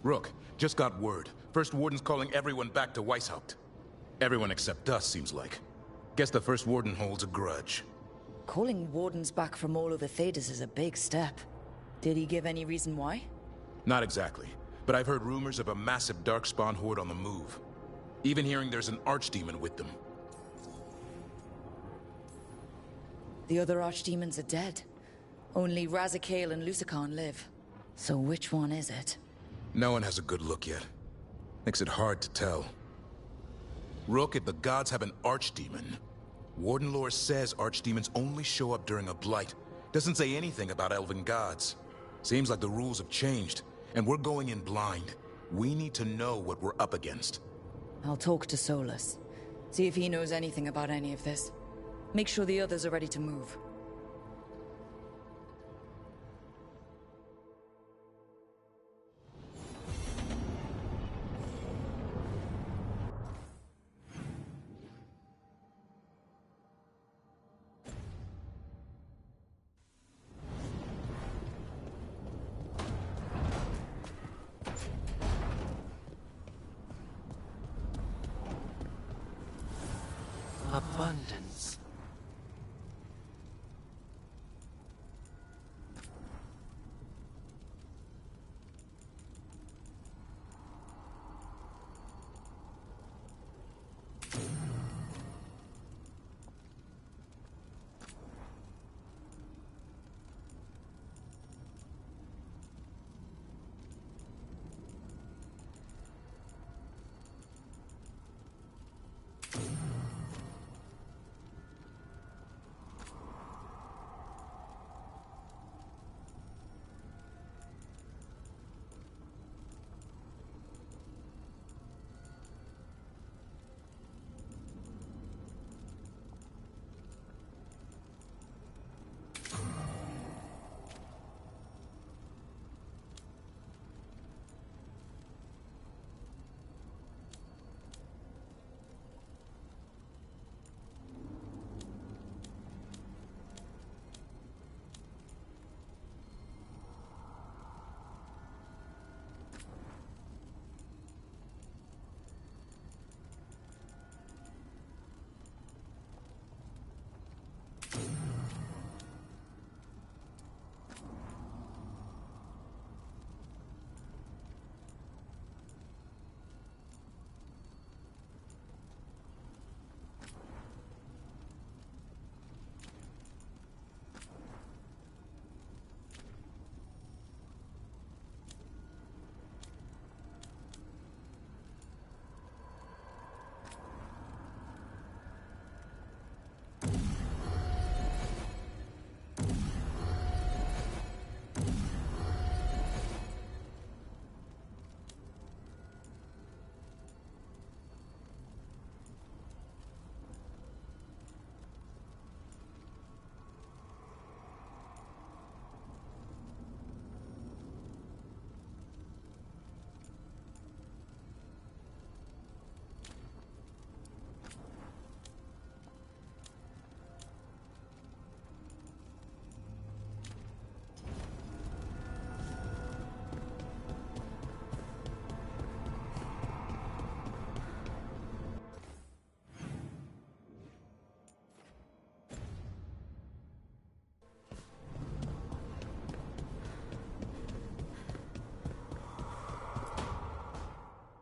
Rook, just got word. First Warden's calling everyone back to Weishaupt. Everyone except us, seems like. Guess the First Warden holds a grudge. Calling Wardens back from all over Thedas is a big step. Did he give any reason why? Not exactly, but I've heard rumors of a massive Darkspawn horde on the move. Even hearing there's an Archdemon with them. The other Archdemons are dead. Only Razakale and Lucican live. So which one is it? No one has a good look yet. Makes it hard to tell. Rook, if the gods have an Archdemon, Warden lore says Archdemons only show up during a blight. Doesn't say anything about elven gods. Seems like the rules have changed, and we're going in blind. We need to know what we're up against. I'll talk to Solus. See if he knows anything about any of this. Make sure the others are ready to move. Abundance.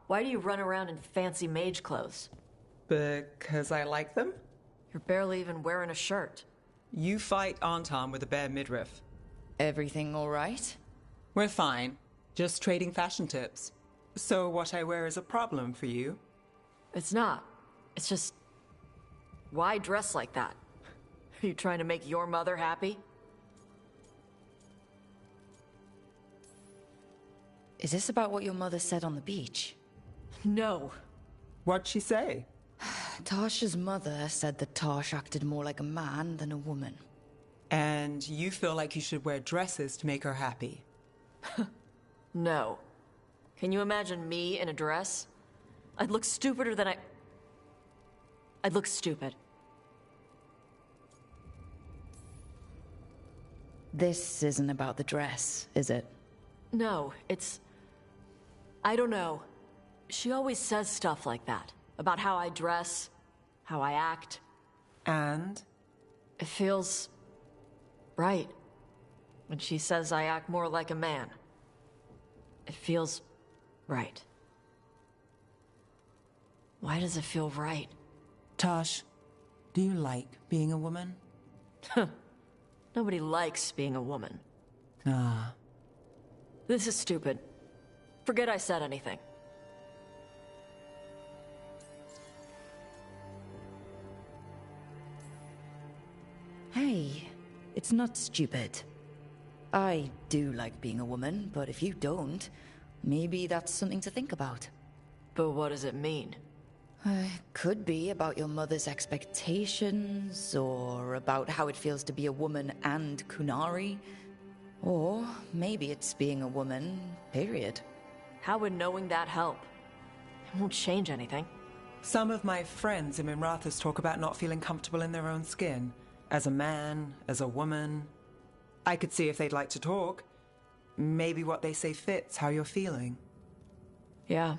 Why do you run around in fancy mage clothes? Because I like them? You're barely even wearing a shirt. You fight Anton with a bare midriff. Everything all right? We're fine. Just trading fashion tips. So what I wear is a problem for you? It's not. It's just... Why dress like that? Are you trying to make your mother happy? Is this about what your mother said on the beach? No. What'd she say? Tasha's mother said that Tash acted more like a man than a woman. And you feel like you should wear dresses to make her happy? No. Can you imagine me in a dress? I'd look stupider than I'd look stupid. This isn't about the dress, is it? No, it's... I don't know. She always says stuff like that. About how I dress, how I act. And? It feels... right. When she says I act more like a man. It feels... right. Why does it feel right? Tosh, do you like being a woman? Nobody likes being a woman. Ah. This is stupid. Forget I said anything. Hey, it's not stupid. I do like being a woman, but if you don't, maybe that's something to think about. But what does it mean? Could be about your mother's expectations, or about how it feels to be a woman and Kunari. Or maybe it's being a woman, period. How would knowing that help? It won't change anything. Some of my friends in Minrathous talk about not feeling comfortable in their own skin. As a man, as a woman. I could see if they'd like to talk. Maybe what they say fits how you're feeling. Yeah.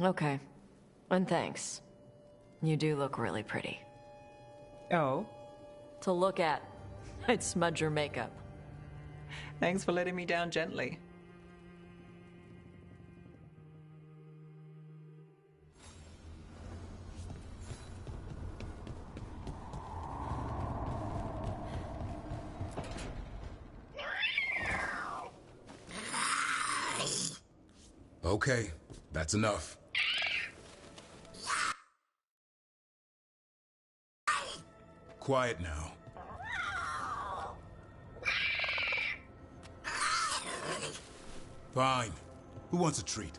Okay. And thanks. You do look really pretty. Oh? To look at. I'd smudge your makeup. Thanks for letting me down gently. Okay, that's enough. Quiet now. Fine. Who wants a treat?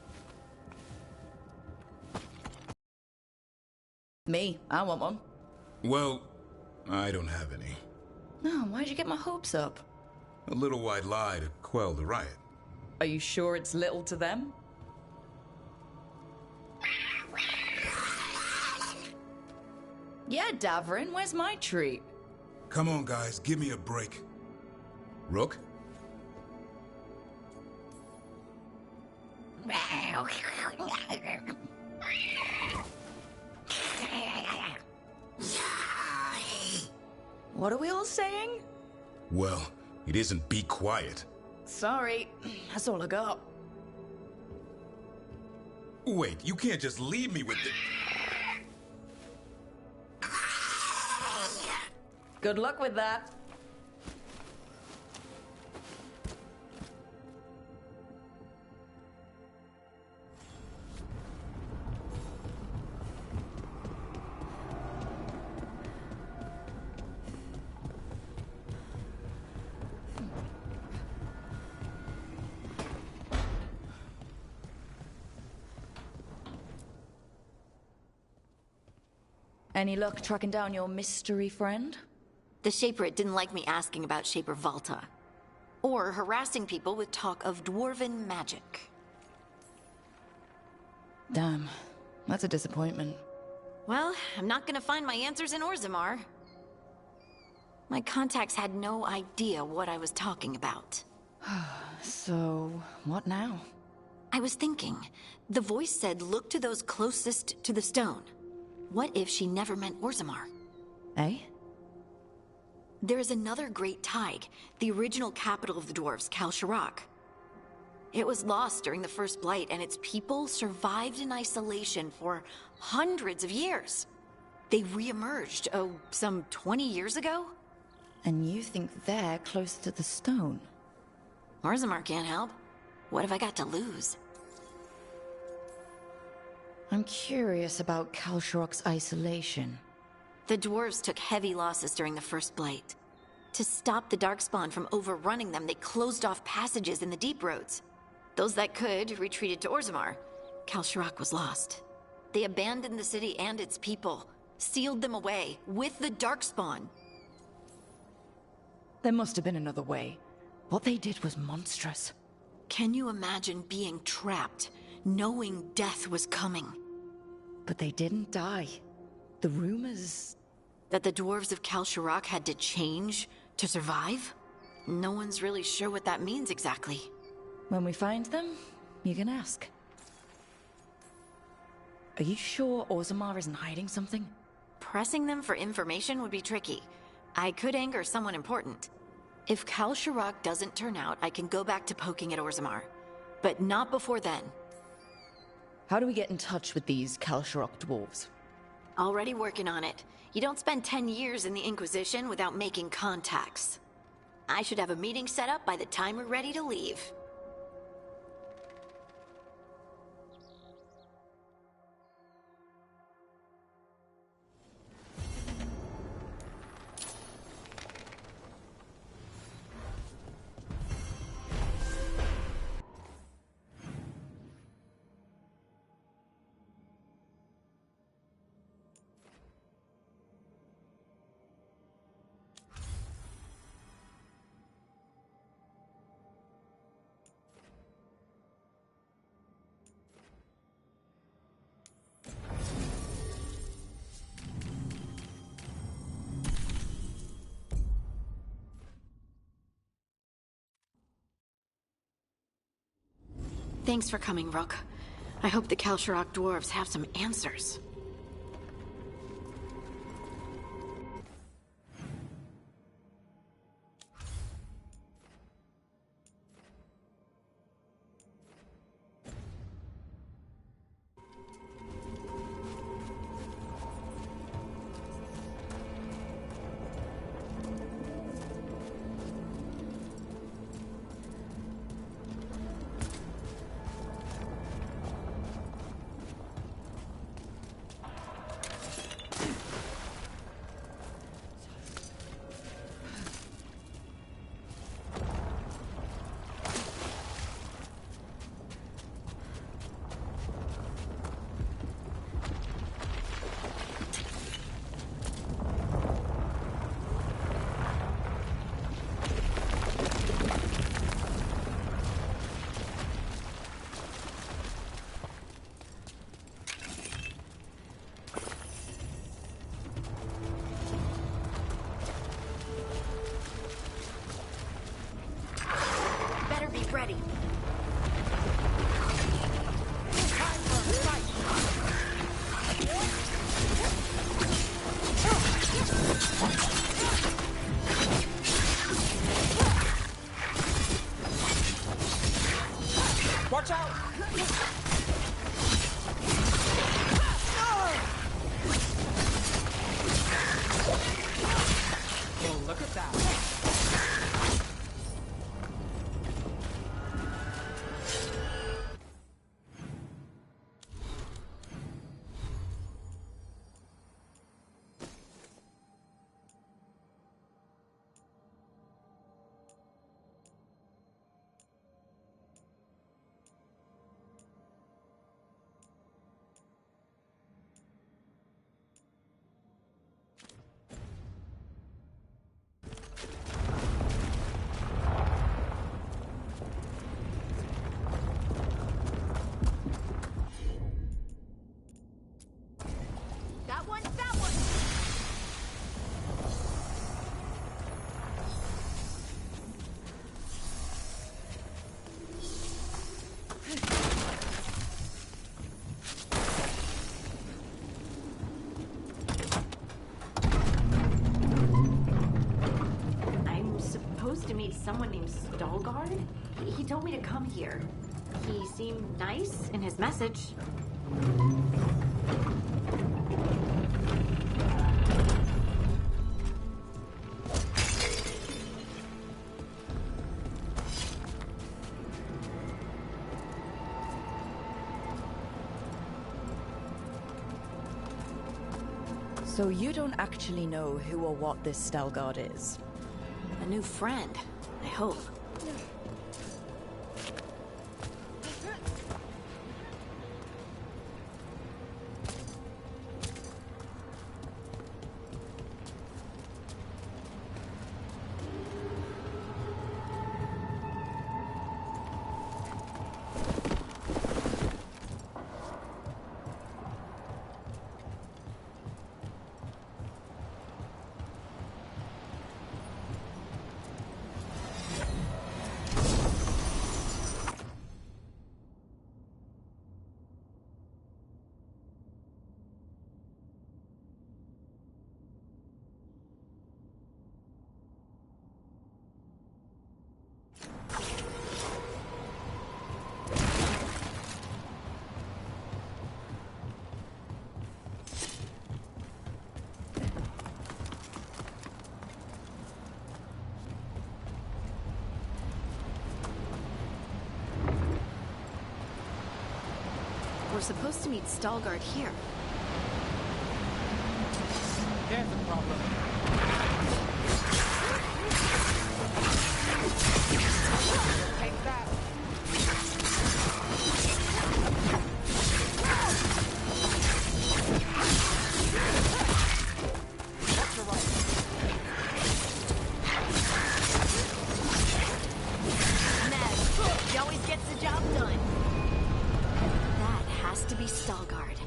Me, I want one. Well, I don't have any. No, why'd you get my hopes up? A little white lie to quell the riot. Are you sure it's little to them? Yeah, Davrin, where's my treat? Come on, guys, give me a break. Rook? What are we all saying? Well, it isn't be quiet. Sorry, that's all I got. Wait, you can't just leave me with the... Good luck with that. Any luck tracking down your mystery friend? The Shaperate didn't like me asking about Shaper Valta, or harassing people with talk of dwarven magic. Damn, that's a disappointment. Well, I'm not gonna find my answers in Orzammar. My contacts had no idea what I was talking about. So, what now? I was thinking, the voice said look to those closest to the stone. What if she never meant Orzammar? Eh? There is another great Tig, the original capital of the dwarves, Kalsharak. It was lost during the First Blight, and its people survived in isolation for hundreds of years. They re-emerged, some 20 years ago? And you think they're close to the stone? Orzammar can't help. What have I got to lose? I'm curious about Kalsharak's isolation. The dwarves took heavy losses during the First Blight. To stop the Darkspawn from overrunning them, they closed off passages in the deep roads. Those that could retreated to Orzammar. Kalsharak was lost. They abandoned the city and its people, sealed them away with the Darkspawn. There must have been another way. What they did was monstrous. Can you imagine being trapped, knowing death was coming? But they didn't die. The rumors... That the dwarves of Kalsharak had to change to survive? No one's really sure what that means exactly. When we find them, you can ask. Are you sure Orzammar isn't hiding something? Pressing them for information would be tricky. I could anger someone important. If Kal Shirak doesn't turn out, I can go back to poking at Orzammar. But not before then. How do we get in touch with these Kal Shirak dwarves? Already working on it. You don't spend 10 years in the Inquisition without making contacts. I should have a meeting set up by the time we're ready to leave. Thanks for coming, Rook. I hope the Kal Shirak dwarves have some answers. Ready. Watch out! Well, look at that. To meet someone named Veilguard? He told me to come here. He seemed nice in his message. So you don't actually know who or what this Veilguard is? A new friend, I hope. We're supposed to meet Stalgard here. There's a problem. Take that. That's all right. Mad. He always gets the job done. That has to be Stalgard.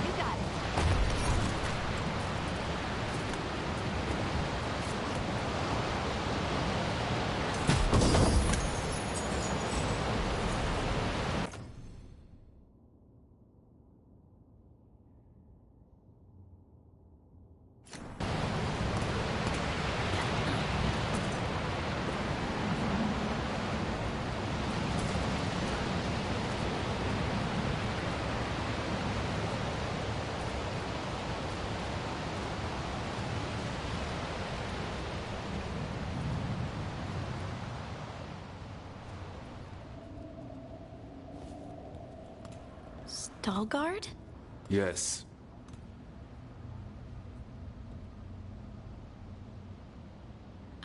You got it. Stalgard? Yes.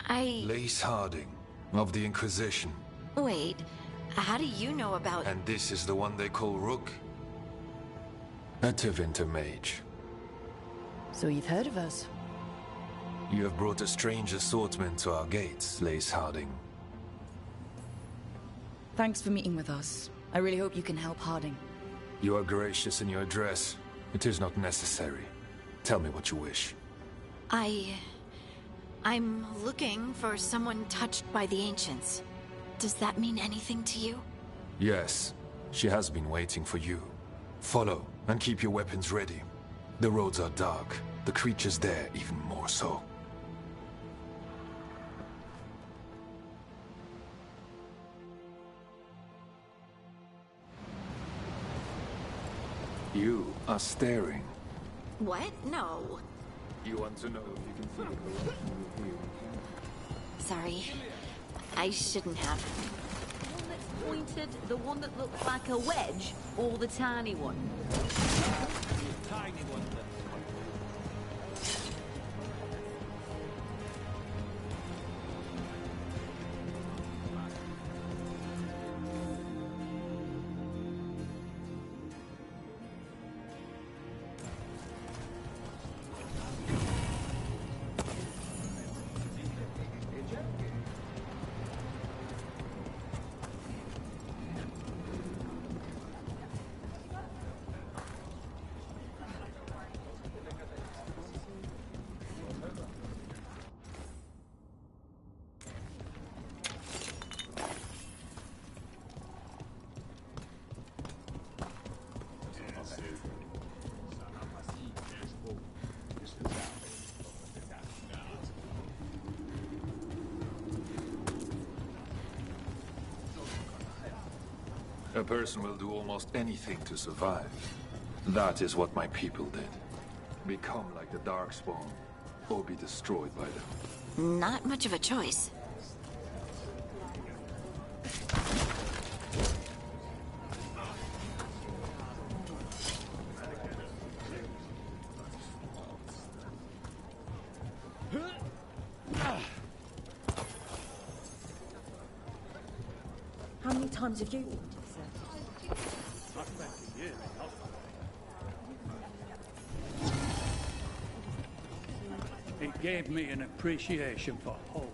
Lace Harding, of the Inquisition. Wait, how do you know about... And this is the one they call Rook? A Tevinter mage. So you've heard of us? You have brought a strange assortment to our gates, Lace Harding. Thanks for meeting with us. I really hope you can help Harding. You are gracious in your address. It is not necessary. Tell me what you wish. I'm looking for someone touched by the Ancients. Does that mean anything to you? Yes, she has been waiting for you. Follow, and keep your weapons ready. The roads are dark, the creatures there even more so. You are staring. What? No. You want to know if you can feel the corruption you feel. Sorry. I shouldn't have. The one that's pointed, the one that looks like a wedge, or the tiny one? Tiny one. A person will do almost anything to survive. That is what my people did. Become like the Darkspawn, or be destroyed by them. Not much of a choice. How many times have you wanted to It gave me an appreciation for hope.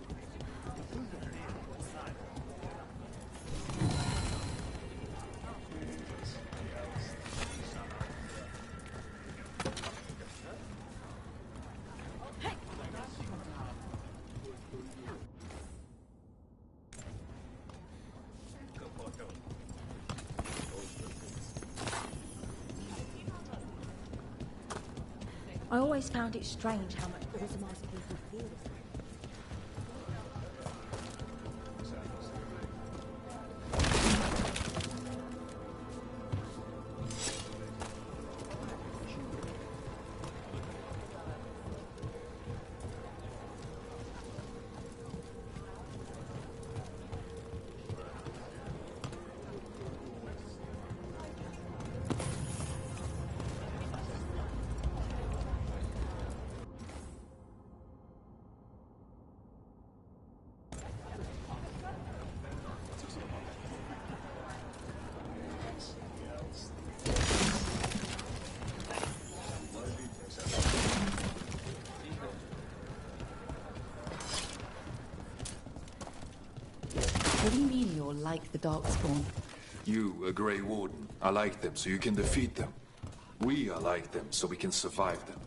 I always found it strange how much Orzamar's people feel. What do you mean you're like the Darkspawn? You, a Grey Warden, are like them so you can defeat them. We are like them so we can survive them.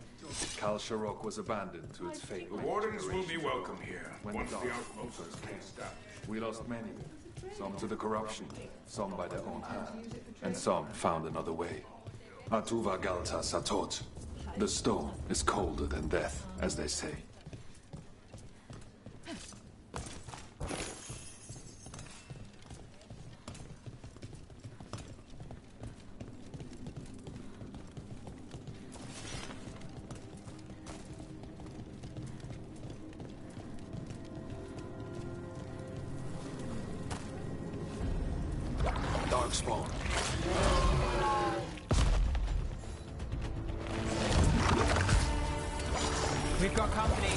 Kal Sharok was abandoned to its fate. The Wardens will be welcome here, When once the the Darkspawn outpost is established. We lost many. Some to the corruption, some by their own hand, and some found another way. Atuva Galta Satot. The stone is colder than death, as they say. Darkspawn. We've got company.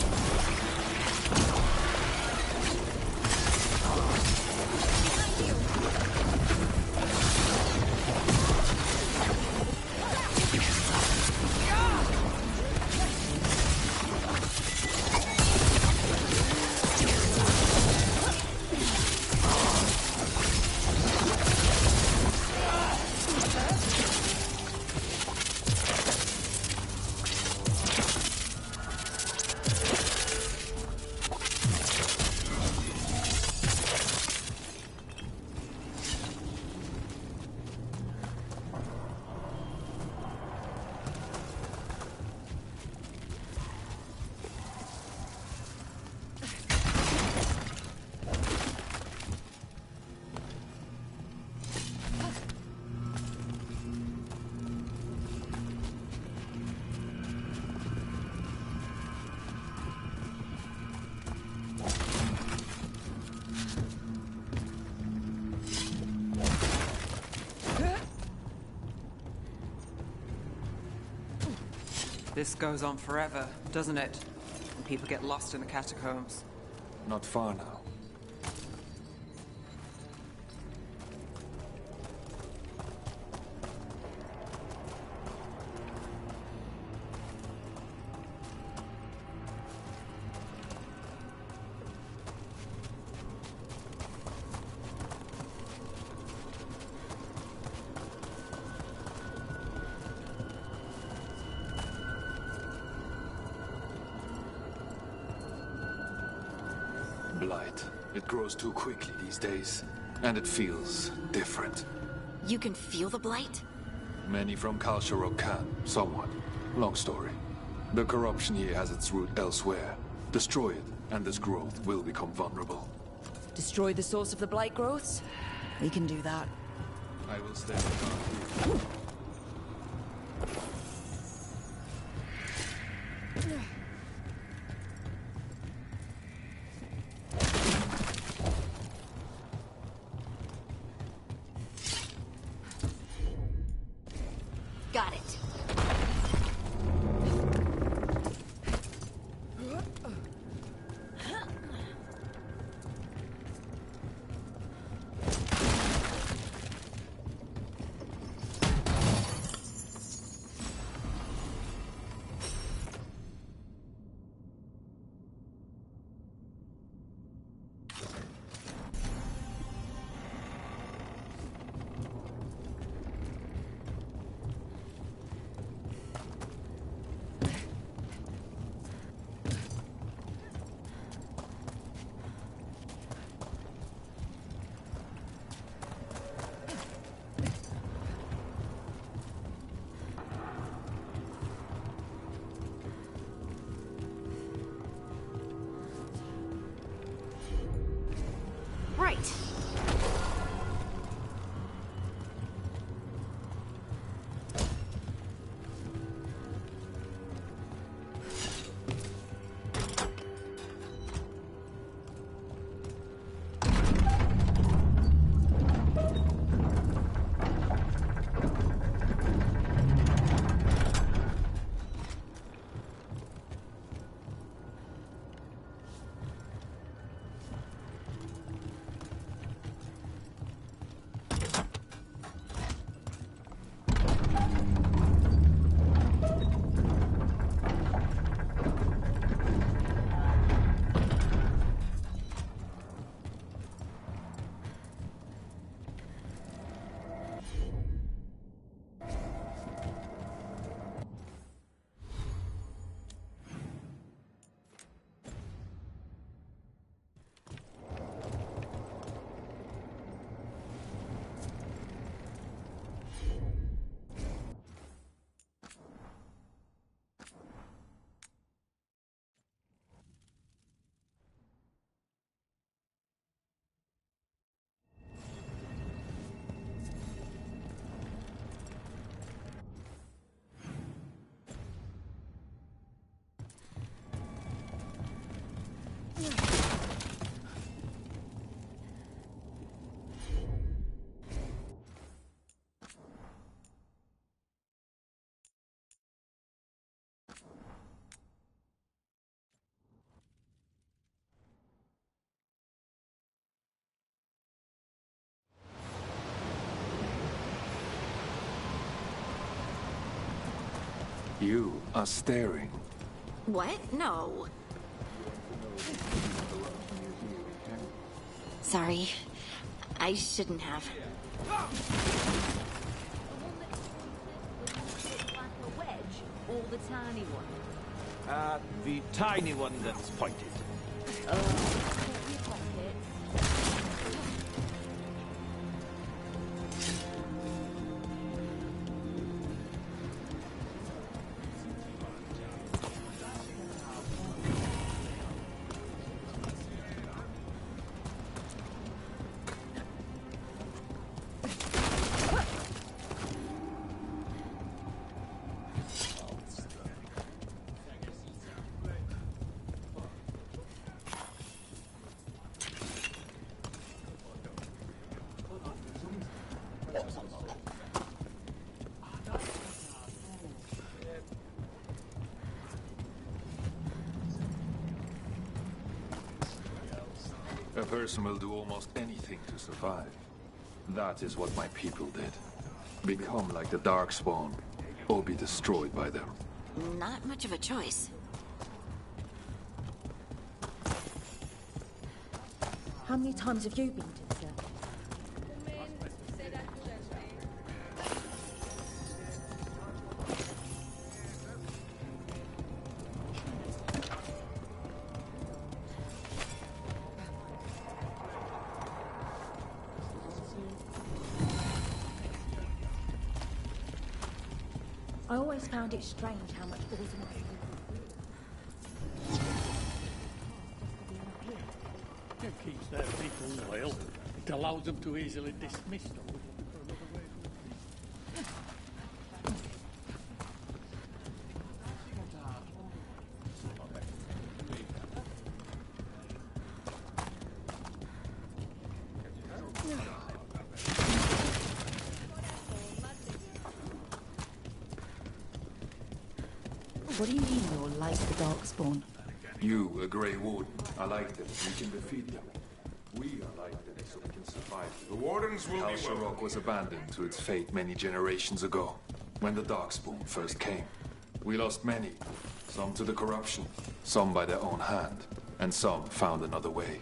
This goes on forever, doesn't it? And people get lost in the catacombs. Not far now. Blight. It grows too quickly these days, and it feels different. You can feel the blight? Many from Kal Sharok can, somewhat. Long story. The corruption here has its root elsewhere. Destroy it, and this growth will become vulnerable. Destroy the source of the blight growths? We can do that. I will stay with you. Got it. Right. You are staring. What? No. Sorry. I shouldn't have. The one that looks like a wedge, or the tiny one? The tiny one that's pointed. Check your pocket. A person will do almost anything to survive. That is what my people did. Become like the Darkspawn, or be destroyed by them. Not much of a choice. How many times have you been to the circus? I always found it strange how much Orzammar It keeps their people loyal. It allows them to easily dismiss those looking for another way to live. What do you mean you're like the Darkspawn? You, a Grey Warden. I like them. We can defeat them. We are like them, so we can survive. The Wardens will be welcome. Rock was abandoned to its fate many generations ago, when the Darkspawn first came. We lost many. Some to the corruption, some by their own hand, and some found another way.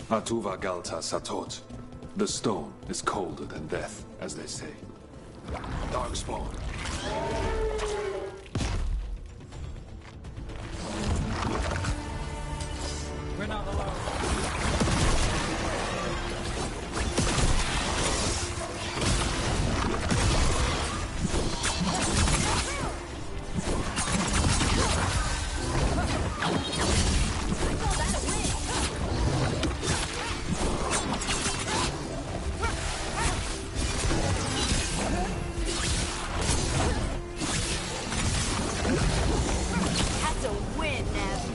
Atuva Galta Satot. The stone is colder than death, as they say. Darkspawn. We're not alone. That's a win, Nev.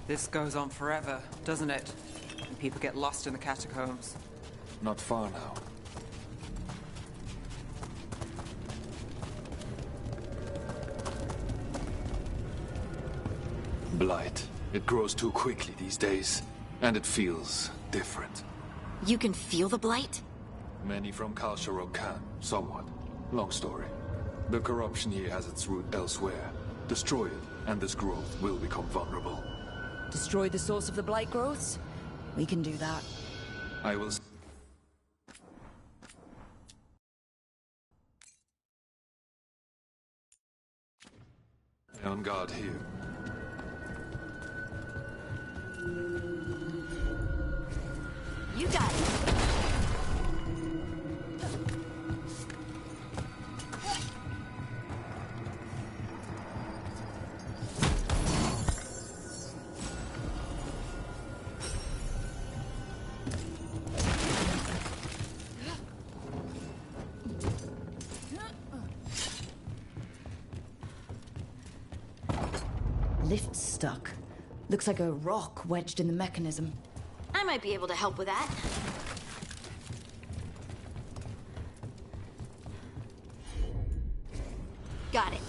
This goes on forever, doesn't it? And people get lost in the catacombs. Not far now. Blight. It grows too quickly these days, and it feels different. You can feel the blight? Many from Kalsharok can, somewhat. Long story. The corruption here has its root elsewhere. Destroy it, and this growth will become vulnerable. Destroy the source of the blight growths? We can do that. I will... On guard here. You got it. Lift's stuck. Looks like a rock wedged in the mechanism. I might be able to help with that. Got it.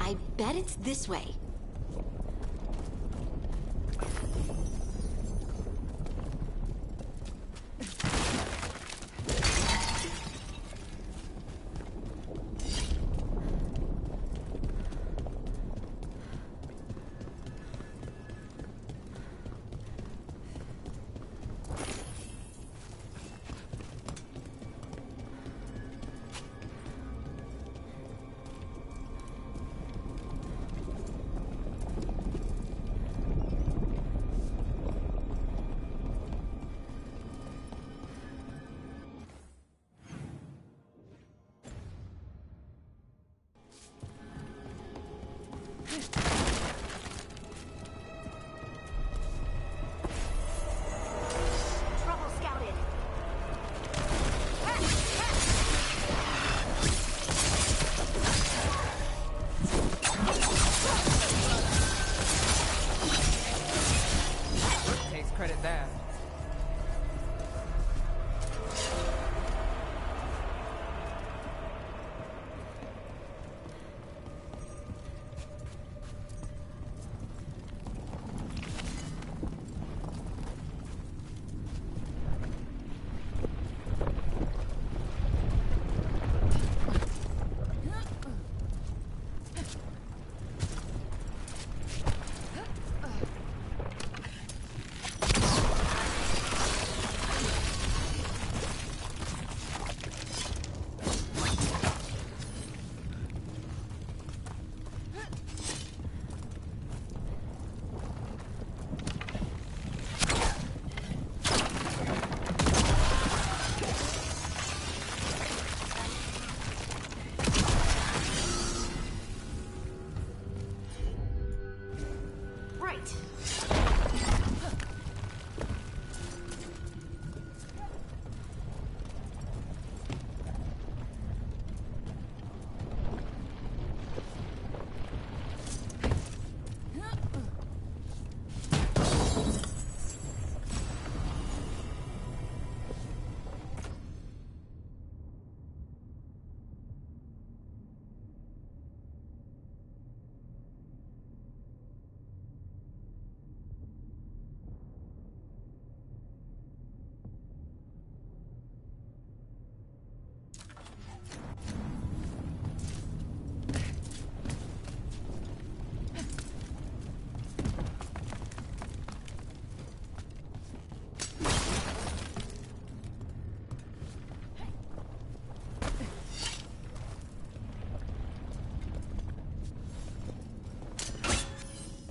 I bet it's this way. Trouble scouted. Takes credit there.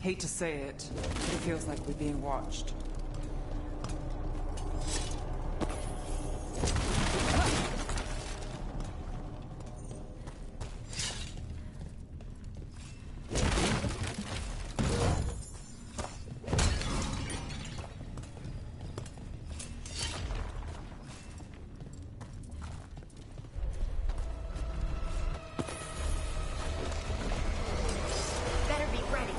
Hate to say it, but it feels like we're being watched. Better be ready.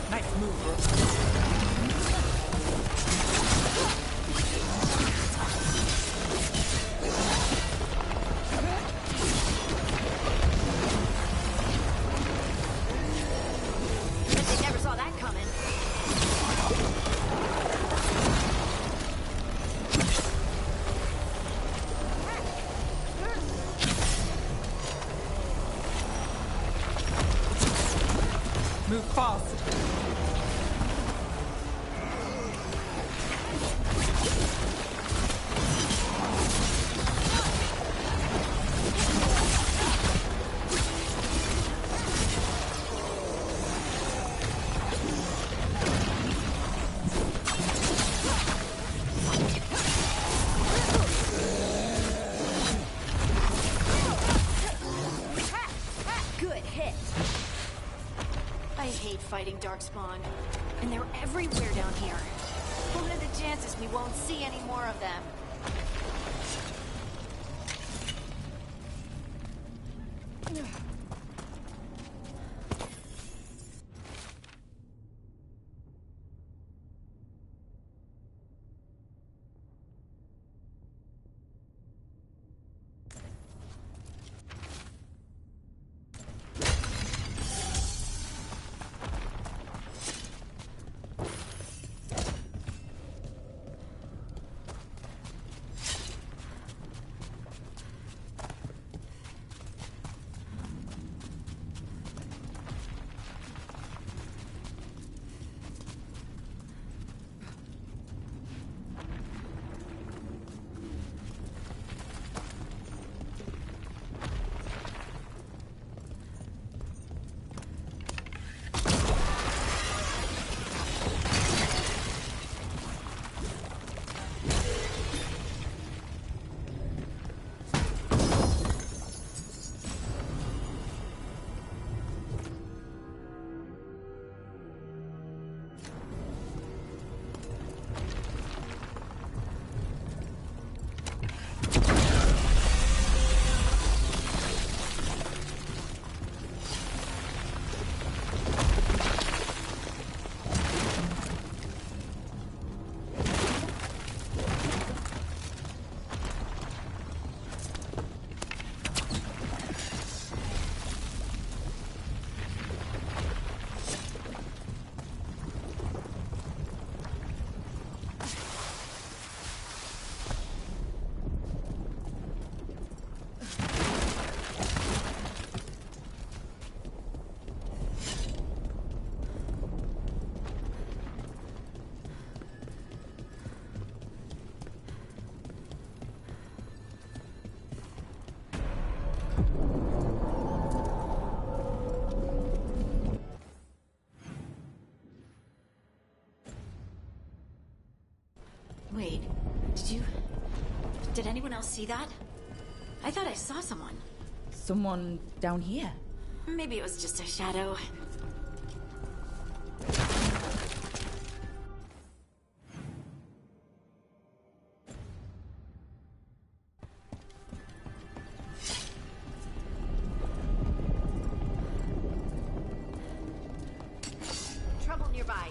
Nice move, bro. Bet they never saw that coming. Move fast. Good hit. I hate fighting Darkspawn. And they're everywhere down here. What are the chances we won't see any more of them? Wait, did anyone else see that? I thought I saw someone. Someone down here? Maybe it was just a shadow. Trouble nearby.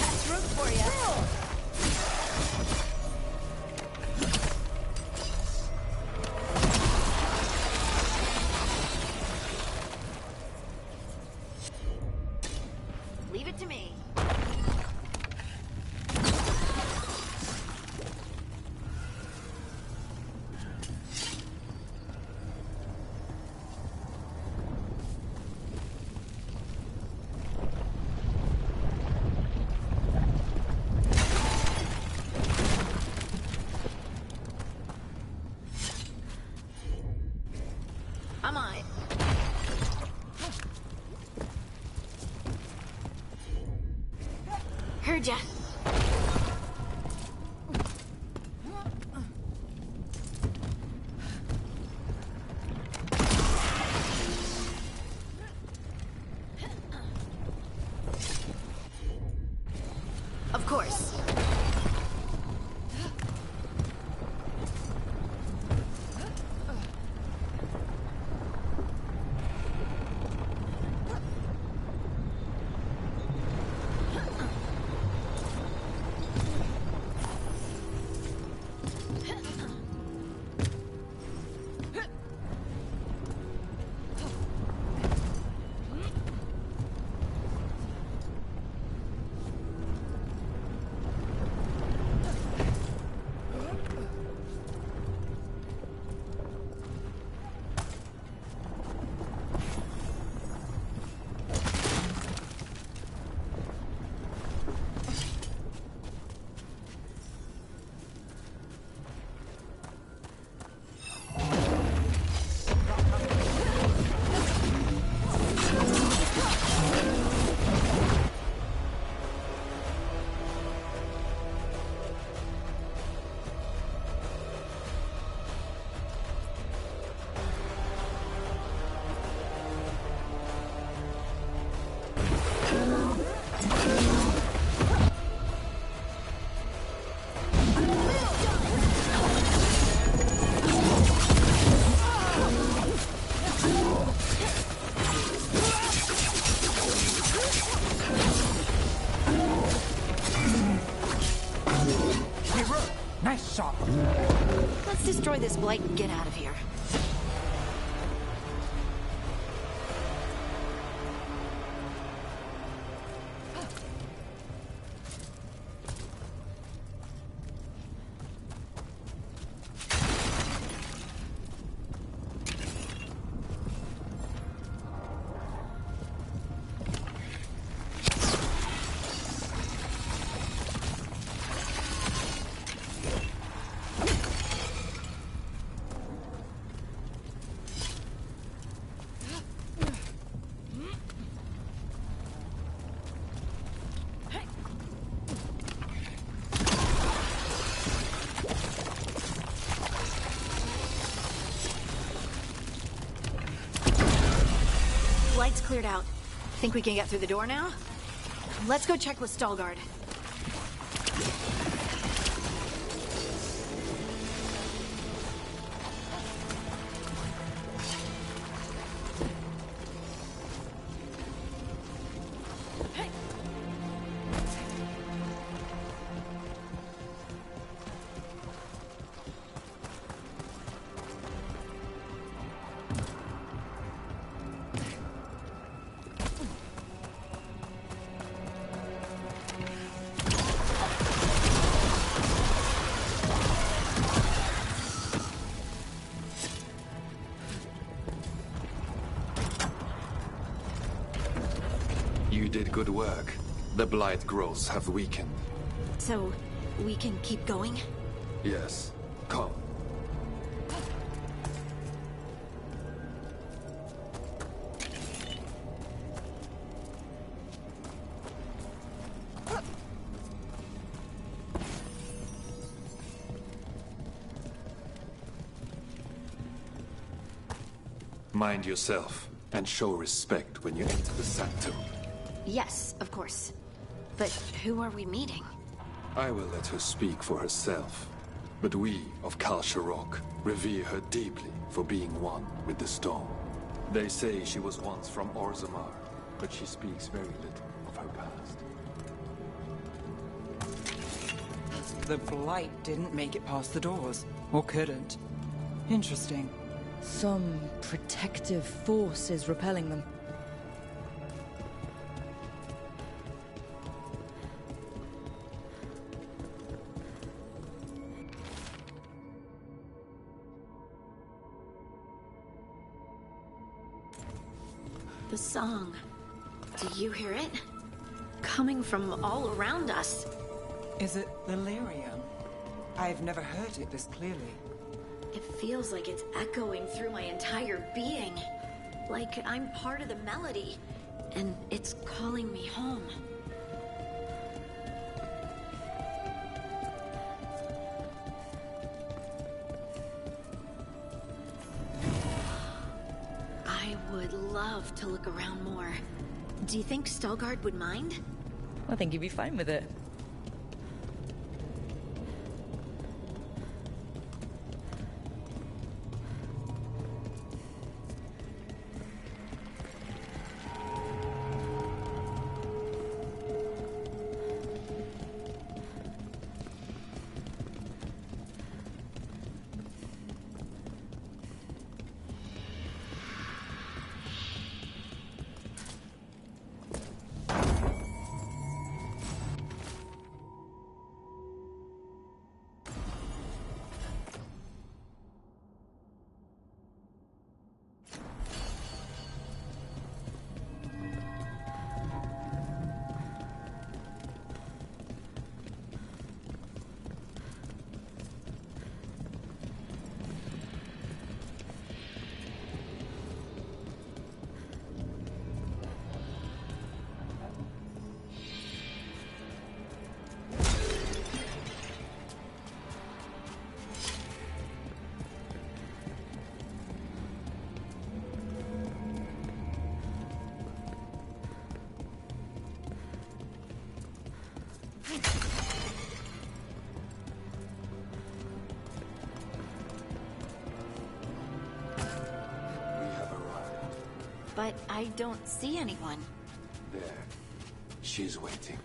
That's room for you. I'm on it. Heard ya. Of course. Nice shot. Let's destroy this blight and get out of here. Light's cleared out. Think we can get through the door now? Let's go check with Stalguard. You did good work. The blight growths have weakened. So, we can keep going? Yes. Come. Mind yourself, and show respect when you enter the sanctum. Yes, of course. But who are we meeting? I will let her speak for herself. But we of Kal Sharok revere her deeply for being one with the storm. They say she was once from Orzammar, but she speaks very little of her past. The blight didn't make it past the doors. Or couldn't. Interesting. Some protective force is repelling them. The song. Do you hear it? Coming from all around us. Is it delirium? I've never heard it this clearly. It feels like it's echoing through my entire being. Like I'm part of the melody, and it's calling me home. I would love to look around more. Do you think Stalgard would mind? I think he'd be fine with it. But I don't see anyone. There. She's waiting.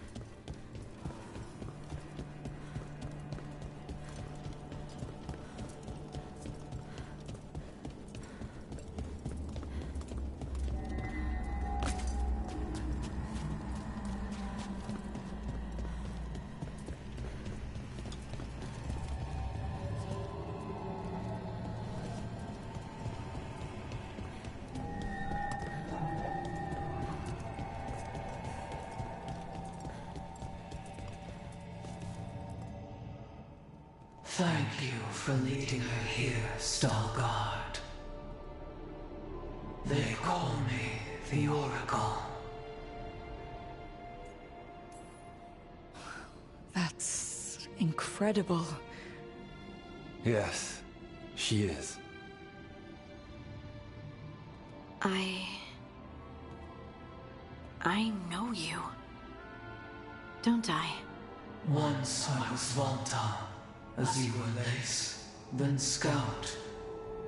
Thank you for leading her here, Stalgard. They call me the Oracle. That's incredible. Yes, she is. I know you. Don't I? Once I was Volta, as you were Lace, then Scout,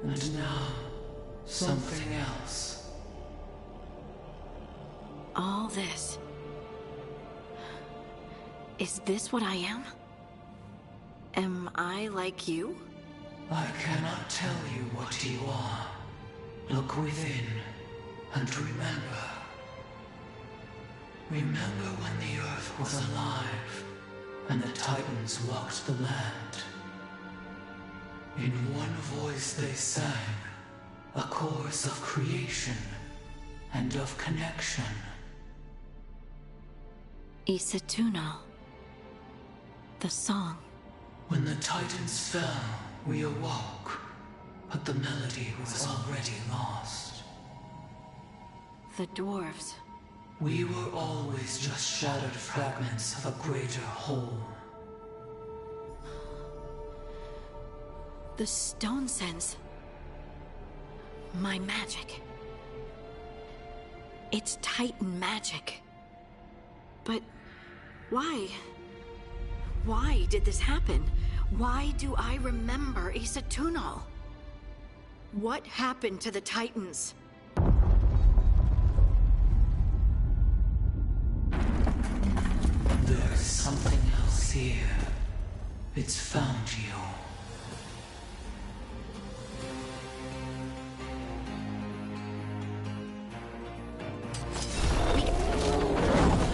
and now something else. All this. Is this what I am? Am I like you? I cannot tell you what you are. Look within, and remember. Remember when the Earth was alive, and the Titans walked the land. In one voice they sang, a chorus of creation and of connection. Isatuno. The song. When the Titans fell, we awoke, but the melody was already lost. The dwarves. We were always just shattered fragments of a greater whole. The stone sense. My magic. It's Titan magic. But why? Why did this happen? Why do I remember Isatuno? What happened to the Titans? There's something else here. It's found you.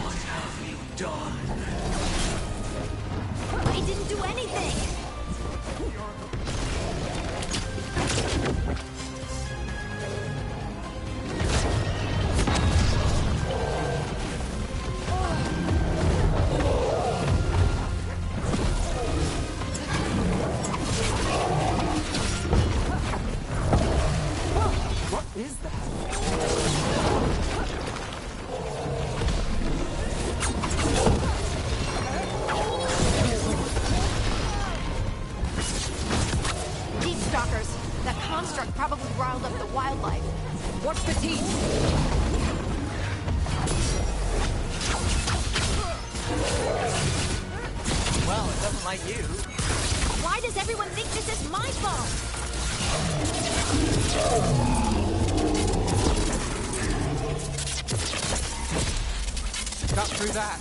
What have you done? I didn't do anything! is that? Deep stalkers. That construct probably riled up the wildlife. Watch the teeth! Well, it doesn't like you. Why does everyone think this is my fault? Cut through that.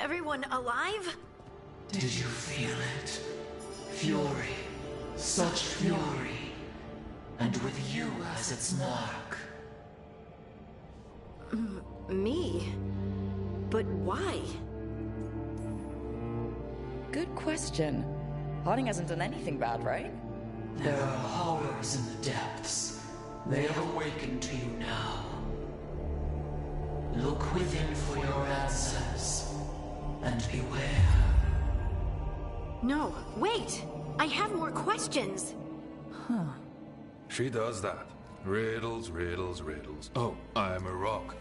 Everyone alive? Did you feel it? Fury. Such fury. And with you as its mark. Me? But why? Good question. Harding hasn't done anything bad, right? There are horrors in the depths. They have awakened to you now. Look within for your answers. And beware. No, wait! I have more questions! Huh. She does that. Riddles, riddles, riddles. Oh, I'm a rock.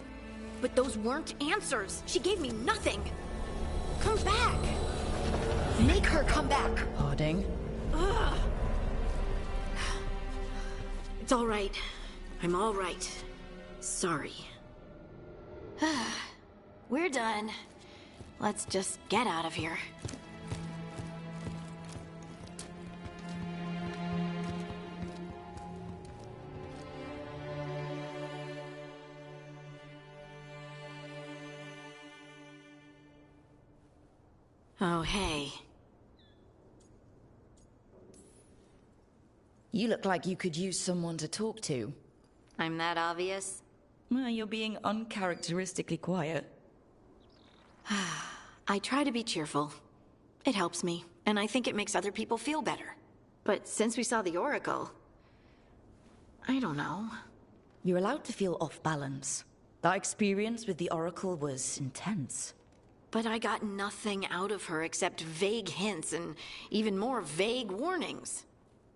But those weren't answers! She gave me nothing! Come back! Make her come back! Harding? Ugh. It's all right. I'm all right. Sorry. We're done. Let's just get out of here. Oh, hey. You look like you could use someone to talk to. I'm that obvious? Well, you're being uncharacteristically quiet. I try to be cheerful. It helps me, and I think it makes other people feel better. But since we saw the Oracle, I don't know. You're allowed to feel off balance. That experience with the Oracle was intense. But I got nothing out of her except vague hints and even more vague warnings.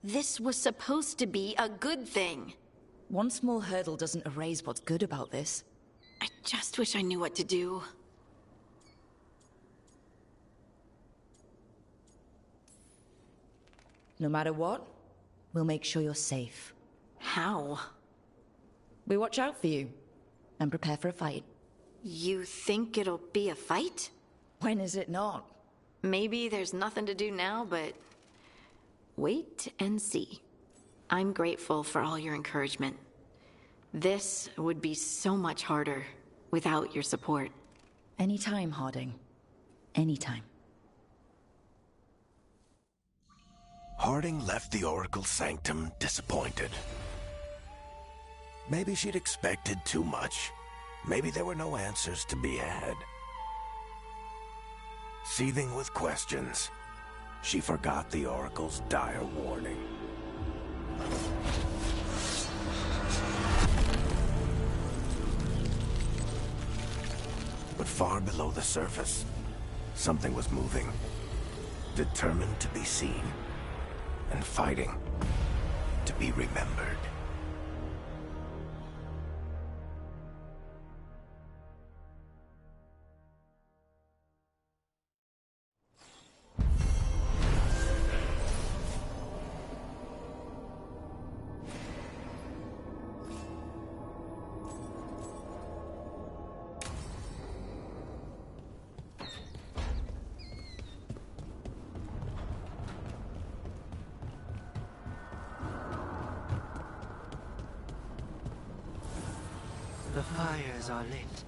This was supposed to be a good thing. One small hurdle doesn't erase what's good about this. I just wish I knew what to do. No matter what, we'll make sure you're safe. How? We watch out for you, and prepare for a fight. You think it'll be a fight? When is it not? Maybe there's nothing to do now, but wait and see. I'm grateful for all your encouragement. This would be so much harder without your support. Anytime, Harding. anytime. Harding left the Oracle's sanctum disappointed. Maybe she'd expected too much. Maybe there were no answers to be had. Seething with questions, she forgot the Oracle's dire warning. But far below the surface, something was moving, determined to be seen, and fighting to be remembered. The fires are lit.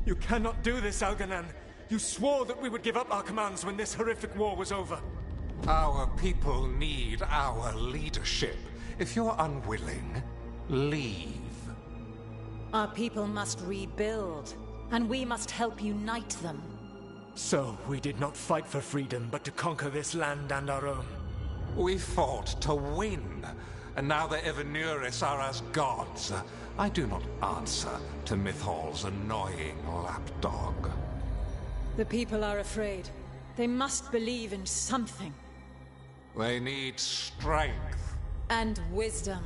You cannot do this, Algernon. You swore that we would give up our commands when this horrific war was over. Our people need our leadership. If you're unwilling, leave. Our people must rebuild, and we must help unite them. So, we did not fight for freedom, but to conquer this land and our own. We fought to win, and now the Evenuris are as gods. I do not answer to Mythal's annoying lapdog. The people are afraid. They must believe in something. They need strength. And wisdom.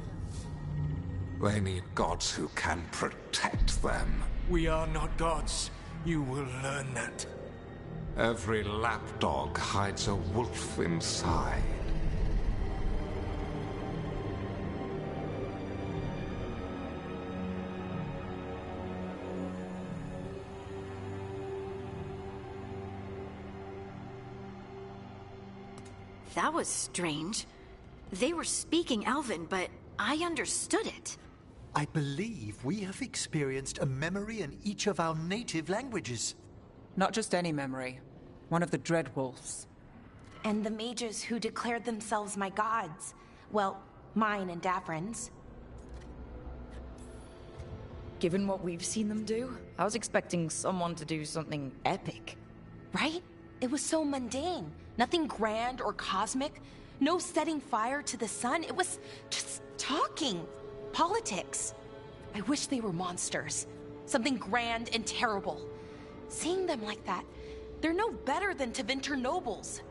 They need gods who can protect them. We are not gods. You will learn that. Every lapdog hides a wolf inside. That was strange. They were speaking Elven, but I understood it. I believe we have experienced a memory in each of our native languages. Not just any memory. One of the Dreadwolves. And the mages who declared themselves my gods. Well, mine and Davrin's. Given what we've seen them do, I was expecting someone to do something epic. Right? It was so mundane. Nothing grand or cosmic. No setting fire to the sun. It was just talking. Politics. I wish they were monsters. Something grand and terrible. Seeing them like that, they're no better than Tevinter nobles.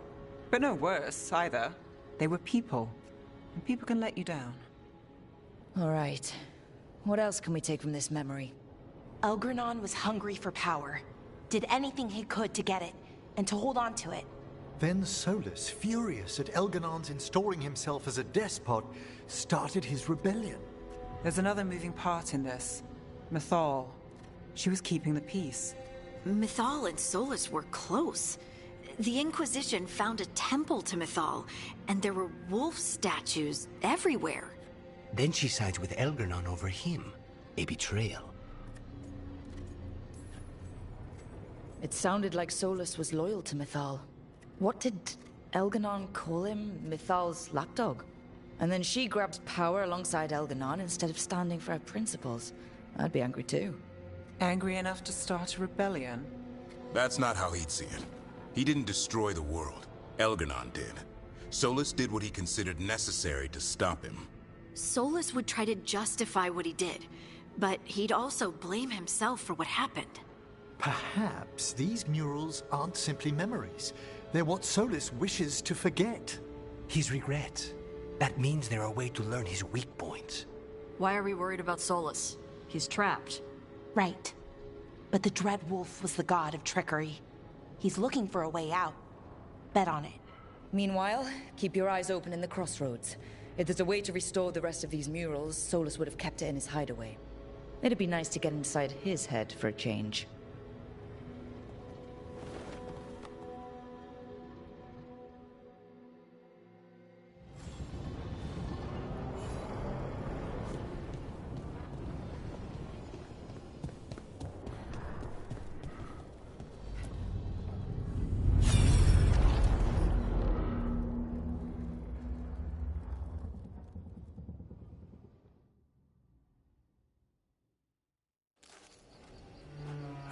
But no worse, either. They were people. And people can let you down. All right. What else can we take from this memory? Elgranon was hungry for power. Did anything he could to get it, and to hold on to it. Then Solus, furious at Elganon's installing himself as a despot, started his rebellion. There's another moving part in this. Mythal. She was keeping the peace. Mythal and Solus were close. The Inquisition found a temple to Mythal, and there were wolf statues everywhere. Then she sides with Elgernon over him. A betrayal. It sounded like Solus was loyal to Mythal. What did Elgernon call him? Mythal's lapdog? And then she grabs power alongside Elgernon instead of standing for her principles. I'd be angry too. Angry enough to start a rebellion? That's not how he'd see it. He didn't destroy the world. Elgernon did. Solus did what he considered necessary to stop him. Solus would try to justify what he did, but he'd also blame himself for what happened. Perhaps these murals aren't simply memories. They're what Solus wishes to forget. His regrets. That means they're a way to learn his weak points. Why are we worried about Solus? He's trapped. Right. But the Dread Wolf was the god of trickery. He's looking for a way out. Bet on it. Meanwhile, keep your eyes open in the crossroads. If there's a way to restore the rest of these murals, Solus would have kept it in his hideaway. It'd be nice to get inside his head for a change.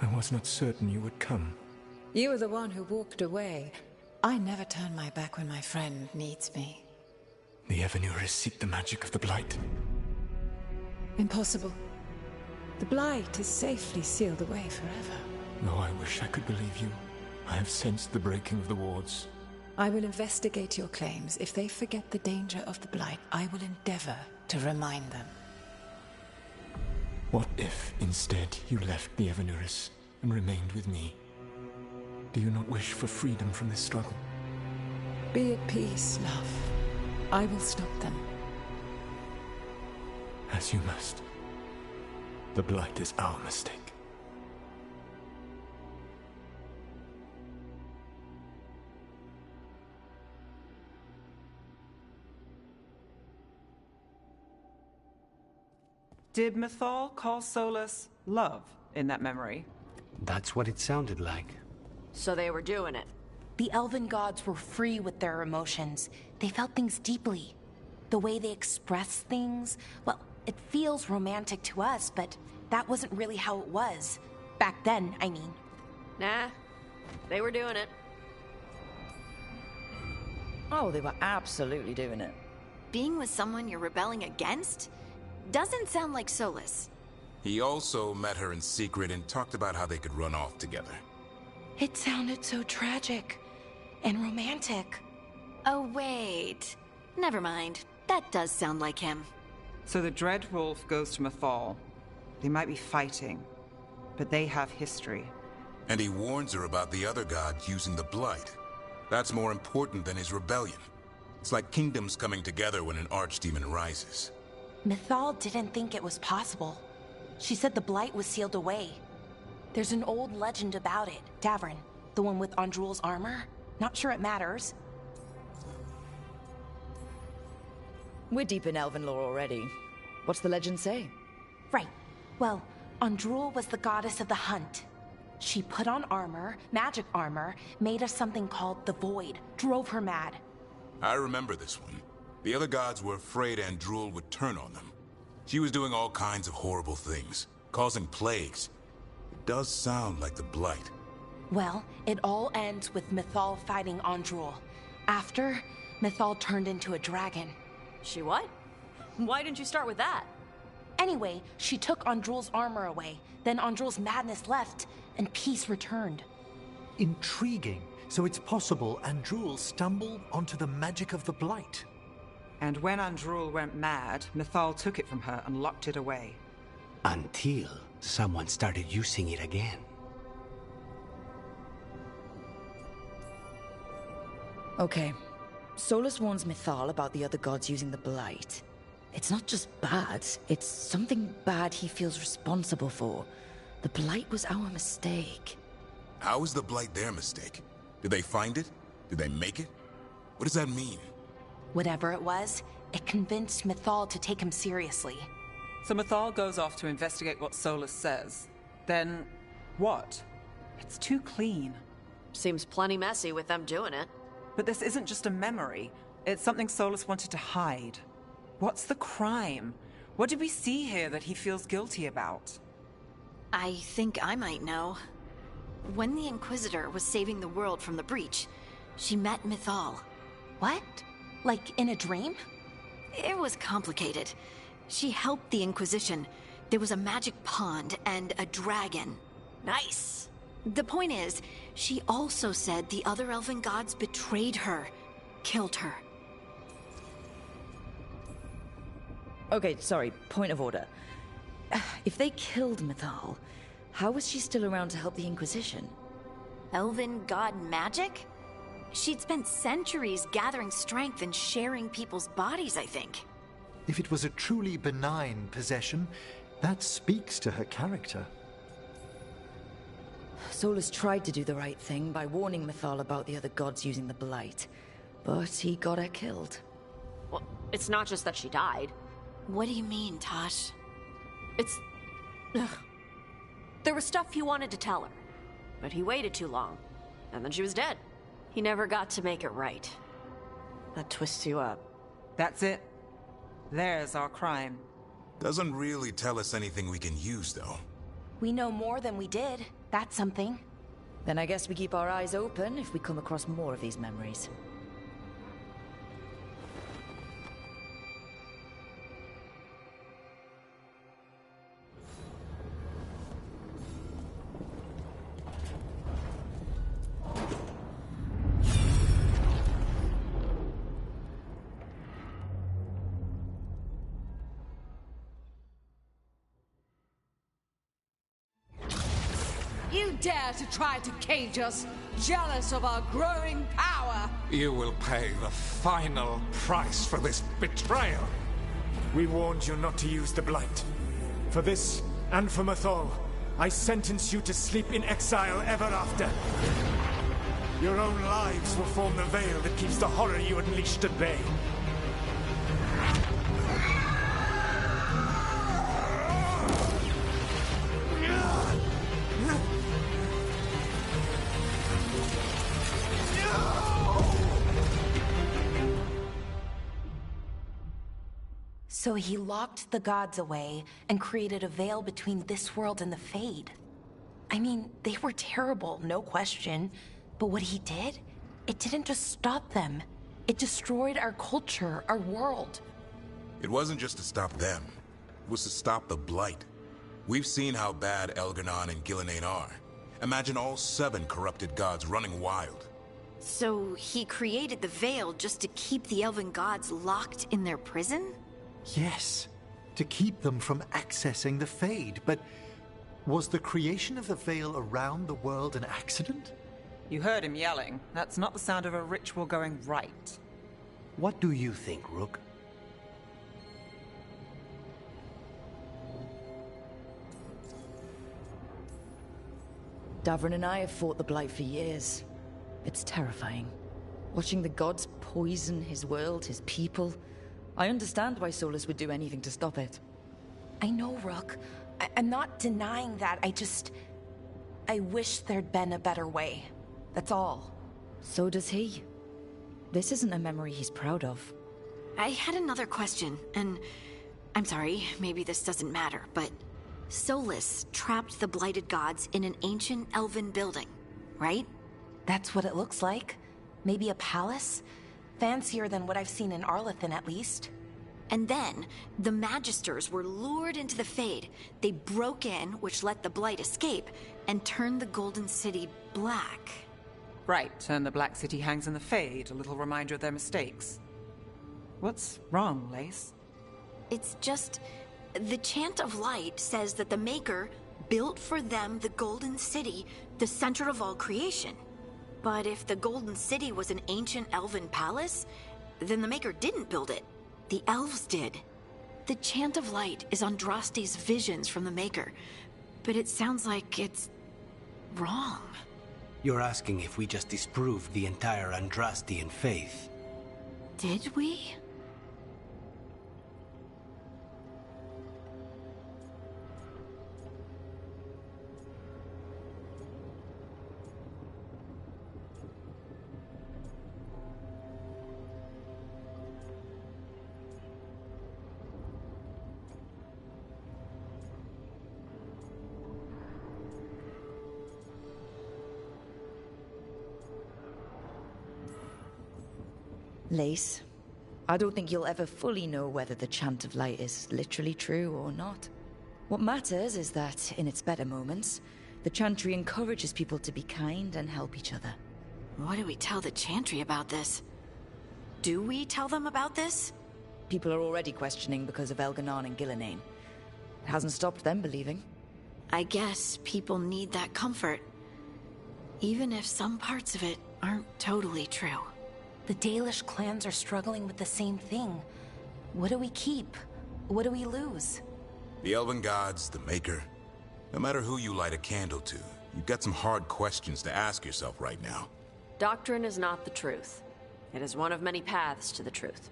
I was not certain you would come. You were the one who walked away. I never turn my back when my friend needs me. The Evanurus seek the magic of the Blight. Impossible. The Blight is safely sealed away forever. Though I wish I could believe you. I have sensed the breaking of the wards. I will investigate your claims. If they forget the danger of the Blight, I will endeavor to remind them. What if, instead, you left the Evanurus and remained with me? Do you not wish for freedom from this struggle? Be at peace, love. I will stop them. As you must. The Blight is our mistake. Did Mythal call Solus love in that memory? That's what it sounded like. So they were doing it. The elven gods were free with their emotions. They felt things deeply. The way they expressed things, well, it feels romantic to us, but that wasn't really how it was. Back then, I mean. Nah, they were doing it. Oh, they were absolutely doing it. Being with someone you're rebelling against? Doesn't sound like Solus. He also met her in secret and talked about how they could run off together. It sounded so tragic and romantic. Oh, wait. Never mind. That does sound like him. So the Dread Wolf goes to Mythal. They might be fighting, but they have history. And he warns her about the other god using the Blight. That's more important than his rebellion. It's like kingdoms coming together when an archdemon rises. Mythal didn't think it was possible. She said the Blight was sealed away. There's an old legend about it. Davrin, the one with Andrul's armor. Not sure it matters. We're deep in elven lore already. What's the legend say? Right. Well, Andrul was the goddess of the hunt. She put on armor, magic armor, made of something called the Void, drove her mad. I remember this one. The other gods were afraid Andrul would turn on them. She was doing all kinds of horrible things, causing plagues. It does sound like the Blight. Well, it all ends with Mythal fighting Andrul. After, Mythal turned into a dragon. She what? Why didn't you start with that? Anyway, she took Andrul's armor away. Then Andrul's madness left, and peace returned. Intriguing. So it's possible Andrul stumbled onto the magic of the Blight. And when Andrul went mad, Mythal took it from her and locked it away. Until someone started using it again. Okay. Solus warns Mythal about the other gods using the Blight. It's not just bad, it's something bad he feels responsible for. The Blight was our mistake. How is the Blight their mistake? Did they find it? Did they make it? What does that mean? Whatever it was, It convinced Mythal to take him seriously. So Mythal goes off to investigate what Solus says. Then, what? It's too clean. Seems plenty messy with them doing it. But this isn't just a memory. It's something Solus wanted to hide. What's the crime? What did we see here that he feels guilty about? I think I might know. When the Inquisitor was saving the world from the breach, she met Mythal. What? Like in a dream? It was complicated. She helped the Inquisition. There was a magic pond and a dragon. Nice. The point is, she also said the other elven gods betrayed her, killed her. Okay, sorry, point of order. If they killed Mythal, how was she still around to help the Inquisition? Elven god magic? She'd spent centuries gathering strength and sharing people's bodies, I think. If it was a truly benign possession, that speaks to her character. Solus tried to do the right thing by warning Mythal about the other gods using the Blight, but he got her killed. Well, it's not just that she died. What do you mean, Tosh? It's... Ugh. There was stuff he wanted to tell her, but he waited too long, and then she was dead. He never got to make it right. That twists you up. That's it. There's our crime. Doesn't really tell us anything we can use, though. We know more than we did. That's something. Then I guess we keep our eyes open if we come across more of these memories. You dare to try to cage us, jealous of our growing power! You will pay the final price for this betrayal. We warned you not to use the Blight. For this, and for Mythal, I sentence you to sleep in exile ever after. Your own lives will form the veil that keeps the horror you unleashed at bay. So he locked the gods away and created a veil between this world and the Fade. I mean, they were terrible, no question. But what he did, it didn't just stop them. It destroyed our culture, our world. It wasn't just to stop them. It was to stop the Blight. We've seen how bad Elganon and Gillenane are. Imagine all 7 corrupted gods running wild. So he created the veil just to keep the elven gods locked in their prison? Yes, to keep them from accessing the Fade, but was the creation of the veil around the world an accident? You heard him yelling. That's not the sound of a ritual going right. What do you think, Rook? Davrin and I have fought the Blight for years. It's terrifying. Watching the gods poison his world, his people. I understand why Solus would do anything to stop it. I know, Rook. I'm not denying that. I wish there'd been a better way. That's all. So does he. This isn't a memory he's proud of. I had another question, and I'm sorry, maybe this doesn't matter, but Solus trapped the blighted gods in an ancient elven building, right? That's what it looks like. Maybe a palace? Fancier than what I've seen in Arlethan, at least. And then, the Magisters were lured into the Fade. They broke in, which let the Blight escape, and turned the Golden City black. Right, and the Black City hangs in the Fade, a little reminder of their mistakes. What's wrong, Lace? It's just... the Chant of Light says that the Maker built for them the Golden City, the center of all creation. But if the Golden City was an ancient elven palace, then the Maker didn't build it. The elves did. The Chant of Light is Andraste's visions from the Maker, but it sounds like it's wrong. You're asking if we just disproved the entire Andrastian faith. Did we? Lace, I don't think you'll ever fully know whether the Chant of Light is literally true or not. What matters is that, in its better moments, the Chantry encourages people to be kind and help each other. What do we tell the Chantry about this? Do we tell them about this? People are already questioning because of Elganon and Gillenane. It hasn't stopped them believing. I guess people need that comfort. Even if some parts of it aren't totally true. The Dalish clans are struggling with the same thing. What do we keep? What do we lose? The Elven Gods, the Maker. No matter who you light a candle to, you've got some hard questions to ask yourself right now. Doctrine is not the truth. It is one of many paths to the truth.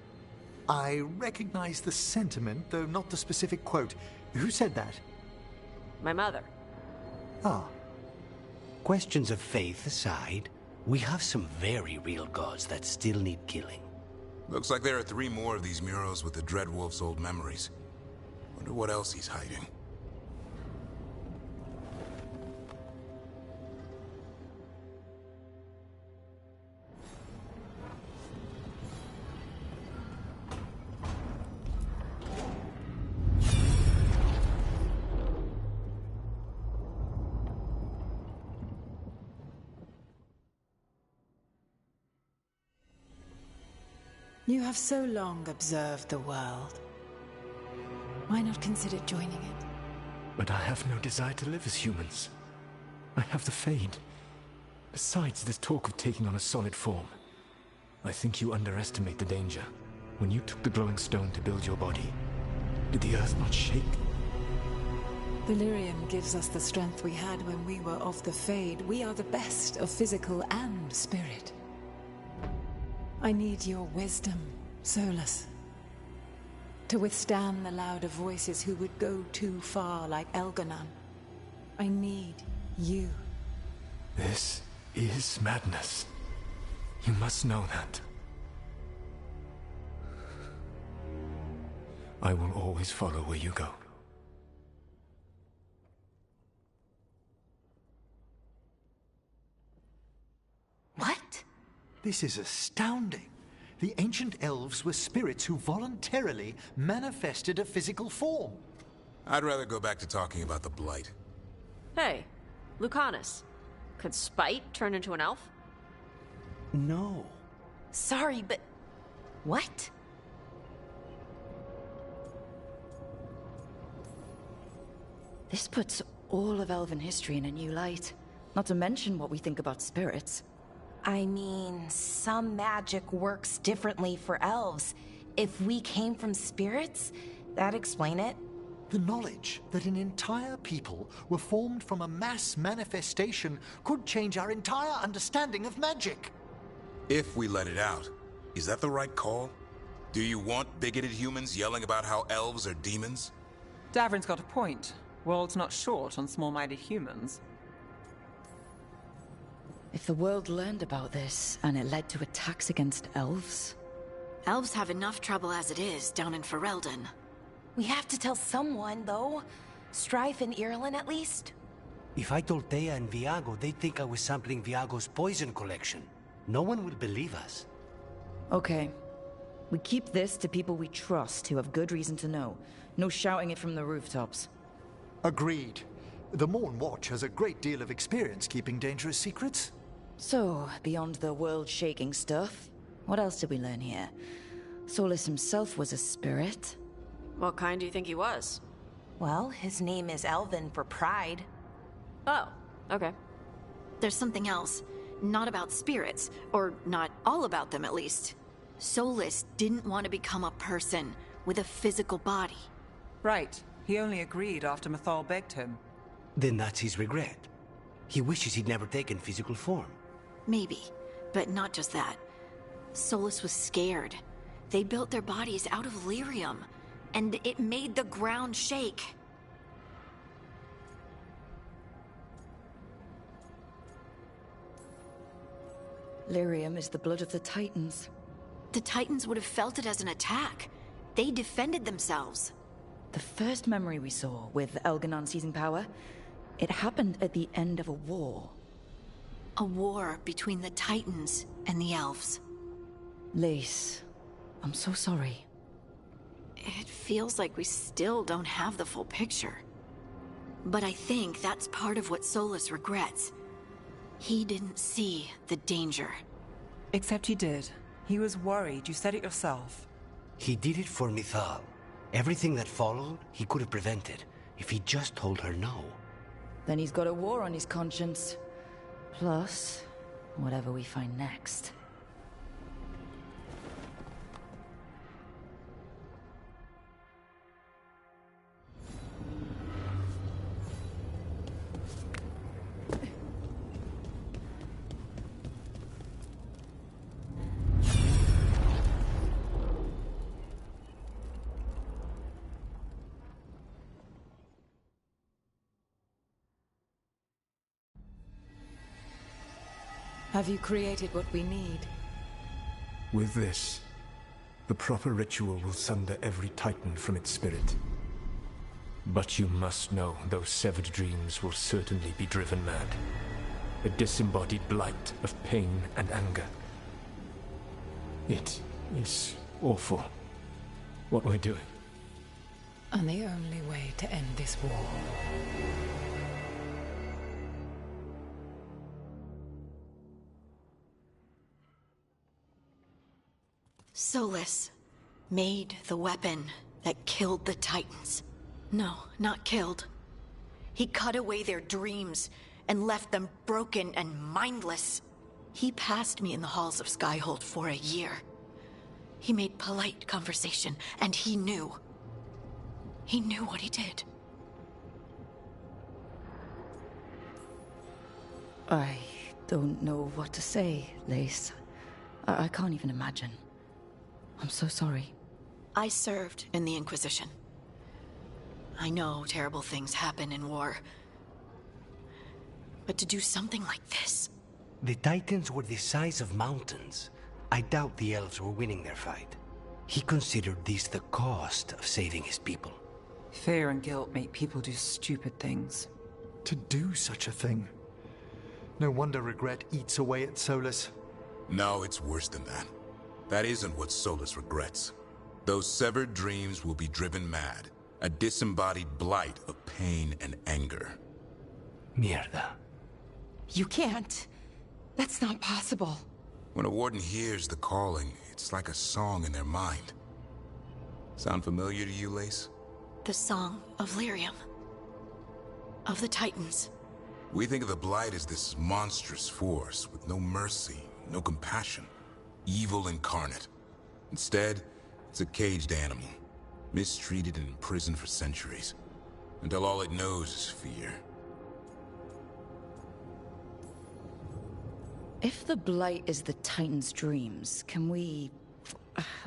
I recognize the sentiment, though not the specific quote. Who said that? My mother. Ah. Questions of faith aside, we have some very real gods that still need killing. Looks like there are 3 more of these murals with the Dreadwolf's old memories. Wonder what else he's hiding. You have so long observed the world. Why not consider joining it? But I have no desire to live as humans. I have the Fade. Besides this talk of taking on a solid form, I think you underestimate the danger. When you took the glowing stone to build your body, did the earth not shake? Delirium gives us the strength we had when we were of the Fade. We are the best of physical and spirit. I need your wisdom, Solus. To withstand the louder voices who would go too far like Elganon. I need you. This is madness. You must know that. I will always follow where you go. What? This is astounding. The ancient elves were spirits who voluntarily manifested a physical form. I'd rather go back to talking about the Blight. Hey, Lucanus. Could Spite turn into an elf? No. Sorry, but... what? This puts all of elven history in a new light. Not to mention what we think about spirits. I mean, some magic works differently for elves. If we came from spirits, that'd explain it. The knowledge that an entire people were formed from a mass manifestation could change our entire understanding of magic. If we let it out, is that the right call? Do you want bigoted humans yelling about how elves are demons? Davrin's got a point. World's not short on small-minded humans. If the world learned about this, and it led to attacks against elves... Elves have enough trouble as it is down in Ferelden. We have to tell someone, though. Strife and Irulan, at least. If I told Thea and Viago, they'd think I was sampling Viago's poison collection. No one will believe us. Okay. We keep this to people we trust who have good reason to know. No shouting it from the rooftops. Agreed. The Morn Watch has a great deal of experience keeping dangerous secrets. So, beyond the world-shaking stuff, what else did we learn here? Solus himself was a spirit. What kind do you think he was? Well, his name is Elven for pride. Oh, okay. There's something else. Not about spirits, or not all about them at least. Solus didn't want to become a person with a physical body. Right. He only agreed after Mythal begged him. Then that's his regret. He wishes he'd never taken physical form. Maybe, but not just that. Solus was scared. They built their bodies out of lyrium, and it made the ground shake. Lyrium is the blood of the Titans. The Titans would have felt it as an attack. They defended themselves. The first memory we saw with Elganon seizing power, it happened at the end of a war. A war between the Titans and the Elves. Lace, I'm so sorry. It feels like we still don't have the full picture. But I think that's part of what Solus regrets. He didn't see the danger. Except you did. He was worried. You said it yourself. He did it for Mythal. Everything that followed, he could have prevented, if he just told her no. Then he's got a war on his conscience. Plus, whatever we find next. Have you created what we need? With this, the proper ritual will sunder every Titan from its spirit. But you must know those severed dreams will certainly be driven mad. A disembodied blight of pain and anger. It is awful what we're doing. And the only way to end this war. Solus made the weapon that killed the Titans. No, not killed. He cut away their dreams and left them broken and mindless. He passed me in the halls of Skyhold for a year. He made polite conversation, and he knew. He knew what he did. I don't know what to say, Lace. I can't even imagine. I'm so sorry. I served in the Inquisition. I know terrible things happen in war. But to do something like this... The Titans were the size of mountains. I doubt the elves were winning their fight. He considered this the cost of saving his people. Fear and guilt make people do stupid things. To do such a thing. No wonder regret eats away at Solus. No, it's worse than that. That isn't what Solus regrets. Those severed dreams will be driven mad. A disembodied blight of pain and anger. Mierda. You can't. That's not possible. When a warden hears the calling, it's like a song in their mind. Sound familiar to you, Lace? The song of Lyrium. Of the Titans. We think of the Blight as this monstrous force with no mercy, no compassion. Evil incarnate. Instead, it's a caged animal. Mistreated and imprisoned for centuries. Until all it knows is fear. If the Blight is the Titan's dreams, can we...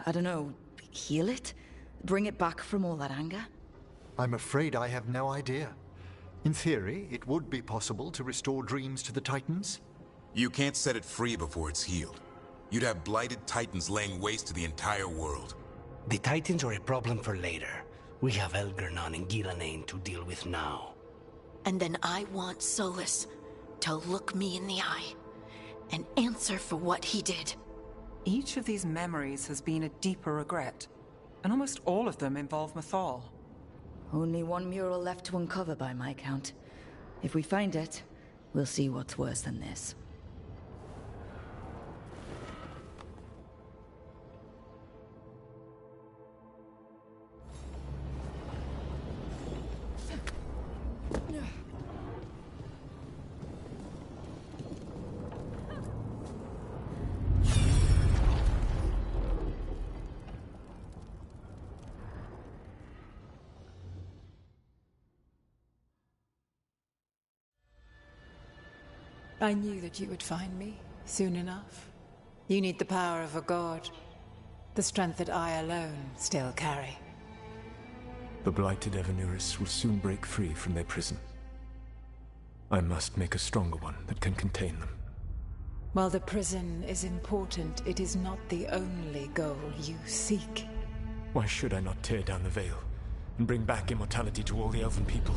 I don't know, heal it? Bring it back from all that anger? I'm afraid I have no idea. In theory, it would be possible to restore dreams to the Titans. You can't set it free before it's healed. You'd have blighted Titans laying waste to the entire world. The Titans are a problem for later. We have Elgernon and Gillanane to deal with now. And then I want Solus to look me in the eye and answer for what he did. Each of these memories has been a deeper regret, and almost all of them involve Mythal. Only one mural left to uncover by my count. If we find it, we'll see what's worse than this. I knew that you would find me, soon enough. You need the power of a god. The strength that I alone still carry. The blighted Evanuris will soon break free from their prison. I must make a stronger one that can contain them. While the prison is important, it is not the only goal you seek. Why should I not tear down the veil and bring back immortality to all the Elven people?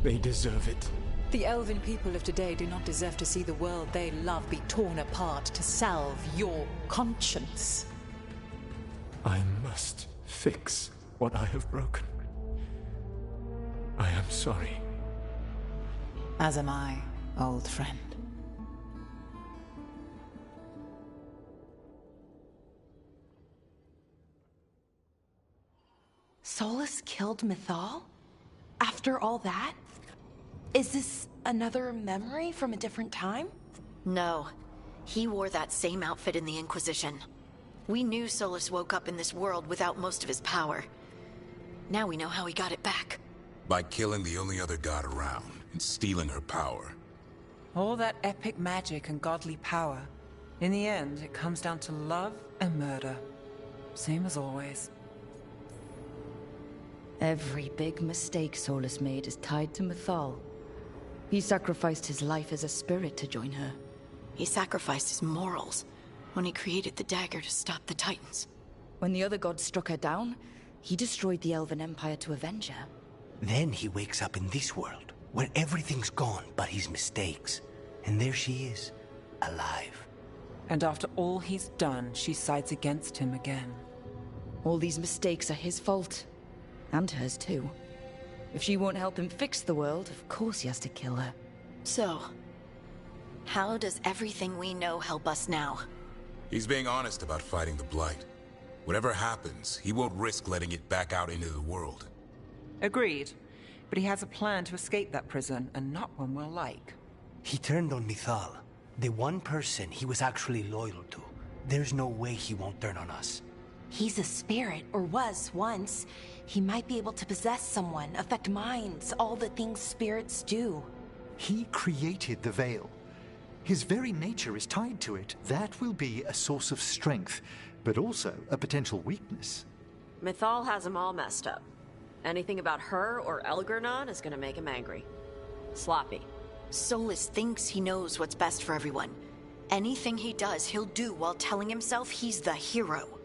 They deserve it. The Elven people of today do not deserve to see the world they love be torn apart to salve your conscience. I must fix what I have broken. I am sorry. As am I, old friend. Solus killed Mythal? After all that? Is this another memory from a different time? No. He wore that same outfit in the Inquisition. We knew Solus woke up in this world without most of his power. Now we know how he got it back. By killing the only other god around and stealing her power. All that epic magic and godly power. In the end, it comes down to love and murder. Same as always. Every big mistake Solus made is tied to Mythal. He sacrificed his life as a spirit to join her. He sacrificed his morals when he created the dagger to stop the Titans. When the other gods struck her down, he destroyed the Elven Empire to avenge her. Then he wakes up in this world, where everything's gone but his mistakes. And there she is, alive. And after all he's done, she sides against him again. All these mistakes are his fault. And hers too. If she won't help him fix the world, of course he has to kill her. So, how does everything we know help us now? He's being honest about fighting the Blight. Whatever happens, he won't risk letting it back out into the world. Agreed. But he has a plan to escape that prison, and not one we'll like. He turned on Mythal, the one person he was actually loyal to. There's no way he won't turn on us. He's a spirit, or was once. He might be able to possess someone, affect minds, all the things spirits do. He created the Veil. His very nature is tied to it. That will be a source of strength, but also a potential weakness. Mythal has him all messed up. Anything about her or Elgernon is gonna make him angry. Sloppy. Solus thinks he knows what's best for everyone. Anything he does, he'll do while telling himself he's the hero.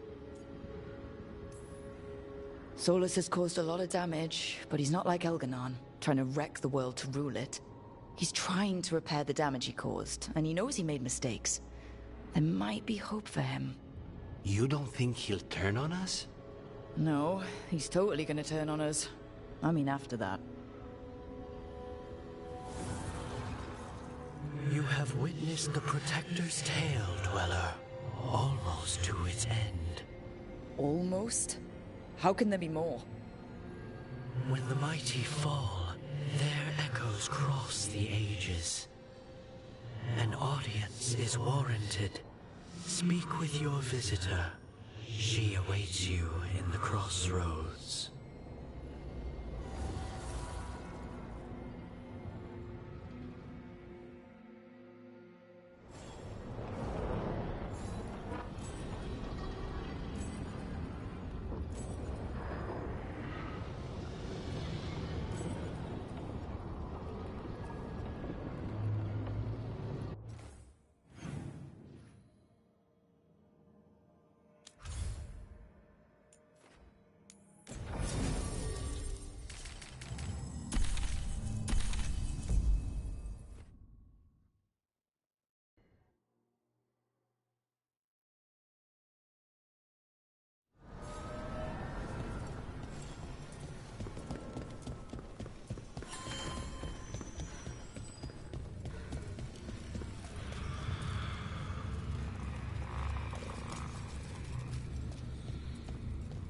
Solus has caused a lot of damage, but he's not like Elgernon, trying to wreck the world to rule it. He's trying to repair the damage he caused, and he knows he made mistakes. There might be hope for him. You don't think he'll turn on us? No, he's totally gonna turn on us. I mean, after that. You have witnessed the Protector's tale, Dweller, almost to its end. Almost? How can there be more? When the mighty fall, their echoes cross the ages. An audience is warranted. Speak with your visitor. She awaits you in the crossroads.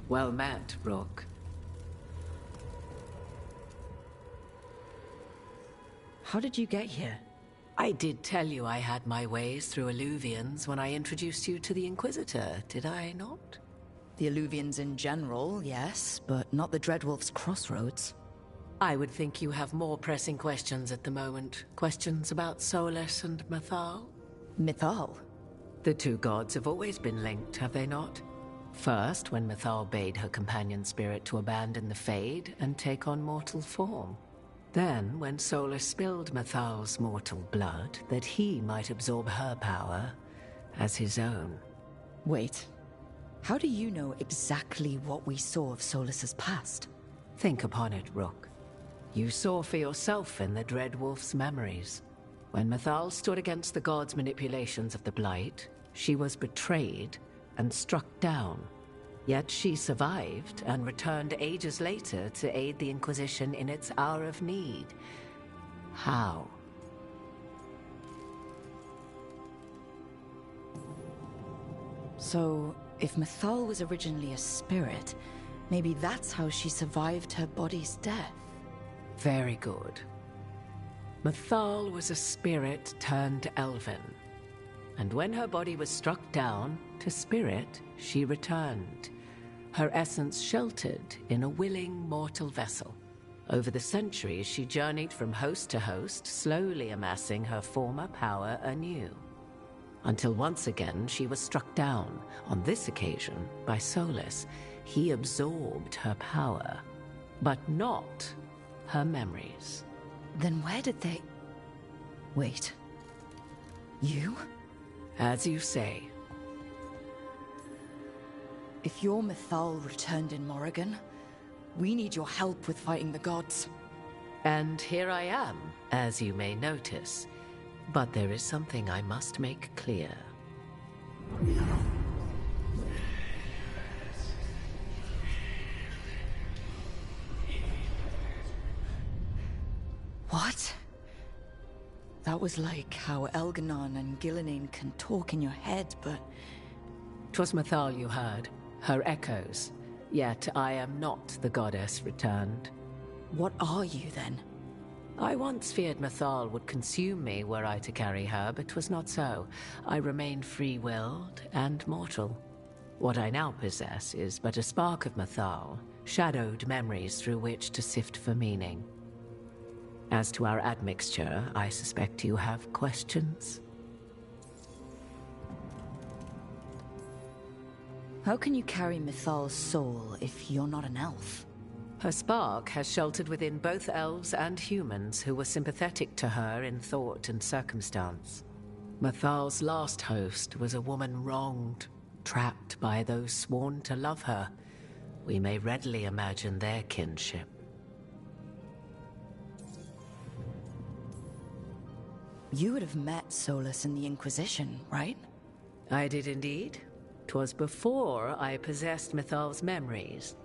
Well met, Rook. How did you get here? I did tell you I had my ways through Illuvians when I introduced you to the Inquisitor, did I not? The Illuvians in general, yes, but not the Dreadwolf's crossroads. I would think you have more pressing questions at the moment. Questions about Solus and Mythal? Mythal? The two gods have always been linked, have they not? First, when Mythal bade her companion spirit to abandon the Fade and take on mortal form. Then, when Solus spilled Mythal's mortal blood, that he might absorb her power as his own. Wait. How do you know exactly what we saw of Solus's past? Think upon it, Rook. You saw for yourself in the Dreadwolf's memories. When Mythal stood against the gods' manipulations of the Blight, she was betrayed and struck down. Yet she survived and returned ages later to aid the Inquisition in its hour of need. How? So, if Mythal was originally a spirit, maybe that's how she survived her body's death. Very good. Mythal was a spirit turned elven. And when her body was struck down, to spirit, she returned. Her essence sheltered in a willing mortal vessel. Over the centuries, she journeyed from host to host, slowly amassing her former power anew. Until once again, she was struck down, on this occasion, by Solus. He absorbed her power, but not her memories. Then where did they... Wait. You? As you say. If your Mythal returned in Morrigan, we need your help with fighting the gods. And here I am, as you may notice. But there is something I must make clear. What? That was like how Elganon and Gillenane can talk in your head, but... 'Twas Mythal you heard, her echoes. Yet I am not the goddess returned. What are you, then? I once feared Mythal would consume me were I to carry her, but 'twas not so. I remained free-willed and mortal. What I now possess is but a spark of Mythal, shadowed memories through which to sift for meaning. As to our admixture, I suspect you have questions. How can you carry Mythal's soul if you're not an elf? Her spark has sheltered within both elves and humans who were sympathetic to her in thought and circumstance. Mythal's last host was a woman wronged, trapped by those sworn to love her. We may readily imagine their kinship. You would have met Solus in the Inquisition, right? I did indeed. 'Twas before I possessed Mythal's memories.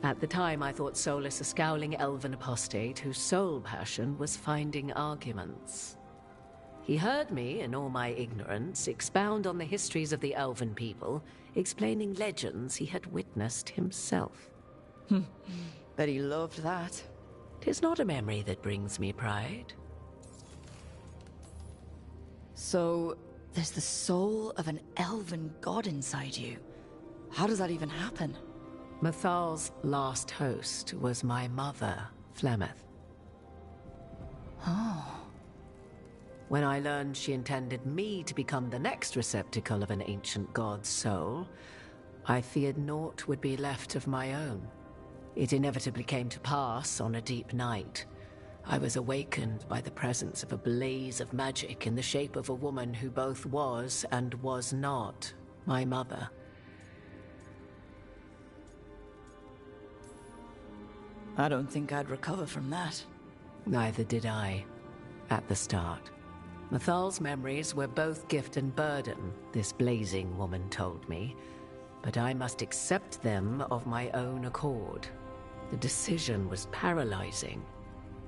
At the time, I thought Solus a scowling elven apostate whose sole passion was finding arguments. He heard me, in all my ignorance, expound on the histories of the elven people, explaining legends he had witnessed himself. Bet he loved that. 'Tis not a memory that brings me pride. So, there's the soul of an elven god inside you. How does that even happen? Mythal's last host was my mother, Flemeth. Oh. When I learned she intended me to become the next receptacle of an ancient god's soul, I feared naught would be left of my own. It inevitably came to pass on a deep night. I was awakened by the presence of a blaze of magic in the shape of a woman who both was and was not my mother. I don't think I'd recover from that. Neither did I, at the start. Mythal's memories were both gift and burden, this blazing woman told me, but I must accept them of my own accord. The decision was paralyzing.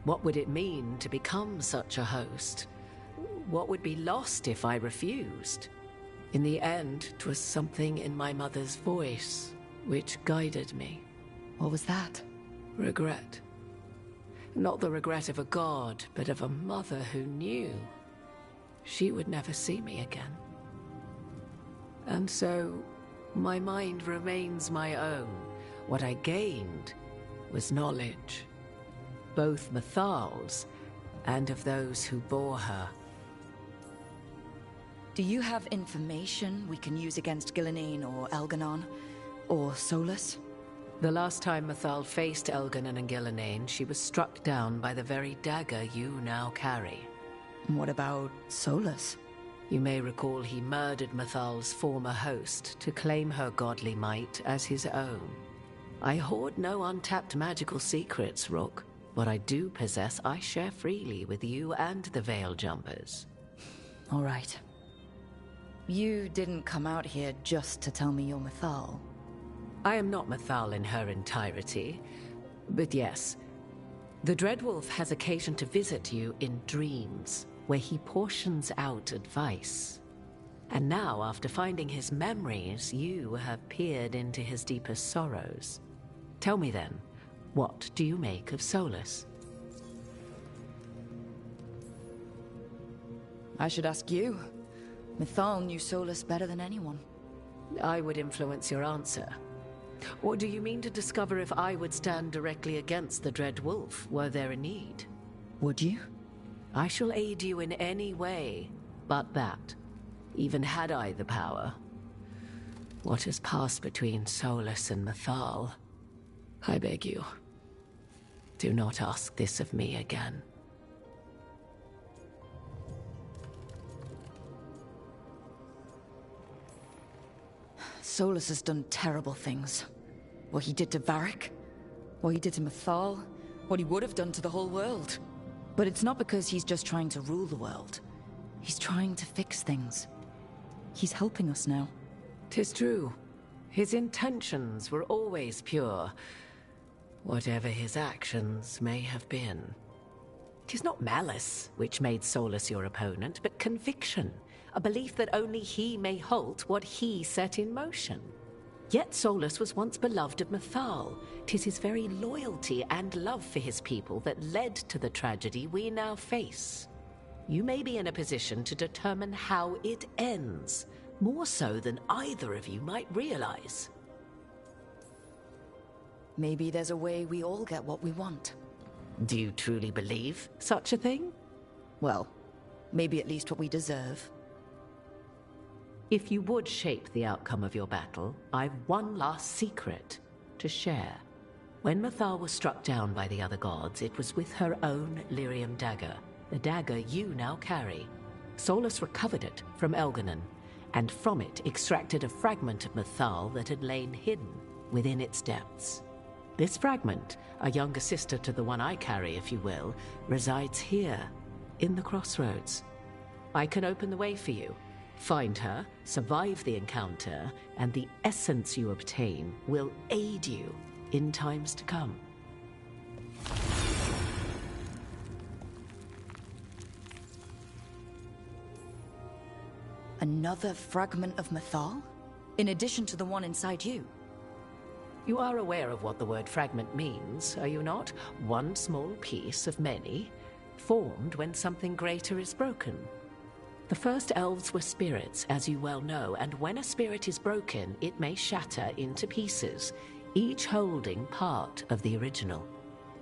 What would it mean to become such a host? What would be lost if I refused? In the end, 'twas something in my mother's voice which guided me. What was that? Regret. Not the regret of a god, but of a mother who knew she would never see me again. And so, my mind remains my own. What I gained was knowledge, both Mythal's and of those who bore her. Do you have information we can use against Gillenane or Elganon? Or Solus? The last time Mythal faced Elganon and Gillenane, she was struck down by the very dagger you now carry. What about Solus? You may recall he murdered Mythal's former host to claim her godly might as his own. I hoard no untapped magical secrets, Rook. What I do possess, I share freely with you and the Veil Jumpers. All right. You didn't come out here just to tell me you're Mythal. I am not Mythal in her entirety, but yes, the Dreadwolf has occasion to visit you in dreams, where he portions out advice. And now, after finding his memories, you have peered into his deepest sorrows. Tell me then, what do you make of Solus? I should ask you. Mythal knew Solus better than anyone. I would influence your answer. Or do you mean to discover if I would stand directly against the Dread Wolf were there a need? Would you? I shall aid you in any way but that, even had I the power. What has passed between Solus and Mythal? I beg you, do not ask this of me again. Solus has done terrible things. What he did to Varric, what he did to Mythal, what he would have done to the whole world. But it's not because he's just trying to rule the world. He's trying to fix things. He's helping us now. 'Tis true. His intentions were always pure, whatever his actions may have been. 'Tis not malice which made Solus your opponent, but conviction. A belief that only he may halt what he set in motion. Yet Solus was once beloved of Mythal. 'Tis his very loyalty and love for his people that led to the tragedy we now face. You may be in a position to determine how it ends, more so than either of you might realize. Maybe there's a way we all get what we want. Do you truly believe such a thing? Well, maybe at least what we deserve. If you would shape the outcome of your battle, I've one last secret to share. When Mythal was struck down by the other gods, it was with her own lyrium dagger, the dagger you now carry. Solus recovered it from Elganon, and from it extracted a fragment of Mythal that had lain hidden within its depths. This fragment, a younger sister to the one I carry, if you will, resides here, in the crossroads. I can open the way for you. Find her, survive the encounter, and the essence you obtain will aid you in times to come. Another fragment of Mythal? In addition to the one inside you? You are aware of what the word fragment means, are you not? One small piece of many, formed when something greater is broken. The first elves were spirits, as you well know, and when a spirit is broken, it may shatter into pieces, each holding part of the original.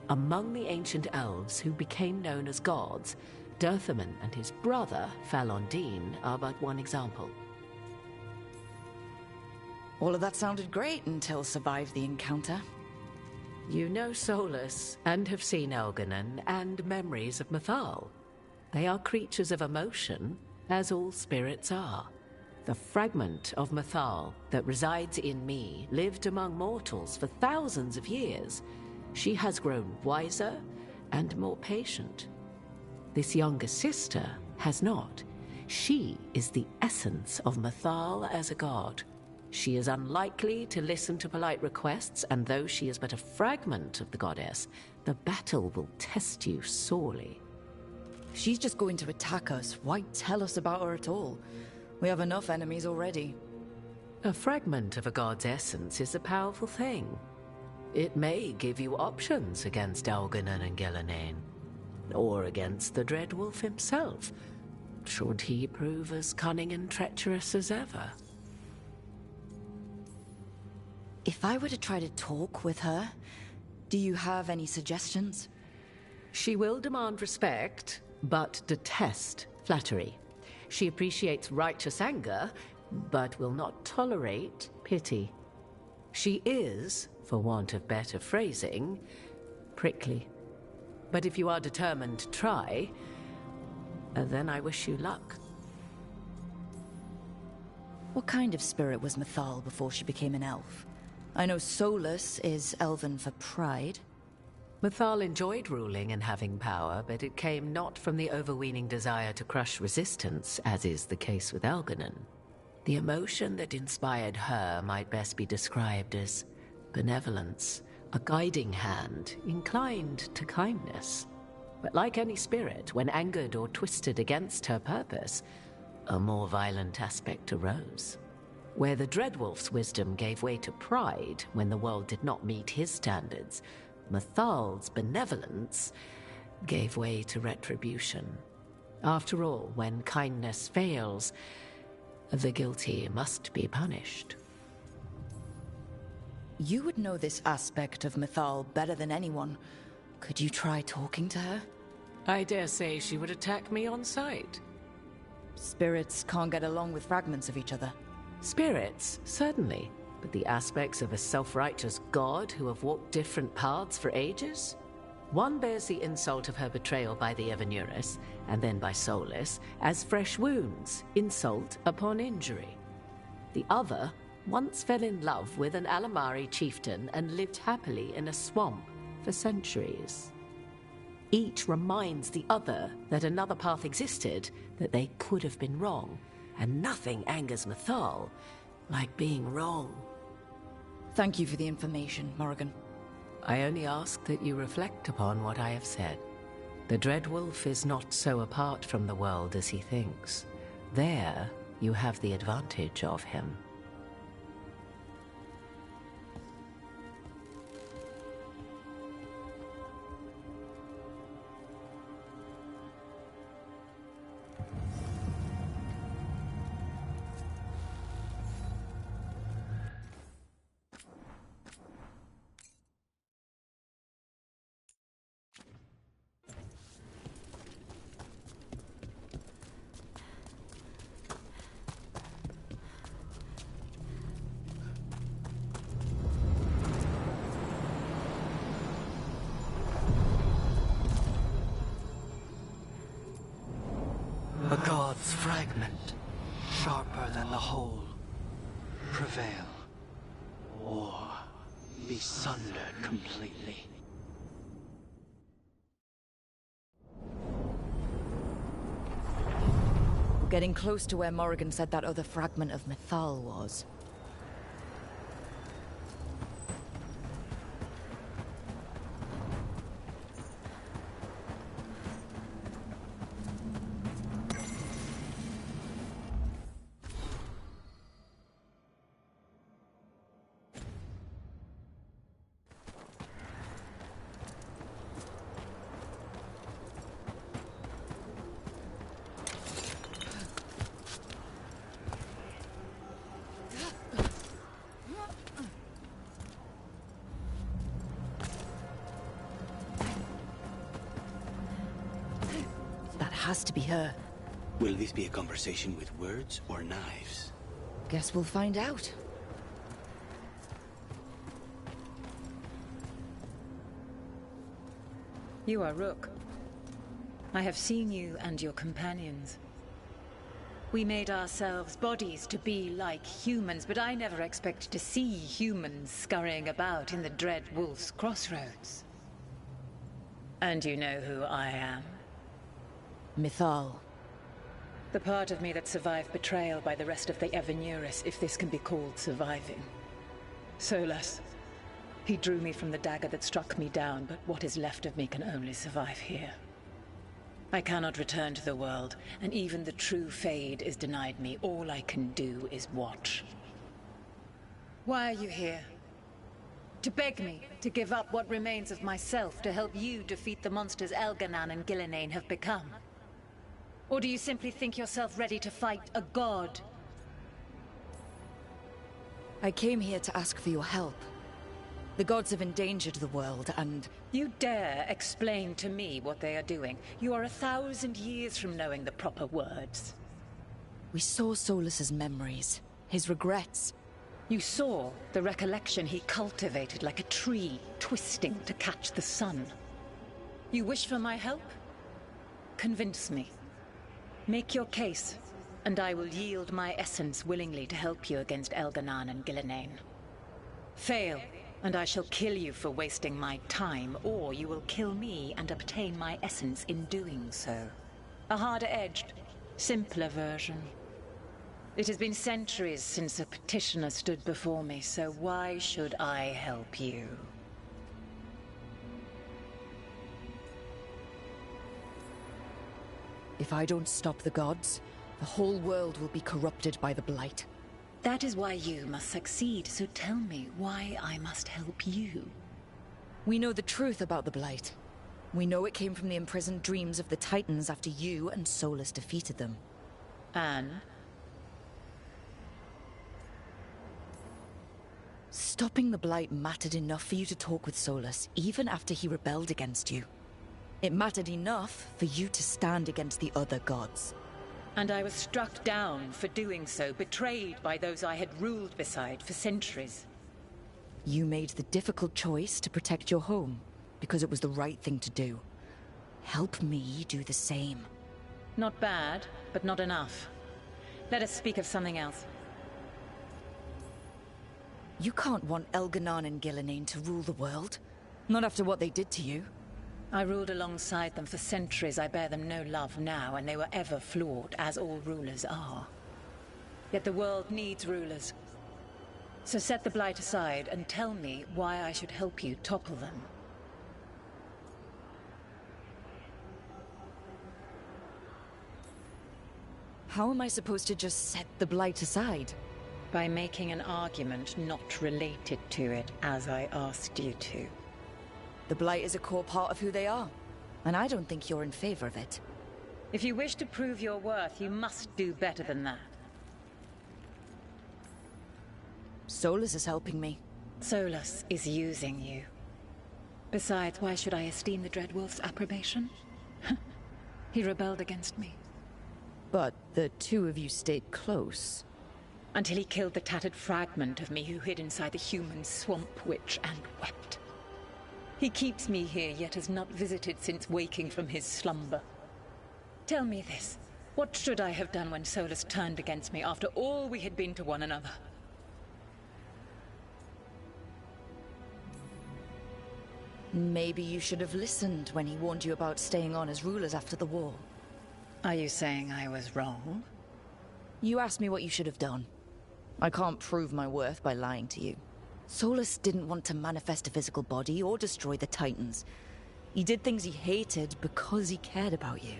Among the ancient elves who became known as gods, Dirthaman and his brother, Falondine, are but one example. All of that sounded great until survived the encounter. You know Solus, and have seen Elganon, and memories of Mythal. They are creatures of emotion, as all spirits are. The fragment of Mythal that resides in me lived among mortals for thousands of years. She has grown wiser and more patient. This younger sister has not. She is the essence of Mythal as a god. She is unlikely to listen to polite requests, and though she is but a fragment of the goddess, the battle will test you sorely. She's just going to attack us. Why tell us about her at all? We have enough enemies already. A fragment of a god's essence is a powerful thing. It may give you options against Elganon and Ghilanane, or against the Dread Wolf himself, should he prove as cunning and treacherous as ever. If I were to try to talk with her, do you have any suggestions? She will demand respect, but detest flattery. She appreciates righteous anger, but will not tolerate pity. She is, for want of better phrasing, prickly. But if you are determined to try, then I wish you luck. What kind of spirit was Mythal before she became an elf? I know Solus is elven for pride. Mythal enjoyed ruling and having power, but it came not from the overweening desire to crush resistance, as is the case with Elganon. The emotion that inspired her might best be described as benevolence, a guiding hand, inclined to kindness. But like any spirit, when angered or twisted against her purpose, a more violent aspect arose. Where the Dreadwolf's wisdom gave way to pride when the world did not meet his standards, Mathal's benevolence gave way to retribution. After all, when kindness fails, the guilty must be punished. You would know this aspect of Mythal better than anyone. Could you try talking to her? I dare say she would attack me on sight. Spirits can't get along with fragments of each other. Spirits, certainly. But the aspects of a self-righteous god who have walked different paths for ages? One bears the insult of her betrayal by the Evanuris, and then by Solus, as fresh wounds, insult upon injury. The other once fell in love with an Alamari chieftain and lived happily in a swamp for centuries. Each reminds the other that another path existed, that they could have been wrong, and nothing angers Mythal like being wrong. Thank you for the information, Morrigan. I only ask that you reflect upon what I have said. The Dreadwolf is not so apart from the world as he thinks. There, you have the advantage of him. A god's fragment, sharper than the whole. Prevail, or be sundered completely. We're getting close to where Morrigan said that other fragment of Mythal was. Has to be her. Will this be a conversation with words or knives? Guess we'll find out. You are Rook. I have seen you and your companions. We made ourselves bodies to be like humans, but I never expected to see humans scurrying about in the Dread Wolf's crossroads. And you know who I am? Mythal. The part of me that survived betrayal by the rest of the Evanuris, if this can be called surviving. Solus. He drew me from the dagger that struck me down, but what is left of me can only survive here. I cannot return to the world, and even the true Fade is denied me. All I can do is watch. Why are you here? To beg me to give up what remains of myself to help you defeat the monsters Elganan and Gillinane have become? Or do you simply think yourself ready to fight a god? I came here to ask for your help. The gods have endangered the world, and... You dare explain to me what they are doing? You are 1,000 years from knowing the proper words. We saw Solus's memories, his regrets. You saw the recollection he cultivated like a tree, twisting to catch the sun. You wish for my help? Convince me. Make your case, and I will yield my essence willingly to help you against Elganan and Gillinane. Fail, and I shall kill you for wasting my time, or you will kill me and obtain my essence in doing so. A harder-edged, simpler version. It has been centuries since a petitioner stood before me, so why should I help you? If I don't stop the gods, the whole world will be corrupted by the Blight. That is why you must succeed, so tell me why I must help you. We know the truth about the Blight. We know it came from the imprisoned dreams of the Titans after you and Solus defeated them. And? Stopping the Blight mattered enough for you to talk with Solus, even after he rebelled against you. It mattered enough for you to stand against the other gods. And I was struck down for doing so, betrayed by those I had ruled beside for centuries. You made the difficult choice to protect your home, because it was the right thing to do. Help me do the same. Not bad, but not enough. Let us speak of something else. You can't want Elganon and Gillenane to rule the world. Not after what they did to you. I ruled alongside them for centuries. I bear them no love now, and they were ever flawed, as all rulers are. Yet the world needs rulers. So set the Blight aside and tell me why I should help you topple them. How am I supposed to just set the Blight aside? By making an argument not related to it, as I asked you to. The Blight is a core part of who they are, and I don't think you're in favor of it. If you wish to prove your worth, you must do better than that. Solus is helping me. Solus is using you. Besides, why should I esteem the Dreadwolf's approbation? He rebelled against me. But the two of you stayed close. Until he killed the tattered fragment of me who hid inside the human swamp witch and wept. He keeps me here, yet has not visited since waking from his slumber. Tell me this. What should I have done when Solus turned against me after all we had been to one another? Maybe you should have listened when he warned you about staying on as rulers after the war. Are you saying I was wrong? You asked me what you should have done. I can't prove my worth by lying to you. Solus didn't want to manifest a physical body or destroy the Titans. He did things he hated because he cared about you.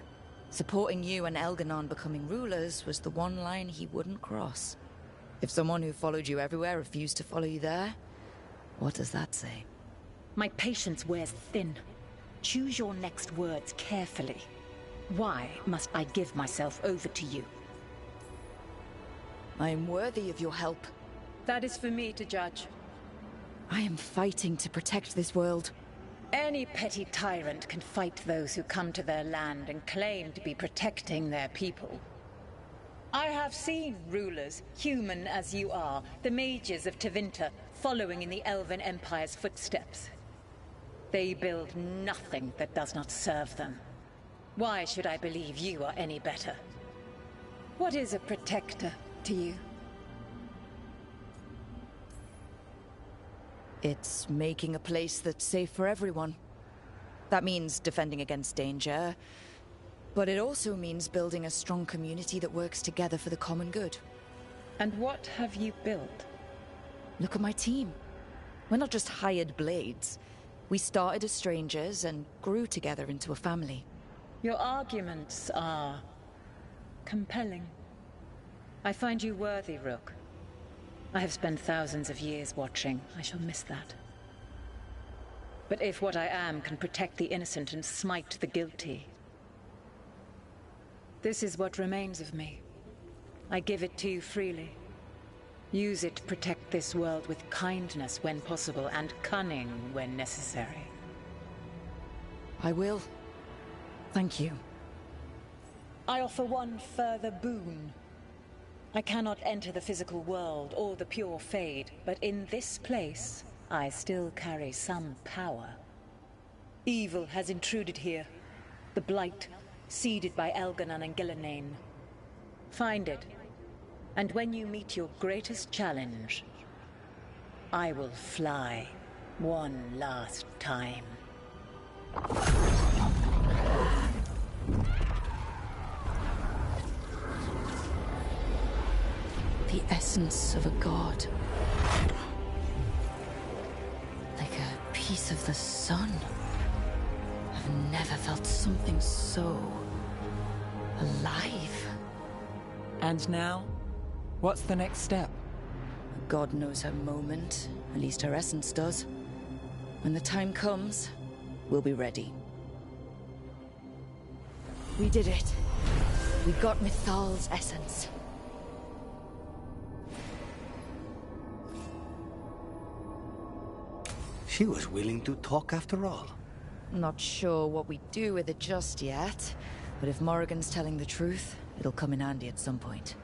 Supporting you and Elganon becoming rulers was the one line he wouldn't cross. If someone who followed you everywhere refused to follow you there, what does that say? My patience wears thin. Choose your next words carefully. Why must I give myself over to you? I am worthy of your help. That is for me to judge. I am fighting to protect this world. Any petty tyrant can fight those who come to their land and claim to be protecting their people. I have seen rulers, human as you are, the mages of Tevinter, following in the Elven Empire's footsteps. They build nothing that does not serve them. Why should I believe you are any better? What is a protector to you? It's making a place that's safe for everyone. That means defending against danger, but it also means building a strong community that works together for the common good. And what have you built? Look at my team. We're not just hired blades. We started as strangers and grew together into a family. Your arguments are compelling. I find you worthy, Rook. I have spent thousands of years watching. I shall miss that. But if what I am can protect the innocent and smite the guilty, this is what remains of me. I give it to you freely. Use it to protect this world with kindness when possible and cunning when necessary. I will. Thank you. I offer one further boon. I cannot enter the physical world or the pure Fade, but in this place, I still carry some power. Evil has intruded here. The Blight, seeded by Elganon and Gillenane. Find it, and when you meet your greatest challenge, I will fly one last time. essence of a god. Like a piece of the sun. I've never felt something so alive. And now? What's the next step? God knows her moment. At least her essence does. When the time comes, we'll be ready. We did it. We got Mythal's essence. She was willing to talk after all. Not sure what we do with it just yet, but if Morrigan's telling the truth, it'll come in handy at some point.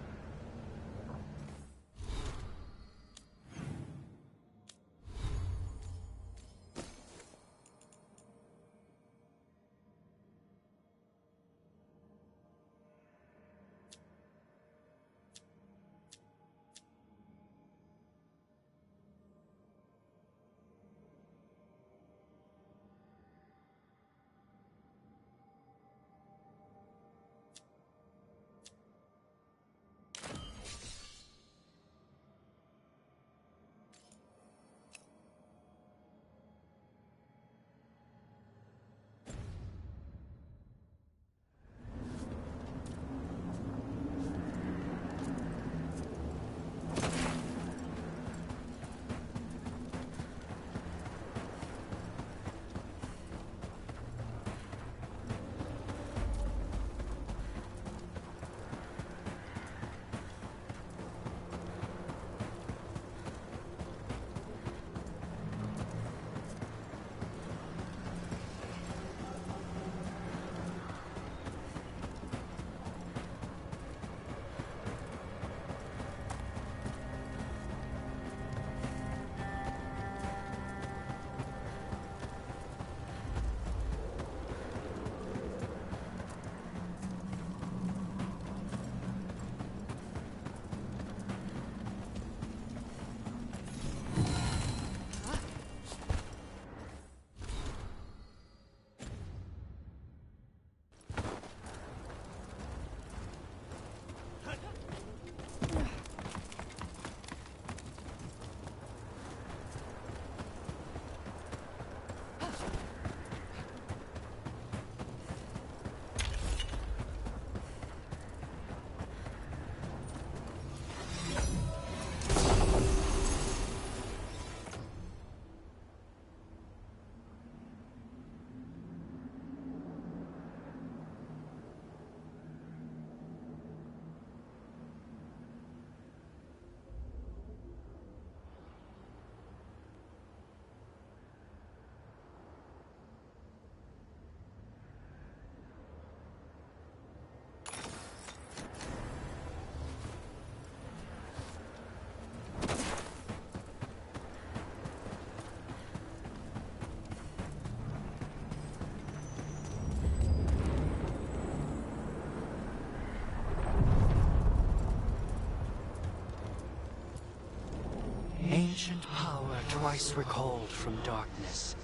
Ancient power twice recalled from darkness.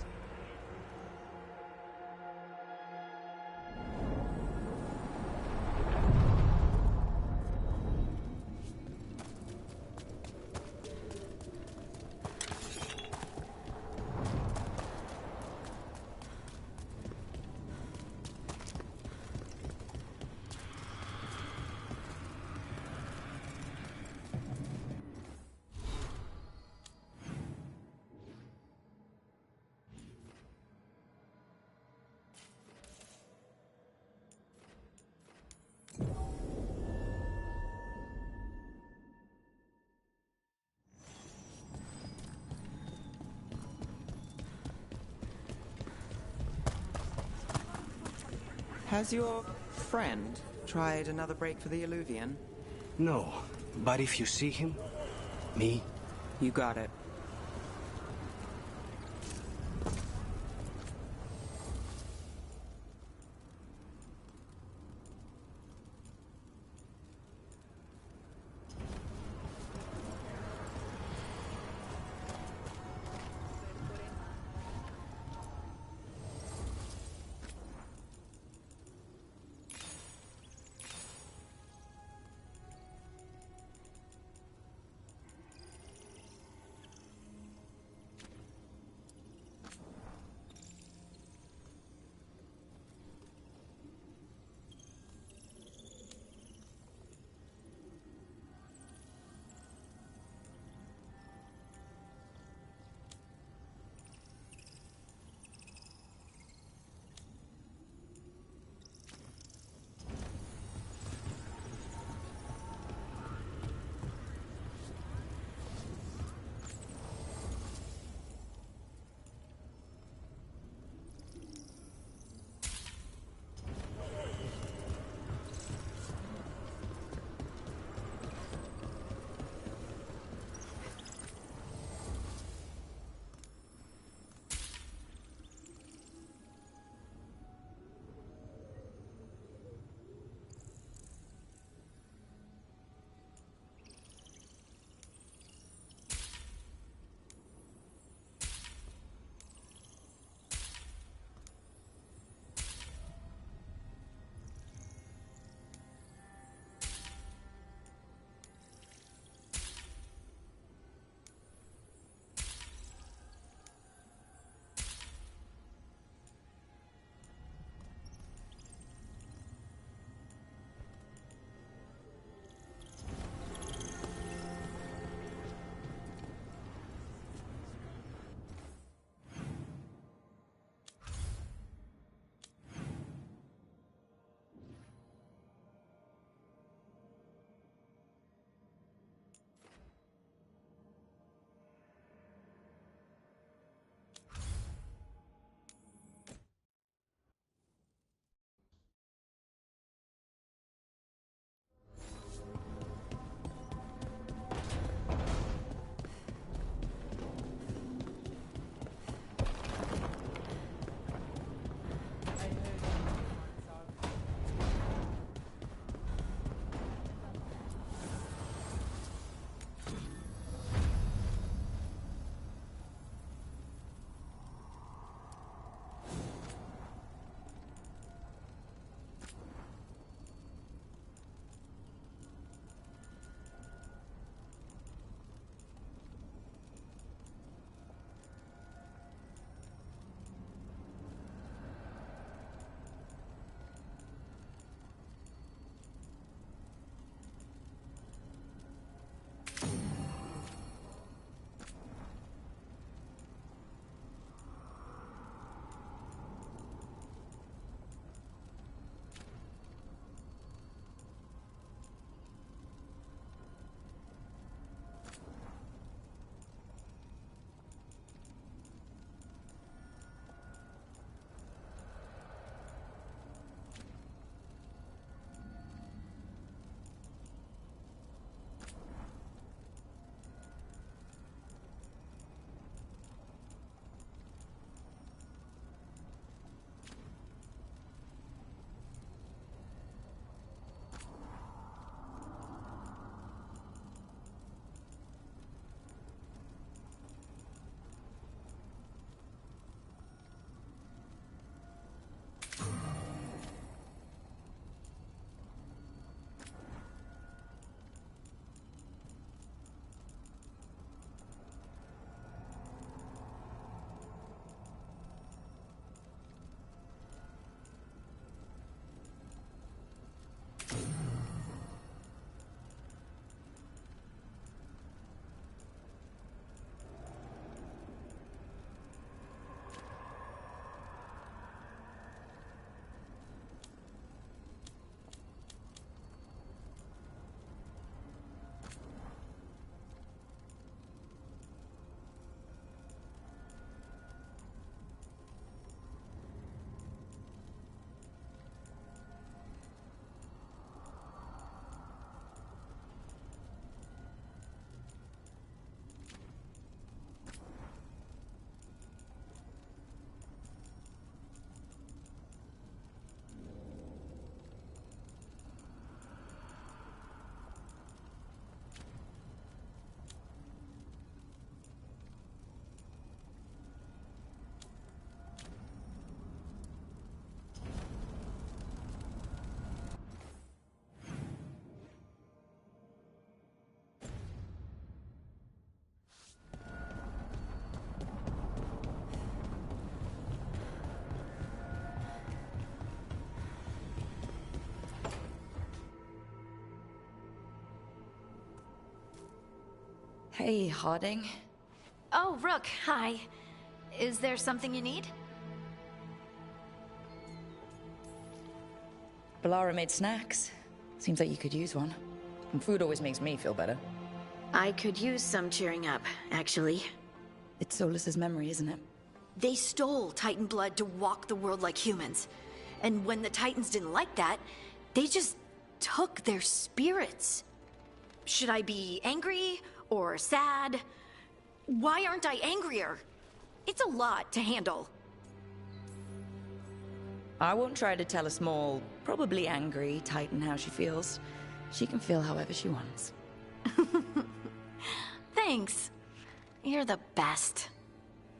Has your friend tried another break for the Illuvian? No, but if you see him, me... You got it. Hey, Harding. Oh, Rook, hi. Is there something you need? Balara made snacks. Seems like you could use one. And food always makes me feel better. I could use some cheering up, actually. It's Solus's memory, isn't it? They stole Titan blood to walk the world like humans. And when the Titans didn't like that, they just took their spirits. Should I be angry or sad? Why aren't I angrier? It's a lot to handle. I won't try to tell a small, probably angry Titan how she feels. She can feel however she wants. Thanks. You're the best.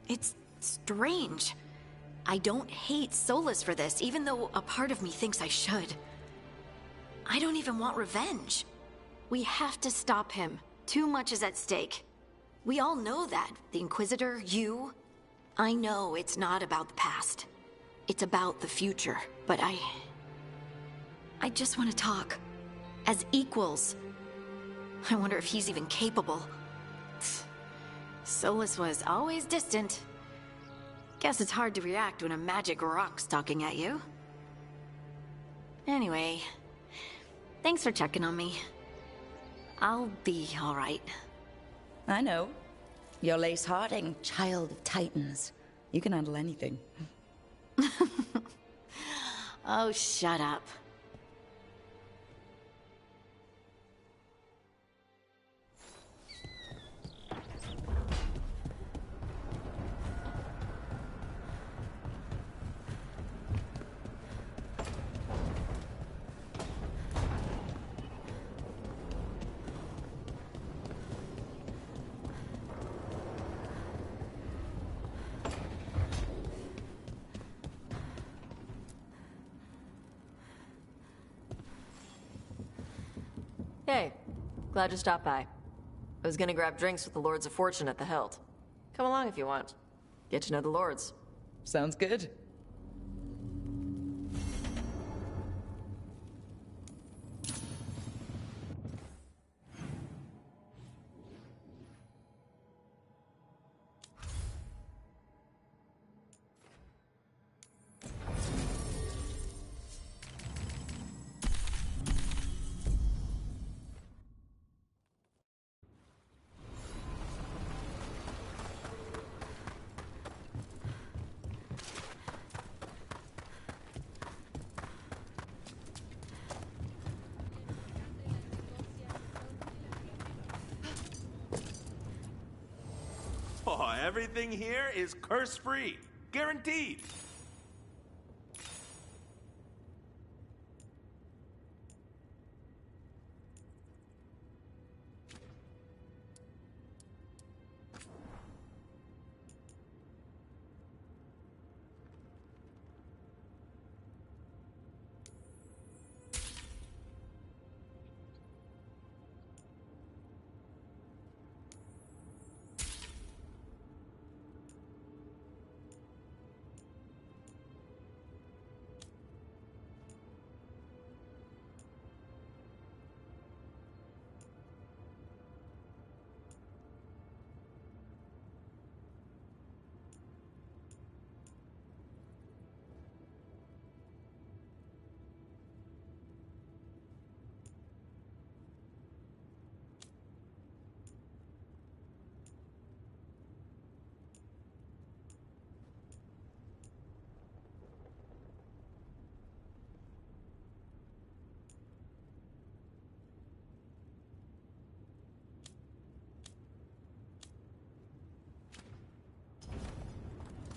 It's strange. I don't hate Solus for this, even though a part of me thinks I should. I don't even want revenge. We have to stop him. Too much is at stake. We all know that. The Inquisitor, you. I know it's not about the past. It's about the future. But I just want to talk. As equals. I wonder if he's even capable. Solus was always distant. Guess it's hard to react when a magic rock's talking at you. Anyway, thanks for checking on me. I'll be all right. I know. You're Lace Harding, child of Titans. You can handle anything. Oh, shut up. Hey, glad you stopped by. I was gonna grab drinks with the Lords of Fortune at the Hilt. Come along if you want. Get to know the Lords. Sounds good. Oh, everything here is curse-free. Guaranteed.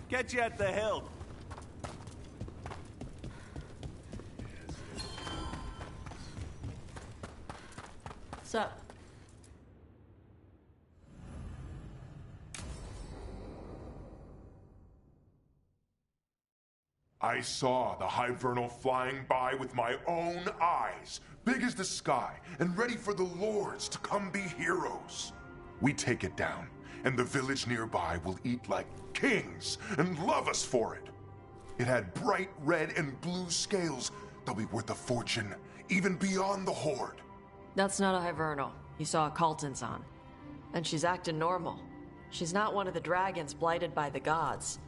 Get you at the hilt. What's up? I saw the Hivernal flying by with my own eyes, big as the sky, and ready for the Lords to come be heroes. We take it down, and the village nearby will eat like kings and love us for it. It had bright red and blue scales. They'll be worth a fortune, even beyond the Horde. That's not a Hivernal. You saw a Calton's on. And she's acting normal. She's not one of the dragons blighted by the gods.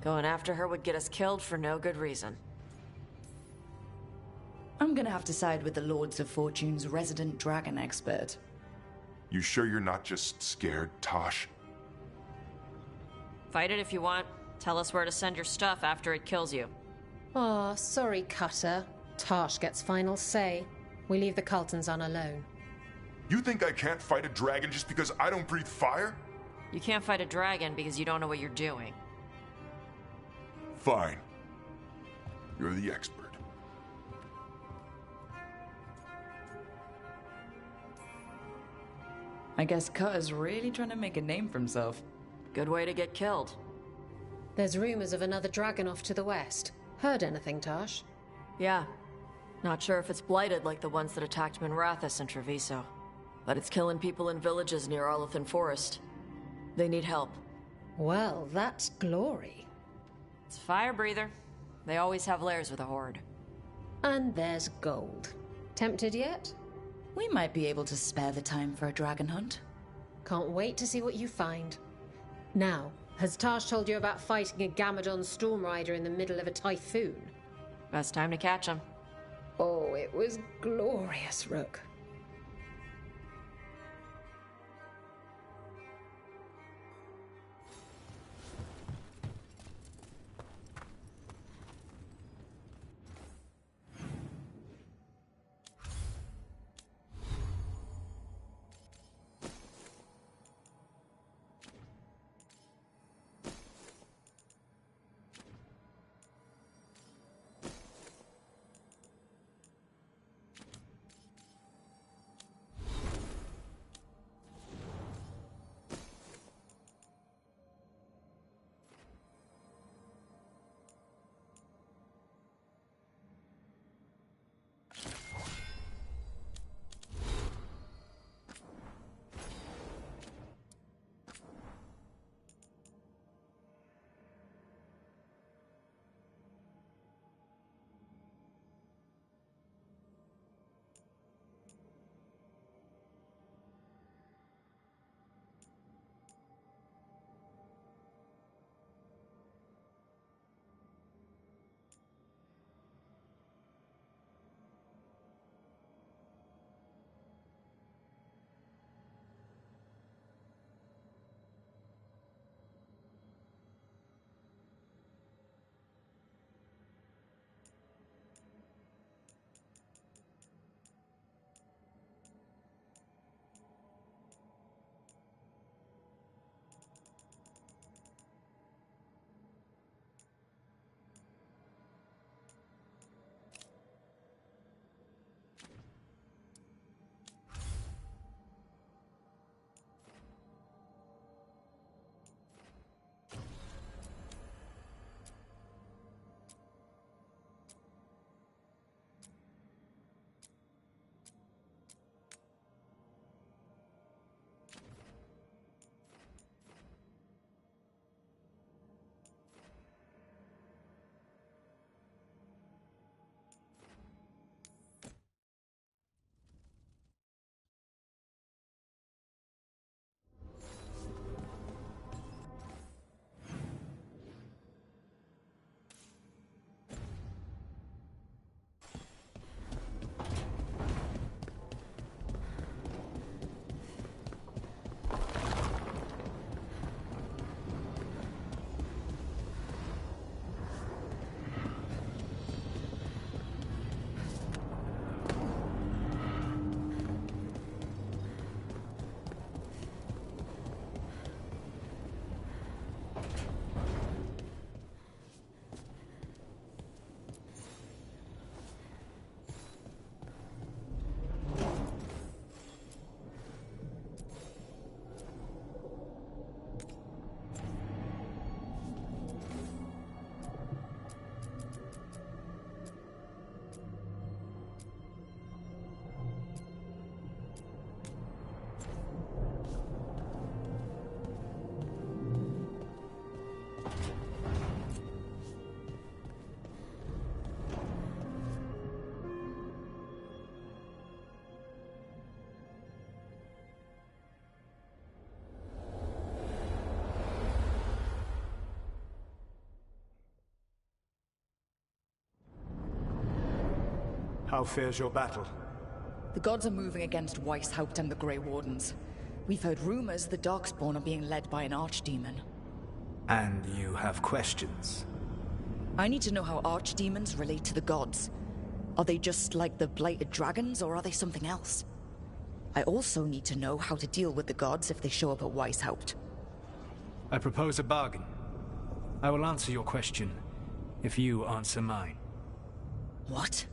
Going after her would get us killed for no good reason. I'm gonna have to side with the Lords of Fortune's resident dragon expert. You sure you're not just scared, Tosh? Fight it if you want. Tell us where to send your stuff after it kills you. Aw, sorry, Cutter. Tosh gets final say. We leave the Cultons on alone. You think I can't fight a dragon just because I don't breathe fire? You can't fight a dragon because you don't know what you're doing. Fine. You're the expert. I guess Cutter's really trying to make a name for himself. Good way to get killed. There's rumors of another dragon off to the west. Heard anything, Tosh? Yeah. Not sure if it's blighted like the ones that attacked Minrathous and Treviso. But it's killing people in villages near Arlethan Forest. They need help. Well, that's glory. It's a fire breather. They always have lairs with a horde. And there's gold. Tempted yet? We might be able to spare the time for a dragon hunt. Can't wait to see what you find. Now, has Tosh told you about fighting a Gamadon Stormrider in the middle of a typhoon? Best time to catch him. Oh, it was glorious, Rook. How fares your battle? The gods are moving against Weishaupt and the Grey Wardens. We've heard rumors the Darkspawn are being led by an archdemon. And you have questions? I need to know how archdemons relate to the gods. Are they just like the blighted dragons, or are they something else? I also need to know how to deal with the gods if they show up at Weishaupt. I propose a bargain. I will answer your question if you answer mine. What?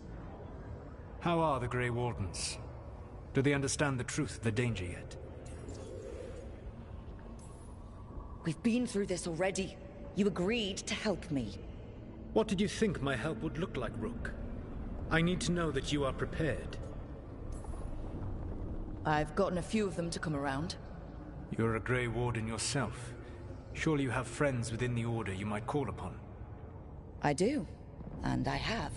How are the Grey Wardens? Do they understand the truth of the danger yet? We've been through this already. You agreed to help me. What did you think my help would look like, Rook? I need to know that you are prepared. I've gotten a few of them to come around. You're a Grey Warden yourself. Surely you have friends within the Order you might call upon. I do. And I have.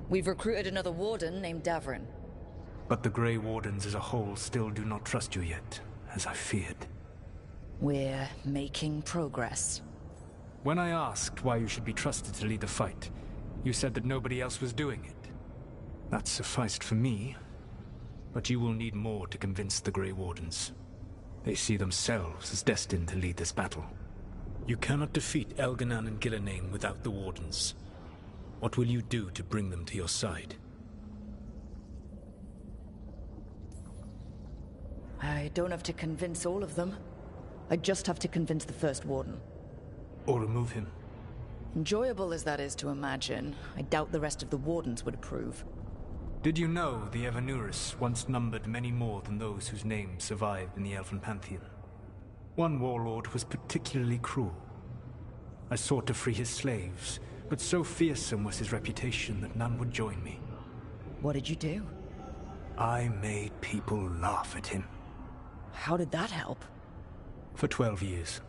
We've recruited another Warden named Davrin. But the Grey Wardens as a whole still do not trust you yet, as I feared. We're making progress. When I asked why you should be trusted to lead the fight, you said that nobody else was doing it. That sufficed for me, but you will need more to convince the Grey Wardens. They see themselves as destined to lead this battle. You cannot defeat Elganan and Gillenane without the Wardens. What will you do to bring them to your side? I don't have to convince all of them. I just have to convince the First Warden. Or remove him. Enjoyable as that is to imagine, I doubt the rest of the Wardens would approve. Did you know the Evanuris once numbered many more than those whose names survived in the Elven Pantheon? One warlord was particularly cruel. I sought to free his slaves, but so fearsome was his reputation that none would join me. What did you do? I made people laugh at him. How did that help? For 12 years.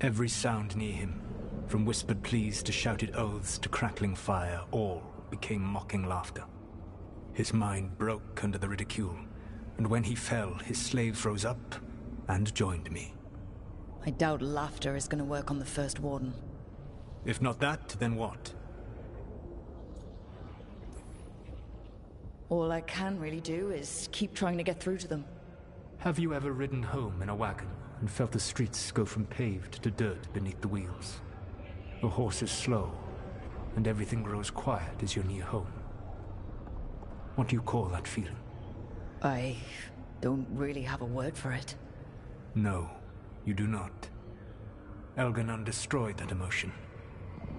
Every sound near him, from whispered pleas to shouted oaths to crackling fire, all became mocking laughter. His mind broke under the ridicule, and when he fell, his slaves rose up and joined me. I doubt laughter is going to work on the First Warden. If not that, then what? All I can really do is keep trying to get through to them. Have you ever ridden home in a wagon and felt the streets go from paved to dirt beneath the wheels? The horse is slow, and everything grows quiet as you're near home. What do you call that feeling? I don't really have a word for it. No, you do not. Elganan destroyed that emotion.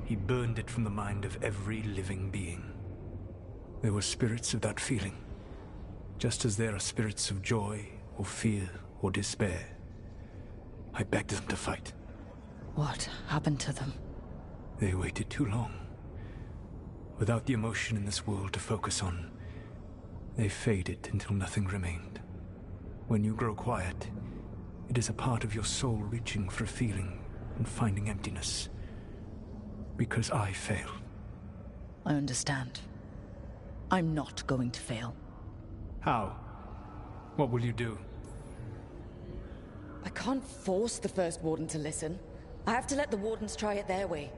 He burned it from the mind of every living being. There were spirits of that feeling, just as there are spirits of joy, or fear, or despair. I begged them to fight. What happened to them? They waited too long. Without the emotion in this world to focus on, they faded until nothing remained. When you grow quiet, it is a part of your soul reaching for a feeling and finding emptiness. Because I failed. I understand. I'm not going to fail. How? What will you do? I can't force the First Warden to listen. I have to let the Wardens try it their way.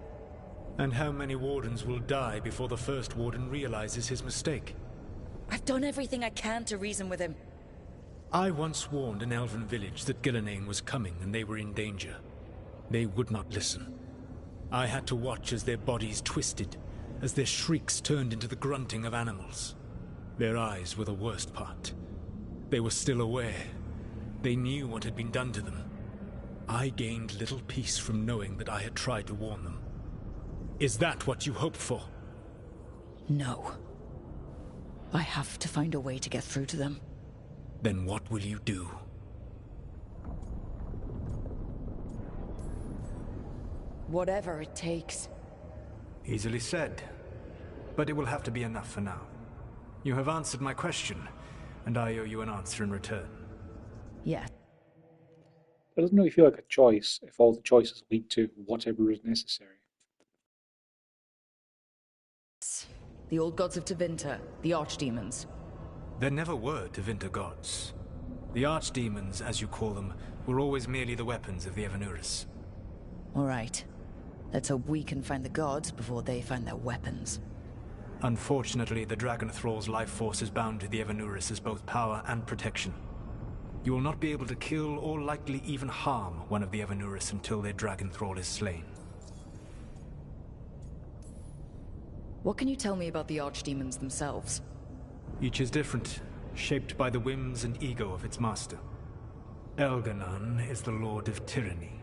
And how many Wardens will die before the First Warden realizes his mistake? I've done everything I can to reason with him. I once warned an elven village that Gillenane was coming and they were in danger. They would not listen. I had to watch as their bodies twisted, as their shrieks turned into the grunting of animals. Their eyes were the worst part. They were still aware. They knew what had been done to them. I gained little peace from knowing that I had tried to warn them. Is that what you hoped for? No. I have to find a way to get through to them. Then what will you do? Whatever it takes. Easily said. But it will have to be enough for now. You have answered my question, and I owe you an answer in return. Yeah. It doesn't really feel like a choice if all the choices lead to whatever is necessary. The old gods of Tevinter, the archdemons. There never were Tevinter gods. The archdemons, as you call them, were always merely the weapons of the Evanuris. All right. Let's hope we can find the gods before they find their weapons. Unfortunately, the Dragon Thrall's life force is bound to the Evanuris as both power and protection. You will not be able to kill or likely even harm one of the Evanuris until their Dragon Thrall is slain. What can you tell me about the archdemons themselves? Each is different, shaped by the whims and ego of its master. Elganon is the Lord of Tyranny.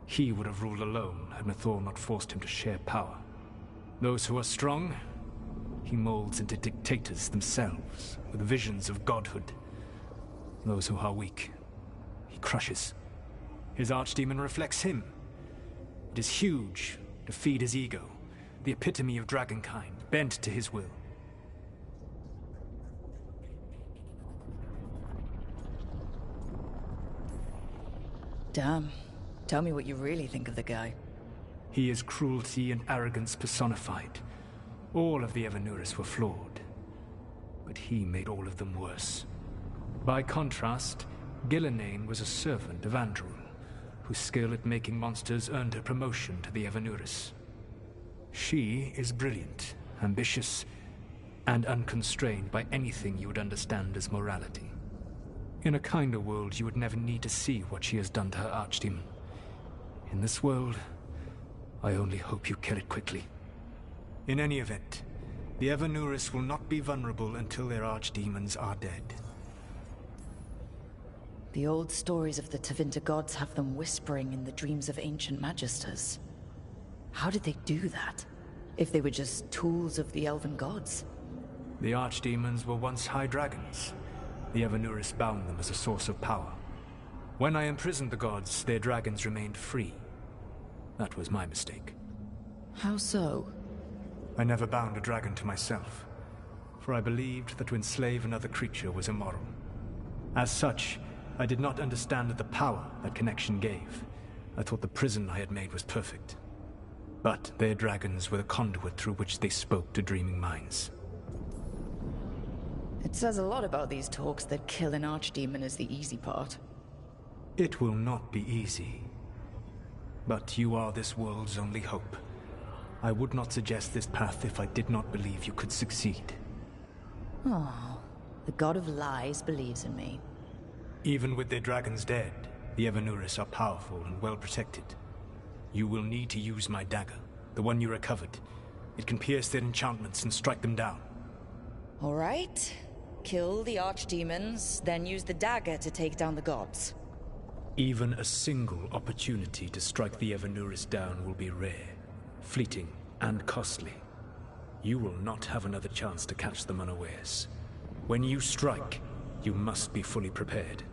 He would have ruled alone had Mythal not forced him to share power. Those who are strong, he molds into dictators themselves, with visions of godhood. Those who are weak, he crushes. His archdemon reflects him. It is huge, to feed his ego, the epitome of dragonkind, bent to his will. Damn. Tell me what you really think of the guy. He is cruelty and arrogance personified. All of the Evanuris were flawed, but he made all of them worse. By contrast, Gillenane was a servant of Andrul, whose skill at making monsters earned her promotion to the Evanuris. She is brilliant, ambitious, and unconstrained by anything you would understand as morality. In a kinder world, you would never need to see what she has done to her archdemon. In this world, I only hope you kill it quickly. In any event, the Evanuris will not be vulnerable until their archdemons are dead. The old stories of the Tevinter gods have them whispering in the dreams of ancient magisters. How did they do that? If they were just tools of the elven gods? The archdemons were once high dragons. The Evanuris bound them as a source of power. When I imprisoned the gods, their dragons remained free. That was my mistake. How so? I never bound a dragon to myself, for I believed that to enslave another creature was immoral. As such, I did not understand the power that connection gave. I thought the prison I had made was perfect. But their dragons were the conduit through which they spoke to dreaming minds. It says a lot about these talks that kill an archdemon is the easy part. It will not be easy. But you are this world's only hope. I would not suggest this path if I did not believe you could succeed. Oh, the god of lies believes in me. Even with their dragons dead, the Evanuris are powerful and well protected. You will need to use my dagger, the one you recovered. It can pierce their enchantments and strike them down. All right. Kill the archdemons, then use the dagger to take down the gods. Even a single opportunity to strike the Evanuris down will be rare, fleeting, and costly. You will not have another chance to catch them unawares. When you strike, you must be fully prepared.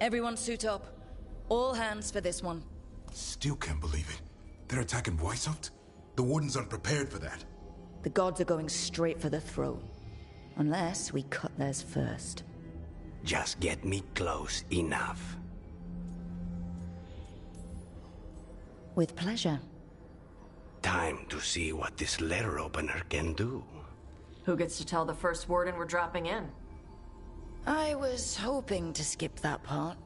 Everyone suit up. All hands for this one. Still can't believe it. They're attacking Weishaupt? The Warden's unprepared for that. The gods are going straight for the throne. Unless we cut theirs first. Just get me close enough. With pleasure. Time to see what this letter opener can do. Who gets to tell the first warden we're dropping in? I was hoping to skip that part.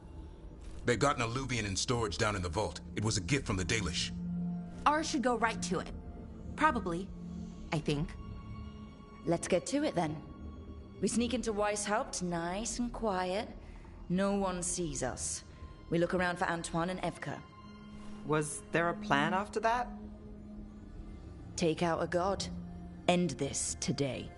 They've got an alluvian in storage down in the vault. It was a gift from the Dalish. Ours should go right to it. Probably. I think. Let's get to it then. We sneak into Weishaupt nice and quiet. No one sees us. We look around for Antoine and Evka. Was there a plan after that? Take out a god. End this today.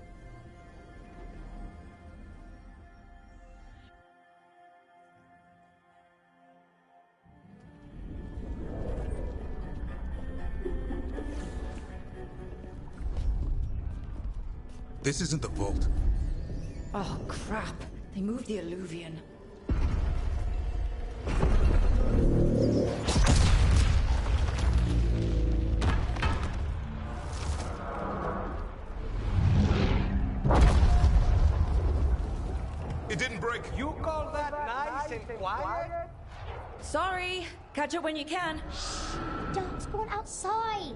This isn't the vault. Oh, crap. They moved the alluvian. It didn't break. You call that nice and quiet? Sorry. Catch up when you can. Don't spawn outside.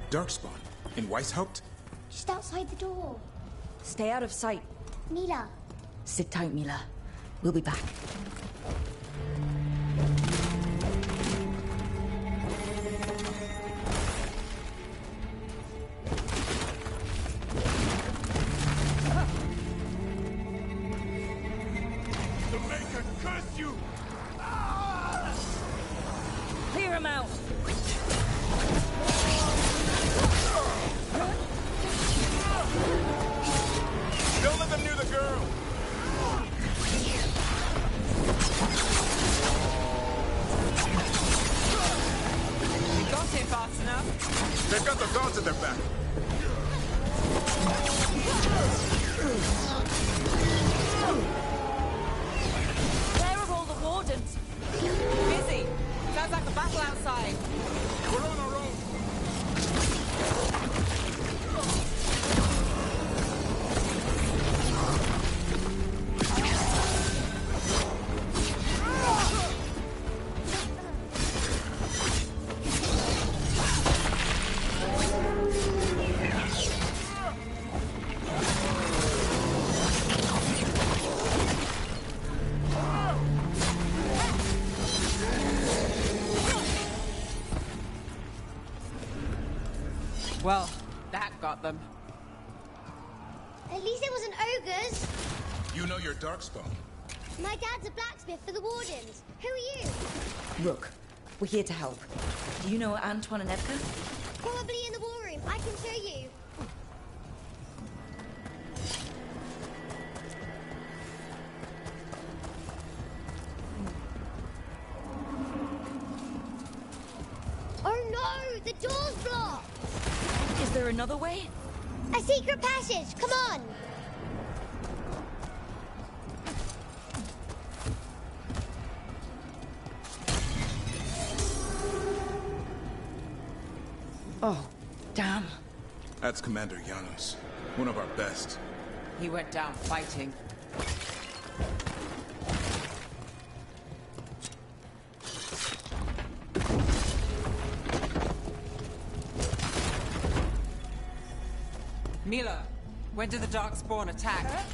Darkspawn? In Weishaupt? Just outside the door. Stay out of sight. Mila. Sit tight, Mila. We'll be back. The Maker curse you! Clear him out! Don't let them near the girl! We got here fast enough. They've got the guards at their back. Where are all the wardens? Busy. Sounds like a battle outside. We're on our own. Well, that got them. At least it wasn't ogres. You know your Darkspawn. My dad's a blacksmith for the Wardens. Who are you? Rook, we're here to help. Do you know Antoine and Edgar? Probably in the war room. I can show you. Oh no! The door's blocked! Is there another way? A secret passage! Come on! Oh, damn. That's Commander Janos. One of our best. He went down fighting. Mila, when did the Darkspawn attack?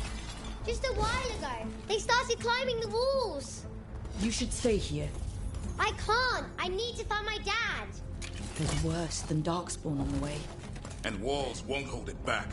Just a while ago. They started climbing the walls. You should stay here. I can't. I need to find my dad. There's worse than Darkspawn on the way. And walls won't hold it back.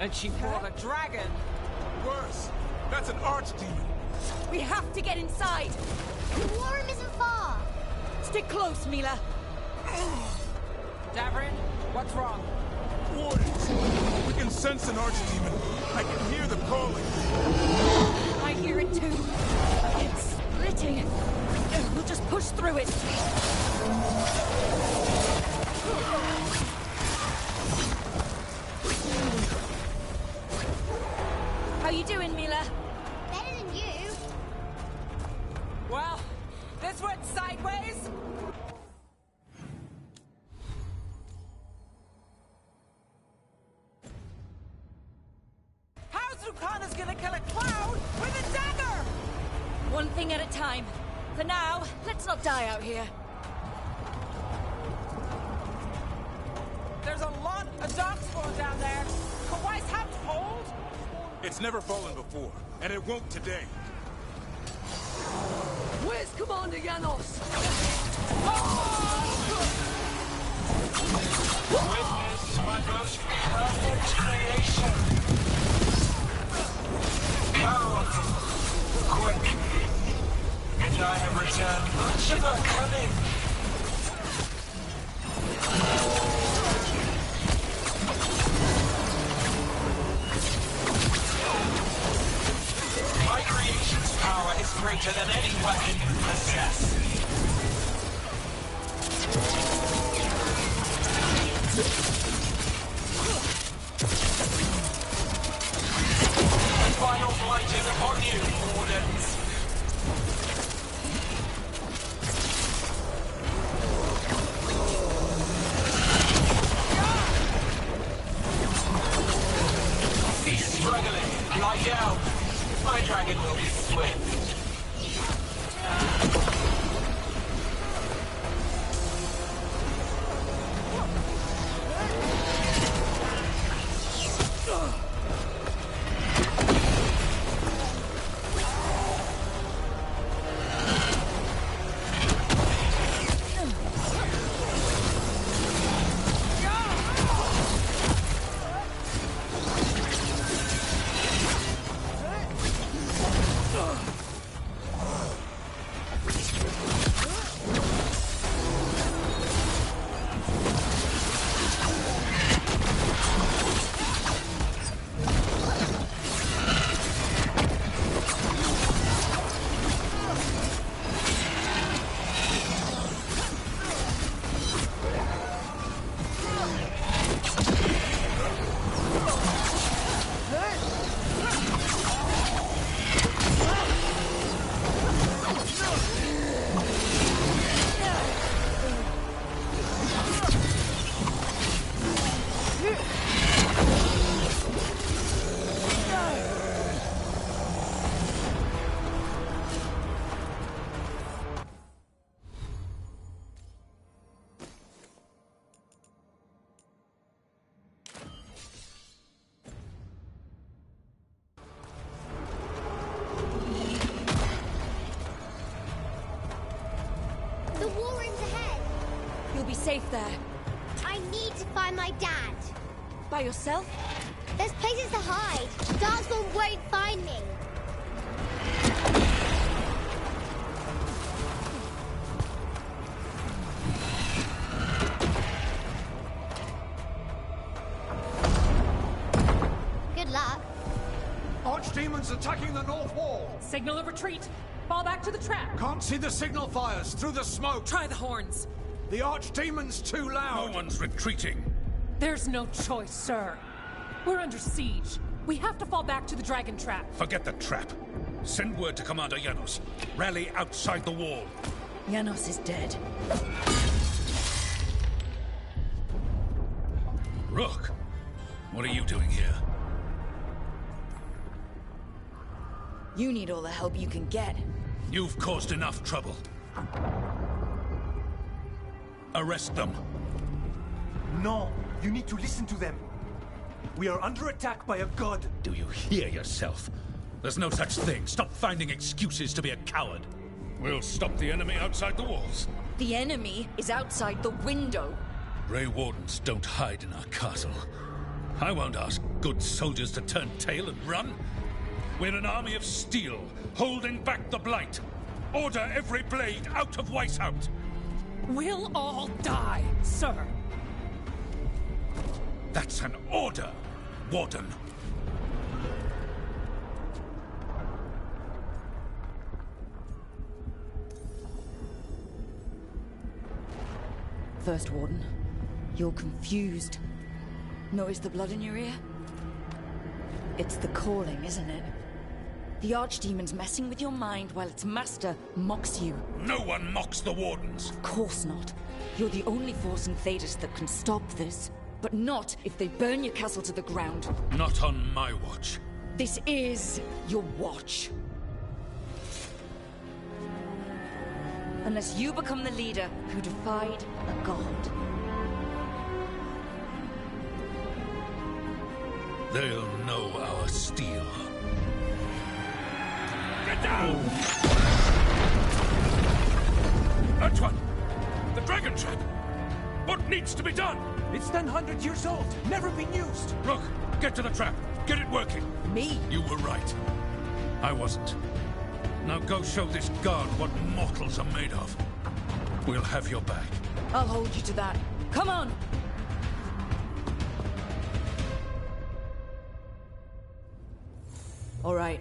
And she brought a dragon. Worse. That's an archdemon. We have to get inside. The war room isn't far. Stick close, Mila. Davrin, what's wrong? Wardens! We can sense an archdemon. I can hear them calling. I hear it too. It's splitting. We'll just push through it. How you doing, Mila? Better than you. Arcana's gonna kill a cloud with a dagger! One thing at a time. For now, let's not die out here. There's a lot of darkspawn down there. Can Weiss have hold? It's never fallen before, and it won't today. Where's Commander Janos? Witness my most perfect creation. Powerful, quick, and I have returned much of her cunning. My creation's power is greater than any weapon you possess. The final blight is upon you, Wardens. Cease struggling. Lie down. My dragon will be swift. Safe there. I need to find my dad. By yourself? There's places to hide. Darkspawn won't find me. Good luck. Archdemons attacking the north wall. Signal of retreat. Fall back to the trap. Can't see the signal fires through the smoke. Try the horns. The Archdemon's too loud! No one's retreating. There's no choice, sir. We're under siege. We have to fall back to the dragon trap. Forget the trap. Send word to Commander Janos. Rally outside the wall. Janos is dead. Rook, what are you doing here? You need all the help you can get. You've caused enough trouble. Arrest them. No, you need to listen to them. We are under attack by a god. Do you hear yourself? There's no such thing. Stop finding excuses to be a coward. We'll stop the enemy outside the walls. The enemy is outside the window. Grey Wardens don't hide in our castle. I won't ask good soldiers to turn tail and run. We're an army of steel, holding back the blight. Order every blade out of Weishaupt. We'll all die, sir. That's an order, Warden. First Warden, you're confused. Notice the blood in your ear? It's the calling, isn't it? The Archdemon's messing with your mind while its master mocks you. No one mocks the Wardens. Of course not. You're the only force in Thedas that can stop this. But not if they burn your castle to the ground. Not on my watch. This is your watch. Unless you become the leader who defied a god. They'll know our steel. Get down! Antoine! The dragon trap! What needs to be done? It's 100 years old, never been used. Look, get to the trap. Get it working. Me? You were right. I wasn't. Now go show this guard what mortals are made of. We'll have your back. I'll hold you to that. Come on! All right.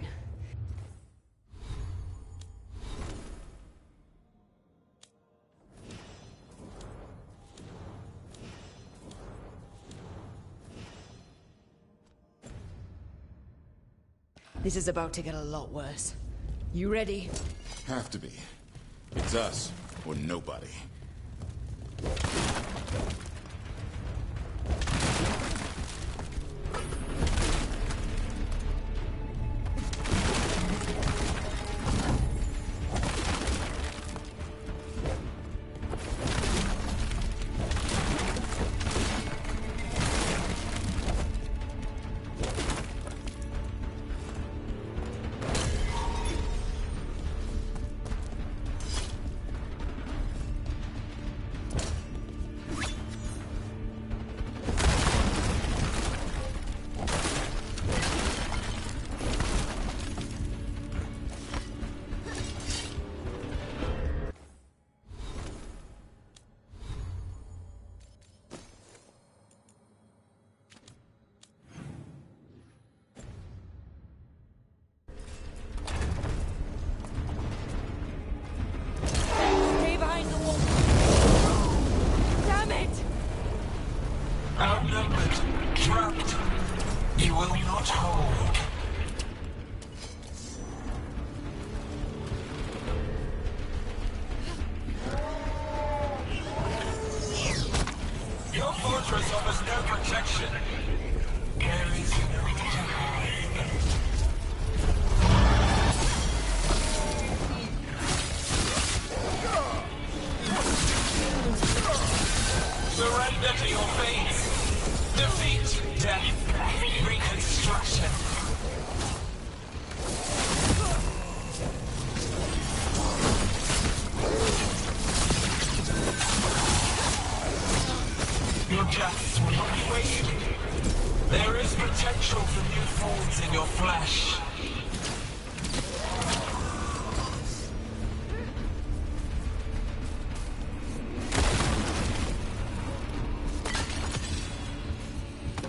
This is about to get a lot worse. You ready? Have to be. It's us, or nobody. Outnumbered, trapped, you will not hold. Your fortress offers no protection. There is nowhere to hide. Surrender to your fate. Defeat, death, reconstruction. Your deaths will not be wasted. There is potential for new forms in your flesh.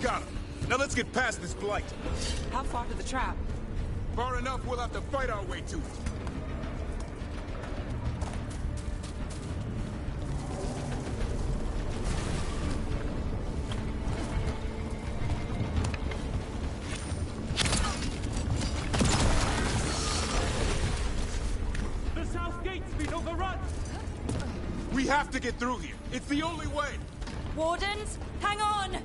Got him. Now let's get past this blight. How far to the trap? Far enough, we'll have to fight our way to it. The south gate's been overrun. We have to get through here. It's the only way. Wardens, hang on!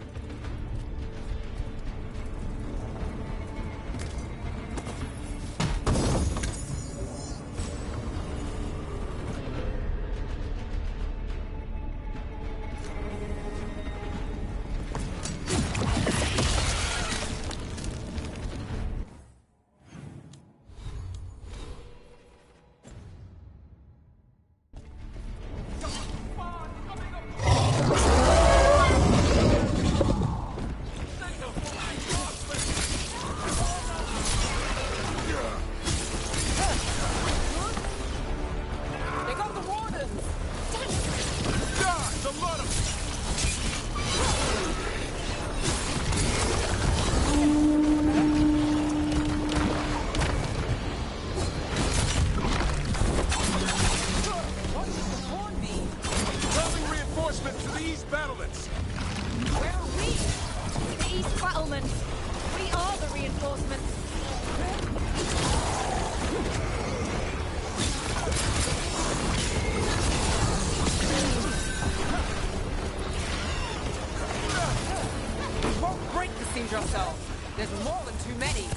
Deceive yourself. There's more than too many.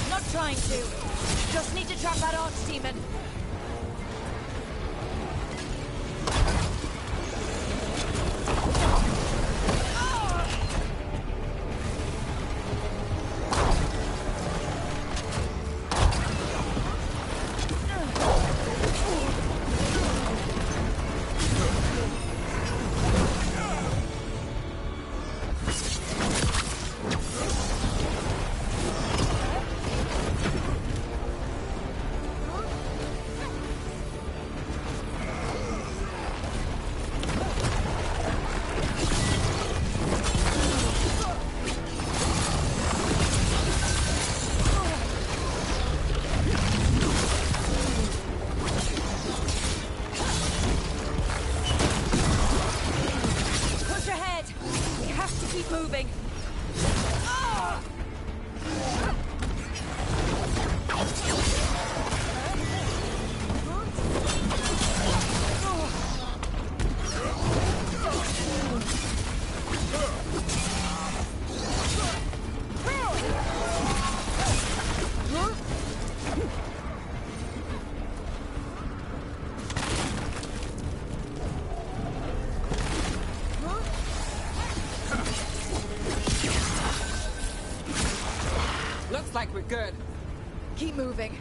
Not trying to. Just need to trap that archdemon. Like we're good. Keep moving.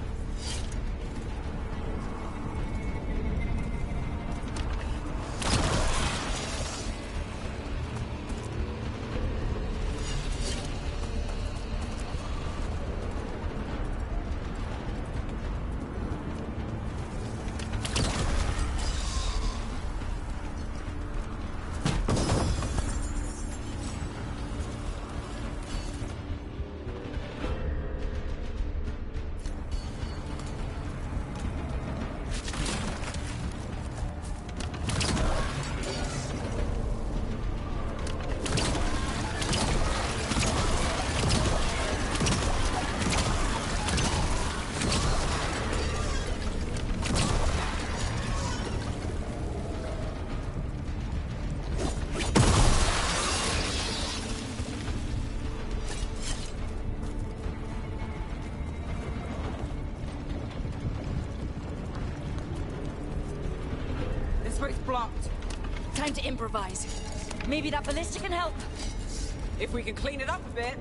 Blocked. Time to improvise. Maybe that ballista can help. If we can clean it up a bit.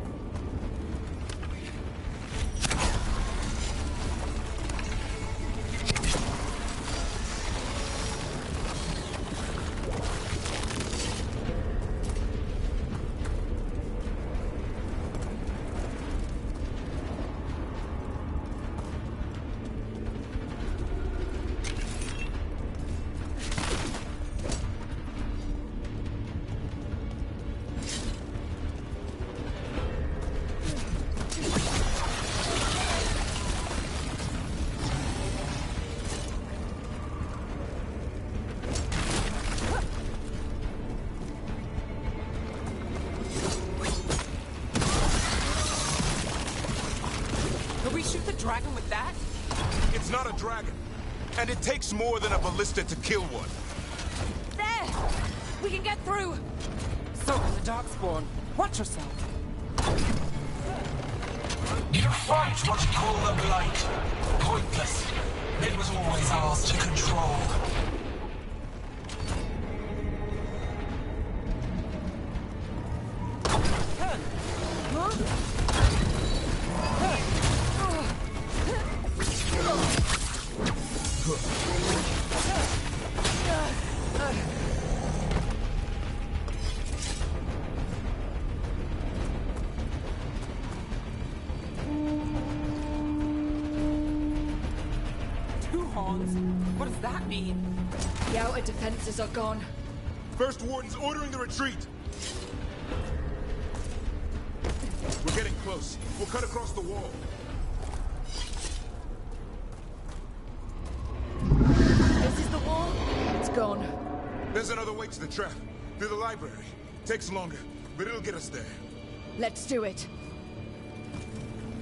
Dragon with that? It's not a dragon. And it takes more than a ballista to kill one. There! We can get through! So can the Darkspawn. Watch yourself. You fight what you call the Blight. Pointless. It was always ours to control. What does that mean? The outer defenses are gone. First Warden's ordering the retreat. We're getting close. We'll cut across the wall. This is the wall. It's gone. There's another way to the trap. Through the library. Takes longer, but it'll get us there. Let's do it.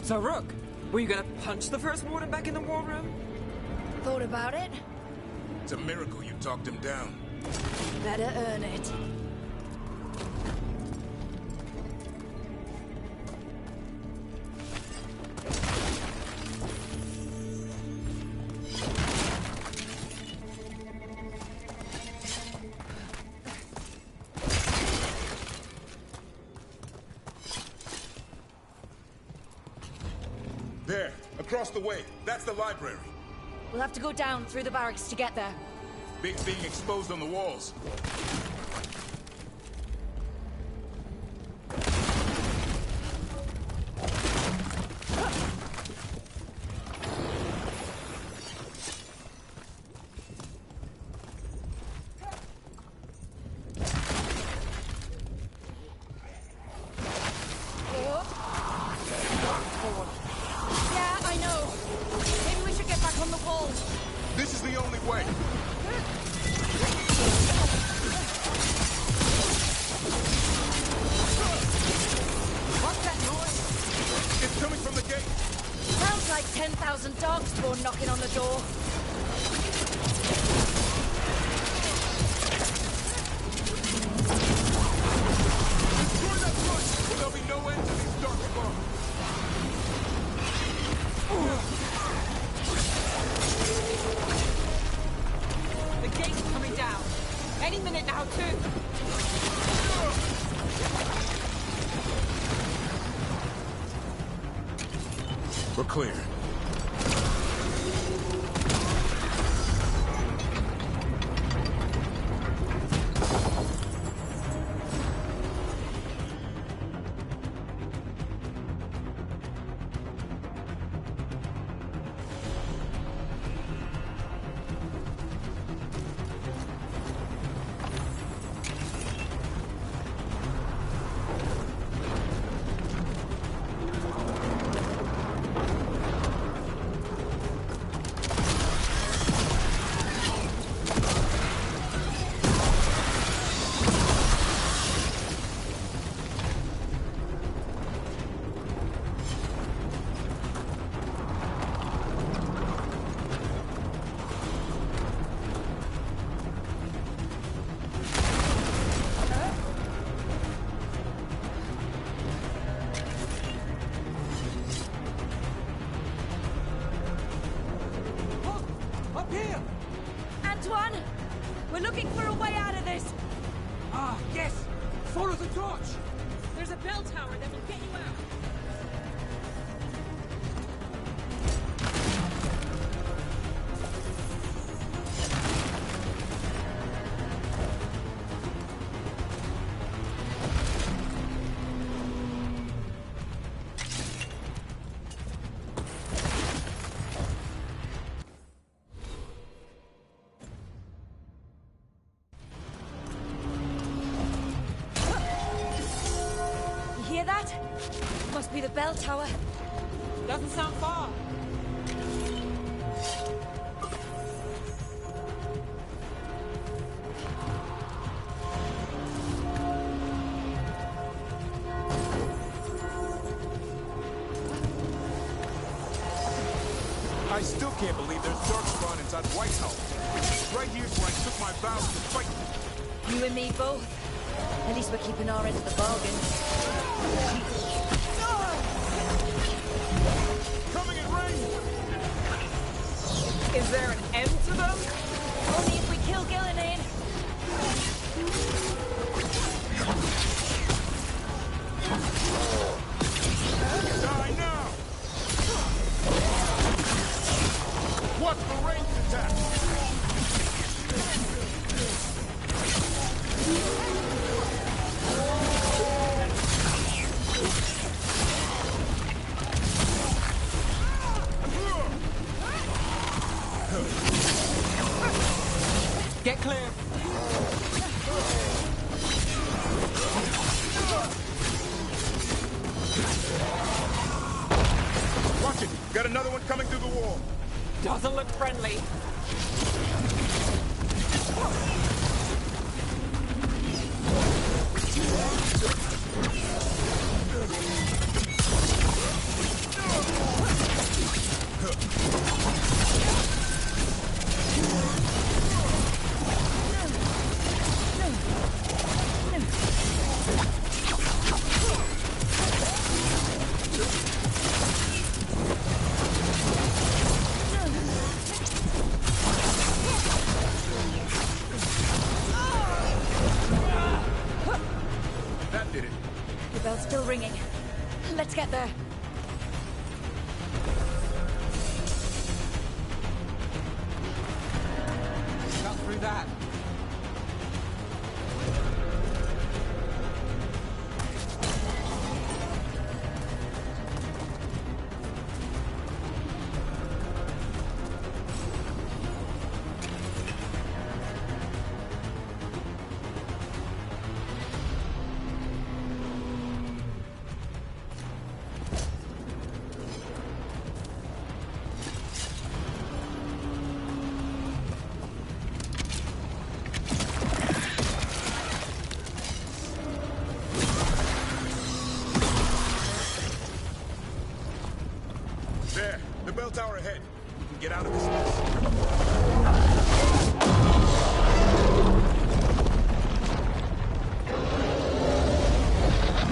So, Rook, were you gonna punch the First Warden back in the war room? Thought about it. It's a miracle you talked him down. Better earn it. Across the way. That's the library. We'll have to go down through the barracks to get there. Being exposed on the walls. Yeah, I know. Maybe we should get back on the wall. This is the only way. What's that noise? It's coming from the gate. Sounds like 10,000 dogspawn knocking on the door. Destroy that push, or there'll be no end to these darkspawn. The gate's coming down. Any minute now, too. We're clear. Antoine! We're looking for a way out of this! Ah, yes! Follow the torch! There's a bell tower that will get you out! Hear that? Must be the bell tower. Doesn't sound far. I still can't believe there's darkspawn inside White House. Right here's where I took my vows to fight. You and me both. At least we're keeping our end of the bargain. Coming in range! Is there an end to them? Only if we kill Gillenane. Die now! Watch the ranged attack! Get clear. Watch it! Got another one coming through the wall. Doesn't look friendly. That did it. The bell's still ringing. Let's get there. ahead. We can get out of this mess.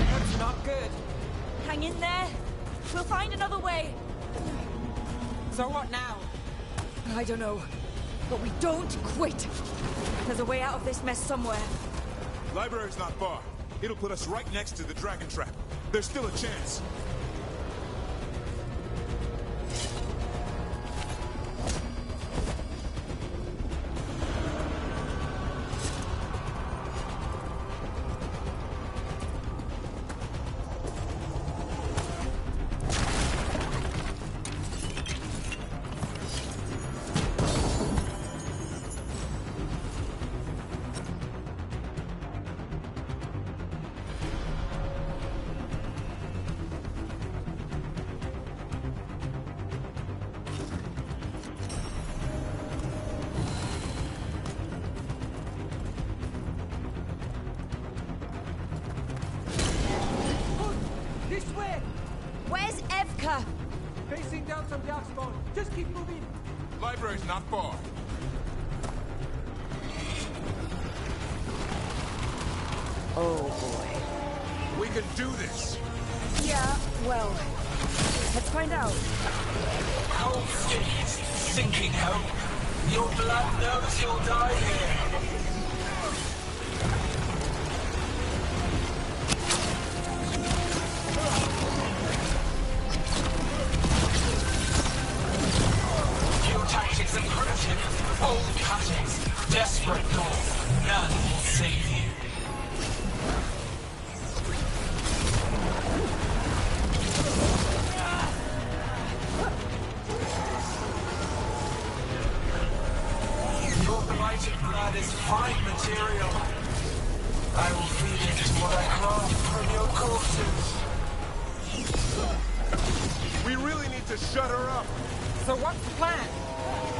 That's not good. Hang in there. We'll find another way. So what now? I don't know. But we don't quit. There's a way out of this mess somewhere. Library's not far. It'll put us right next to the dragon trap. There's still a chance. This way! Where's Evka? Facing down some darkspawn. Just keep moving. Library's not far. Oh boy. We can do this. Yeah, well, let's find out. Cold feet, sinking hope. Your blood knows you'll die here. Your tactics are primitive, old cuttings, desperate north. None will save you. Your blighted blood is fine material. I will feed it to what I craft from your corpses. We really need to shut her up. So what's the plan?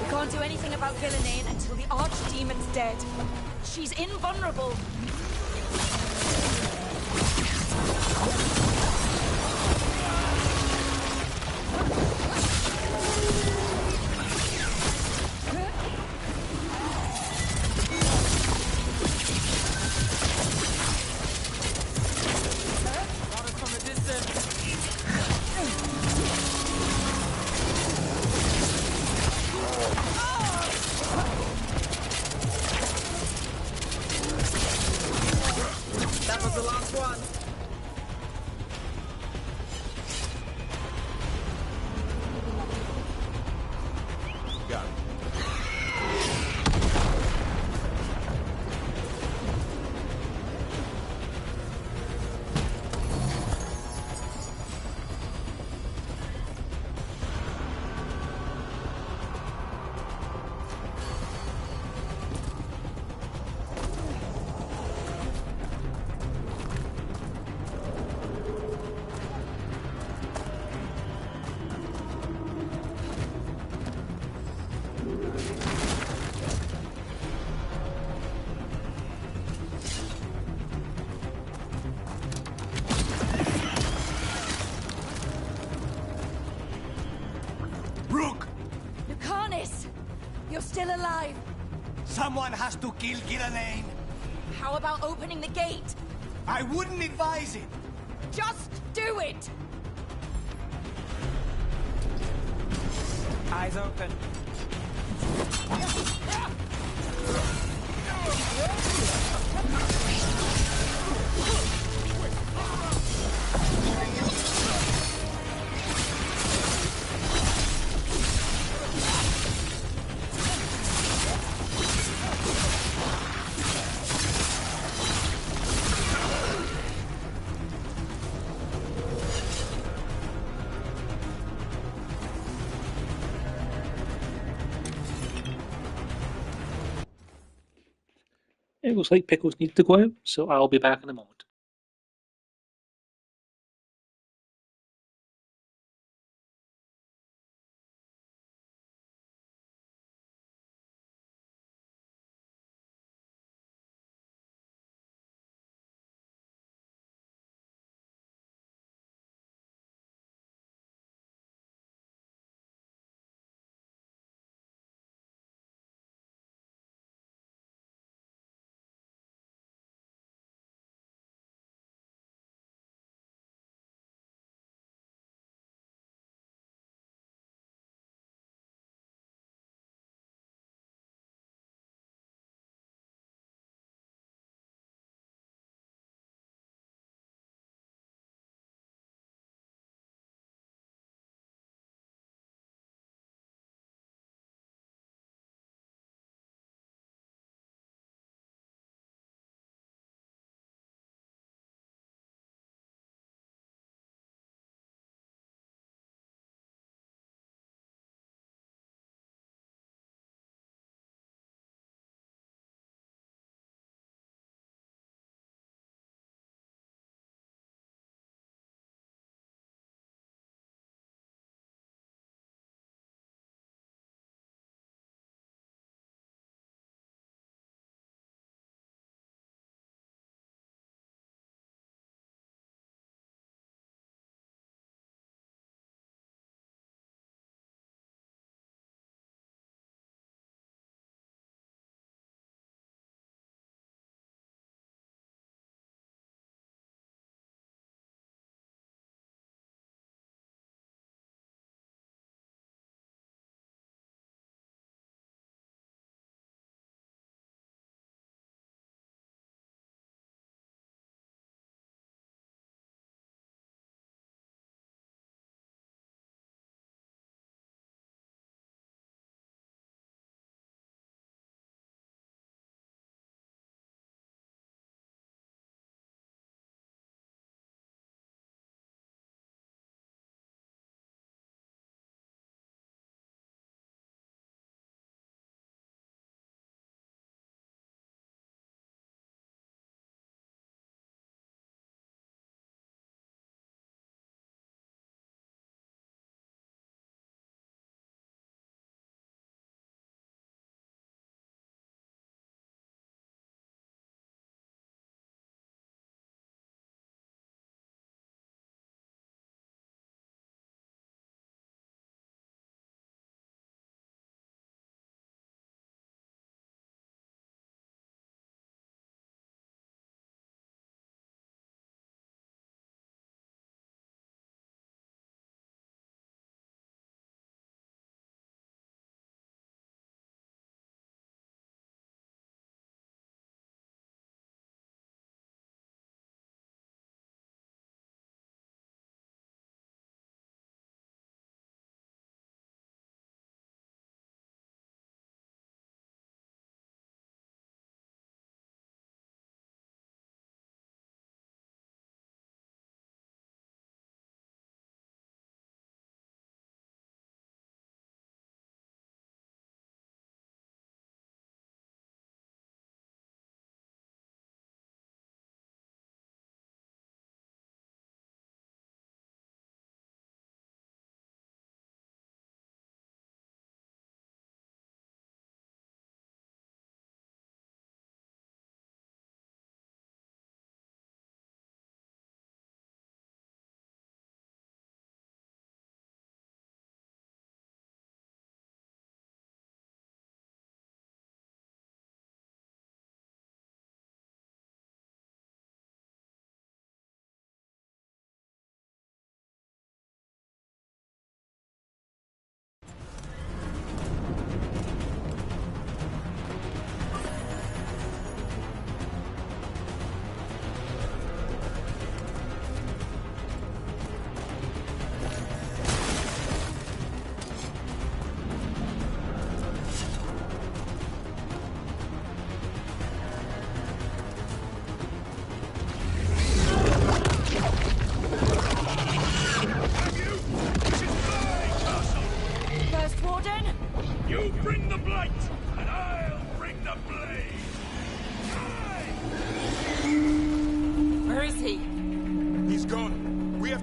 We can't do anything about Gillenane until the Archdemon's dead. She's invulnerable. From a distance. That was the last one. Got it. Rook! Lucanis! You're still alive. Someone has to kill Gillenane. How about opening the gate? I wouldn't advise it. Just do it! Eyes open. It looks like Pickles needs to go out, so I'll be back in a moment.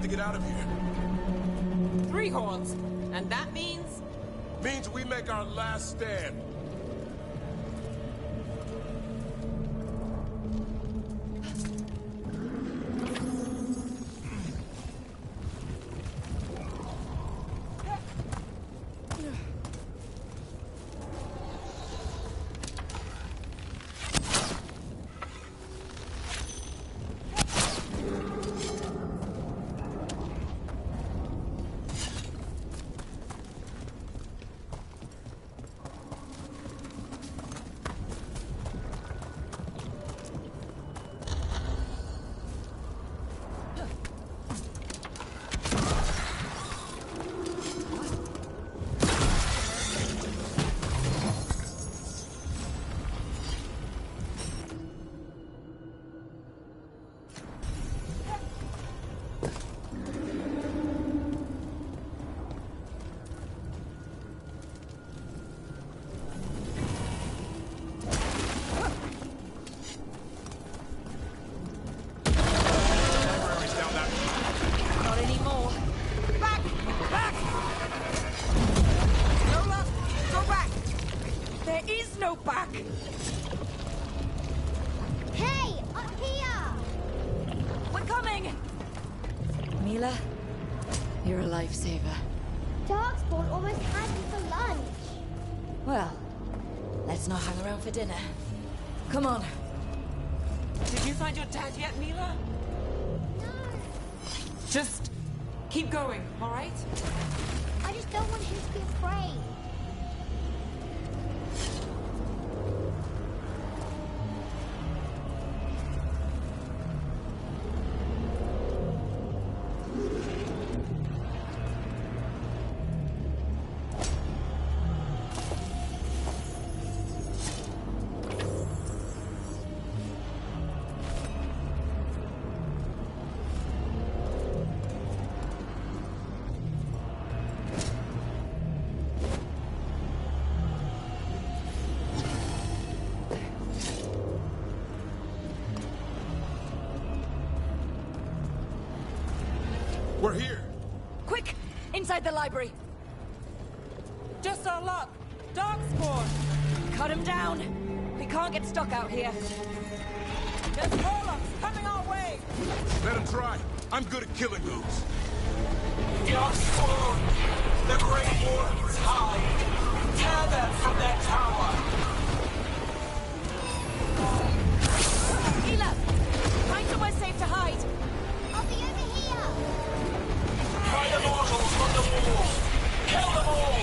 to get out of here. 3 horns. And that means? Means we make our last stand. You're a lifesaver. Darkspawn almost had me for lunch. Well, let's not hang around for dinner. Come on. Did you find your dad yet, Mila? No. Just keep going, all right? I just don't want him to be afraid. We're here! Quick! Inside the library! Just our luck! Darkspawn! Cut him down! We can't get stuck out here. There's warlocks coming our way! Let him try! I'm good at killing those! Darkspawn! The Great Wardens hide! Tear them from their tower! Mila! Find somewhere safe to hide! I'll be over here! Find the mortals on the wall! Kill them all!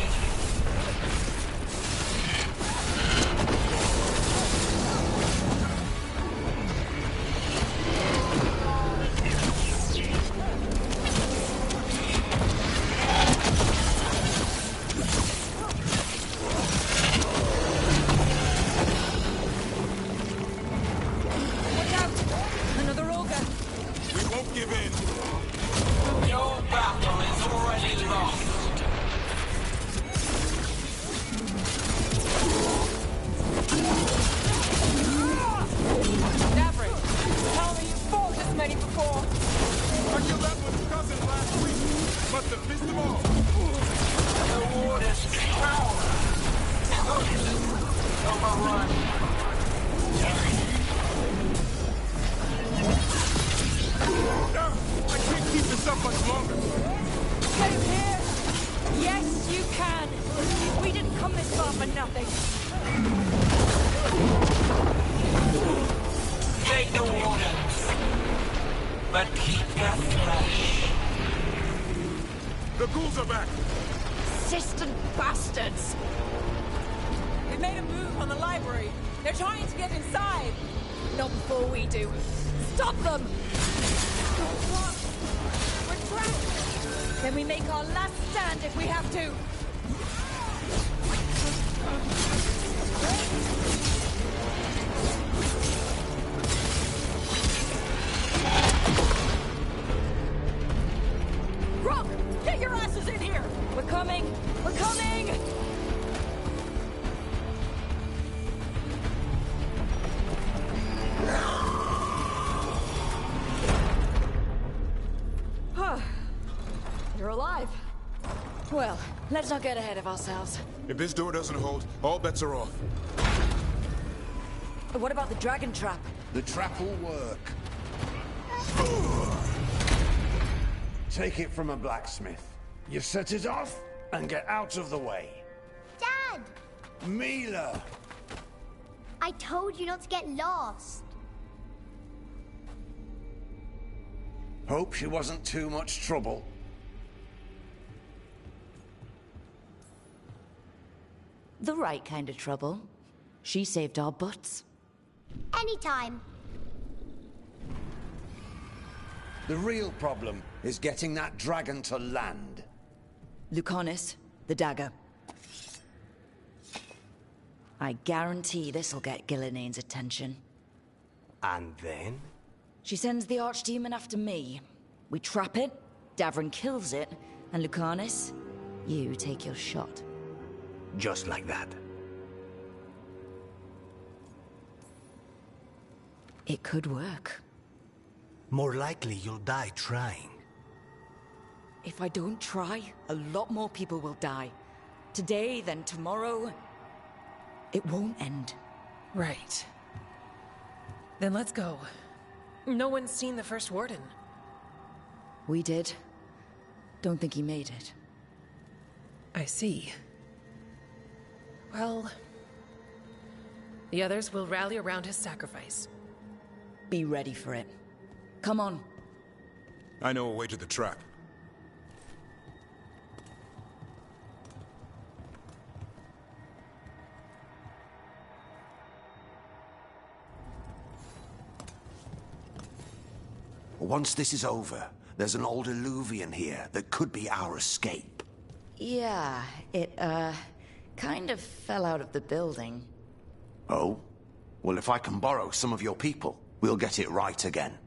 Well, let's not get ahead of ourselves. If this door doesn't hold, all bets are off. What about the dragon trap? The trap will work. Take it from a blacksmith. You set it off and get out of the way. Dad! Mila! I told you not to get lost. Hope she wasn't too much trouble. The right kind of trouble. She saved our butts. Anytime. The real problem is getting that dragon to land. Lucanis, the dagger. I guarantee this'll get Gilinane's attention. And then? She sends the Archdemon after me. We trap it, Davrin kills it, and Lucanis, you take your shot. Just like that. It could work. More likely you'll die trying. If I don't try, a lot more people will die. Today, then tomorrow. It won't end. Right. Then let's go. No one's seen the first warden. We did. Don't think he made it. I see. Well, the others will rally around his sacrifice. Be ready for it. Come on. I know a way to the trap. Once this is over, there's an old Illuvian here that could be our escape. Yeah, it, kind of fell out of the building. Oh? Well, if I can borrow some of your people, we'll get it right again.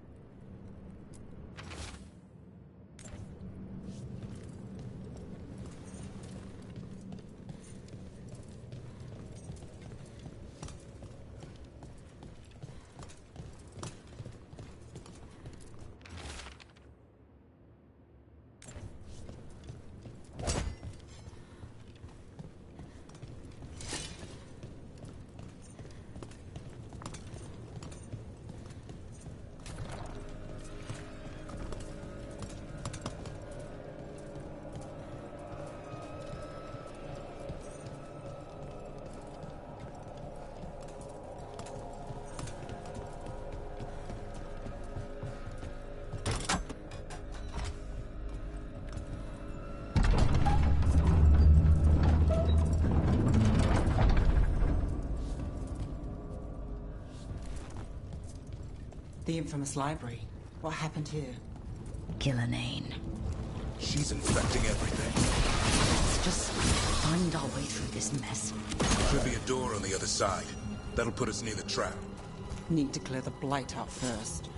The infamous library. What happened here? Gilinane. She's infecting everything. Let's just find our way through this mess. Should be a door on the other side. That'll put us near the trap. Need to clear the blight out first.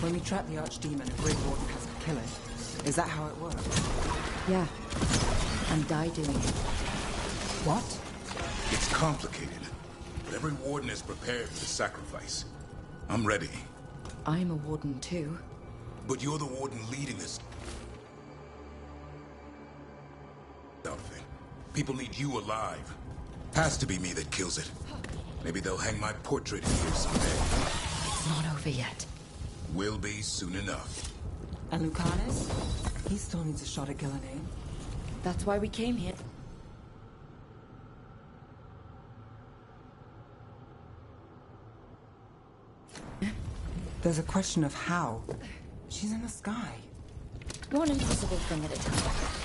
When we trap the Archdemon, a Great Warden has to kill it. Is that how it works? Yeah. And die doing it. What? It's complicated, but every warden is prepared for the sacrifice. I'm ready. I'm a warden too. But you're the warden leading this outfit. People need you alive. Has to be me that kills it. Maybe they'll hang my portrait in here someday. It's not over yet. Will be soon enough. And Lucanis? He still needs a shot at Gilinane. That's why we came here. There's a question of how. She's in the sky. One impossible thing at a time.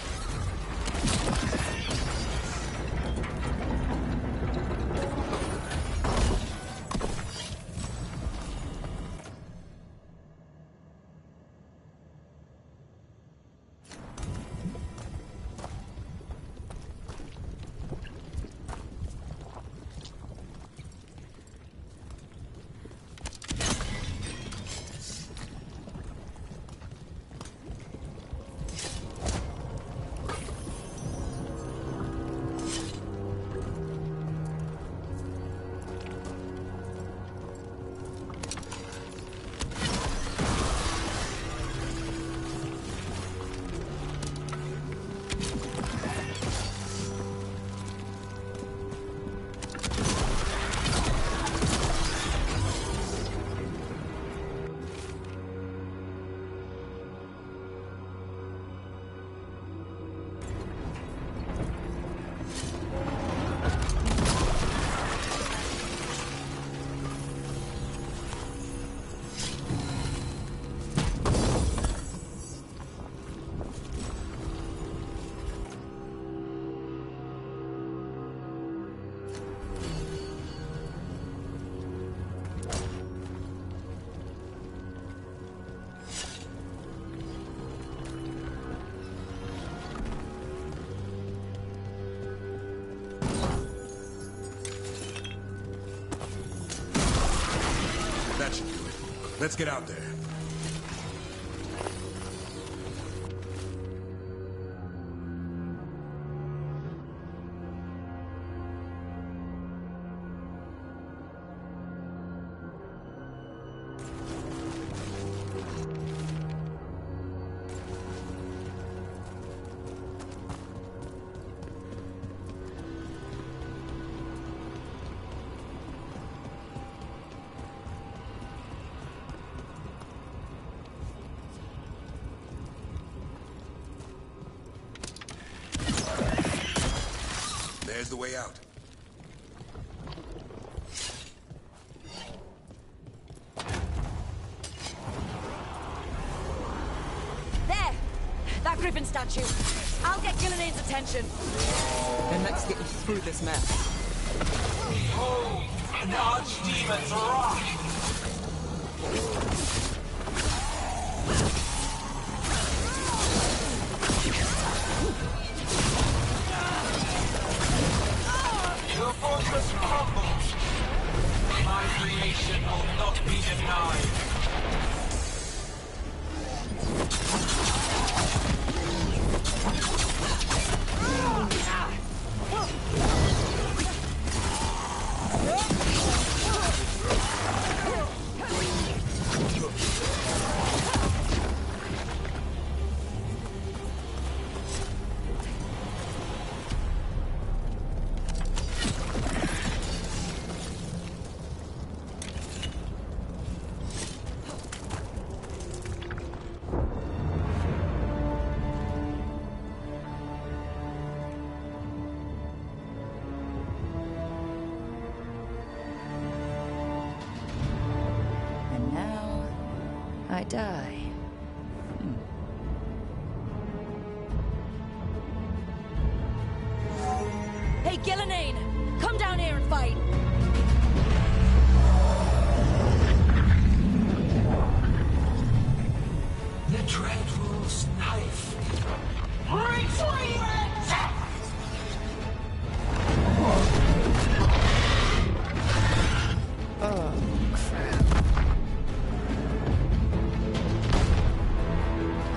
Let's get out there. There's the way out. There! That griffin statue. I'll get Gillinane's attention. Then let's get you through this mess. Behold, an archdemon's rock! Your fortress crumbles. My creation will not be denied. And now, I die. Hey, Gillinane! Come down here and fight! The Dreadwolf's knife. Retreat! Oh, crap.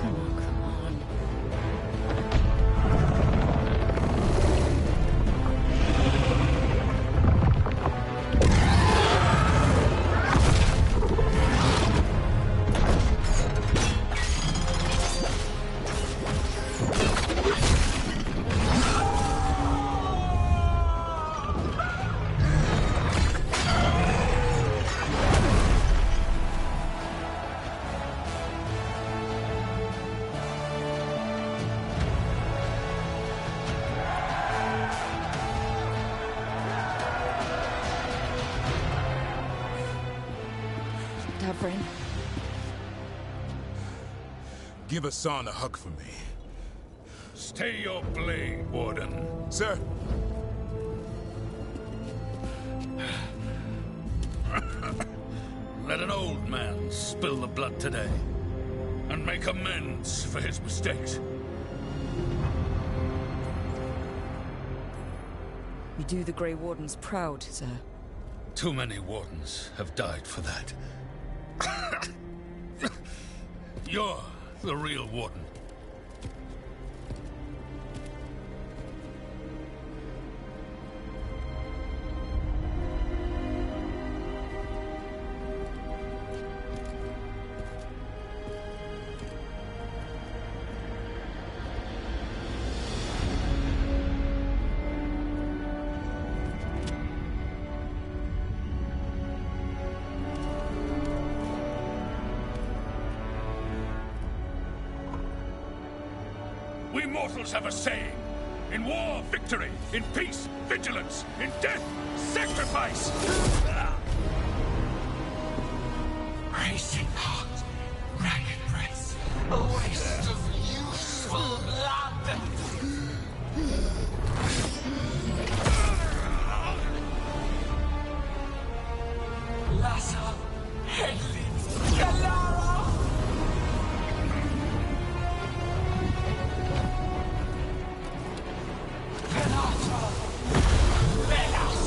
Come on. Dubrin. Give Hassan a hug for me. Stay your blade, Warden. Sir. Let an old man spill the blood today, and make amends for his mistakes. You do the Grey Wardens proud, sir. Too many wardens have died for that. You're the real warden. We mortals have a saying. In war, victory. In peace, vigilance. In death, sacrifice. Racing heart, ragged breath, a waste of useful blood. Lassa, Hedley, Galara. Penata, Velas.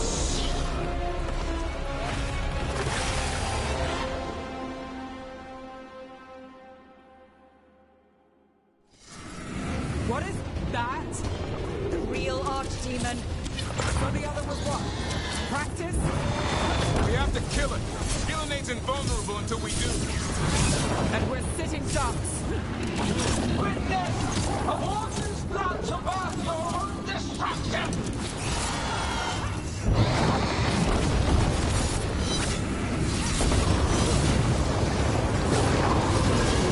archdemon. So the other was what? Practice? We have to kill it. Gillenay's invulnerable until we do. And we're sitting ducks. Witness a horse's blood to birth your own destruction!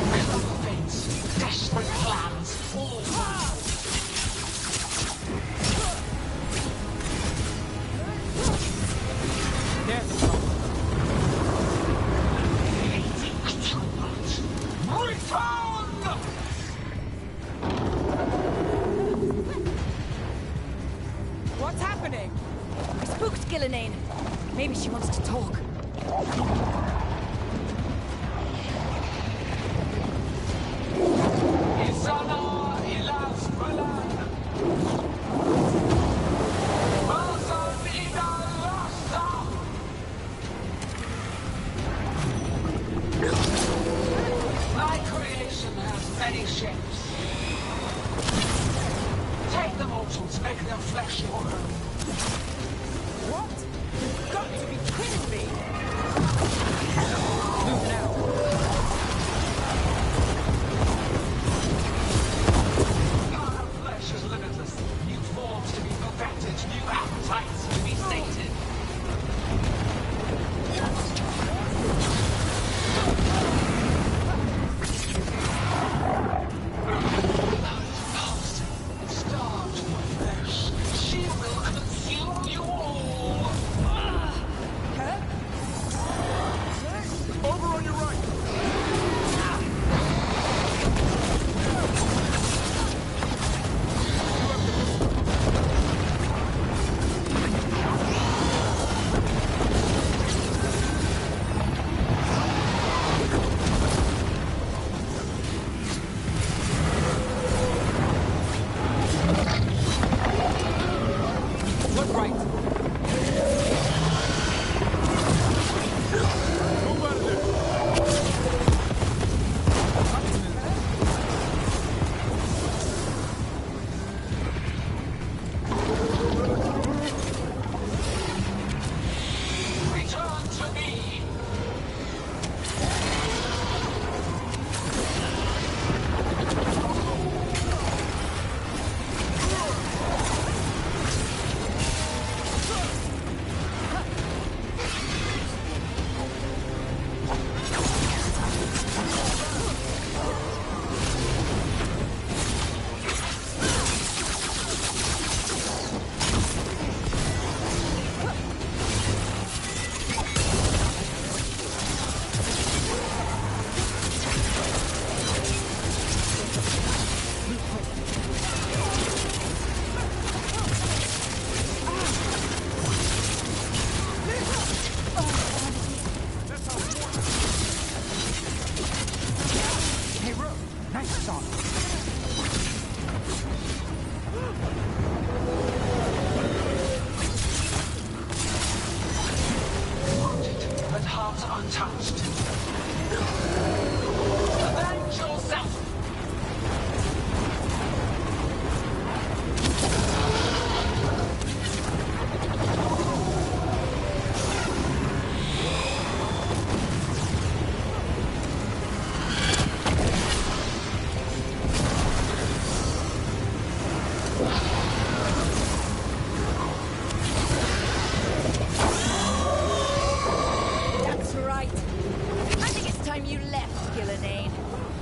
Clever fates, desperate plans, all What's happening? I spooked Gillenane. Maybe she wants to talk. My creation has many shapes. Take the mortals, make their flesh your own. What? You've got to be kidding me! Move now. Our flesh is limitless. New forms to be perfected, new appetites to be sated. Starved my flesh. She will consume you all. Over on your right. Look right. Move out of there. Return to me. Hey, Rook. Nice shot. But heart untouched. Avenge yourself! That's right. I think it's time you left, Gillenane.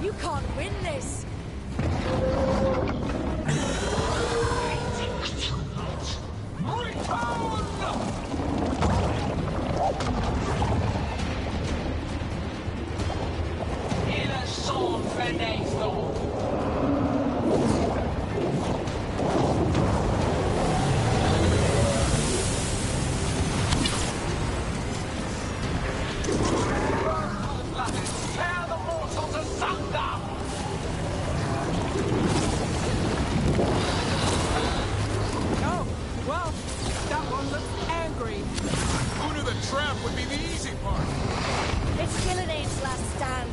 You can't win this. Il est son fenêtre. Tear the mortals asunder! Oh, well, that one looks angry. Who knew the trap would be the easy part? It's Gillenane's last stand.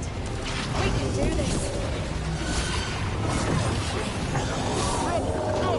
We can do this. Ready, go!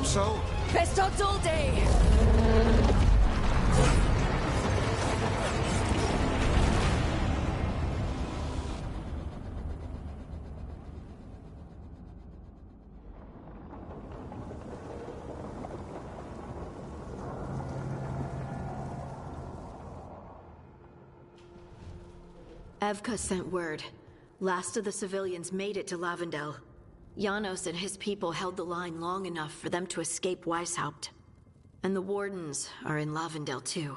So? Best odds all day! Evka sent word. Last of the civilians made it to Lavendel. Janos and his people held the line long enough for them to escape Weishaupt. And the Wardens are in Lavendel too.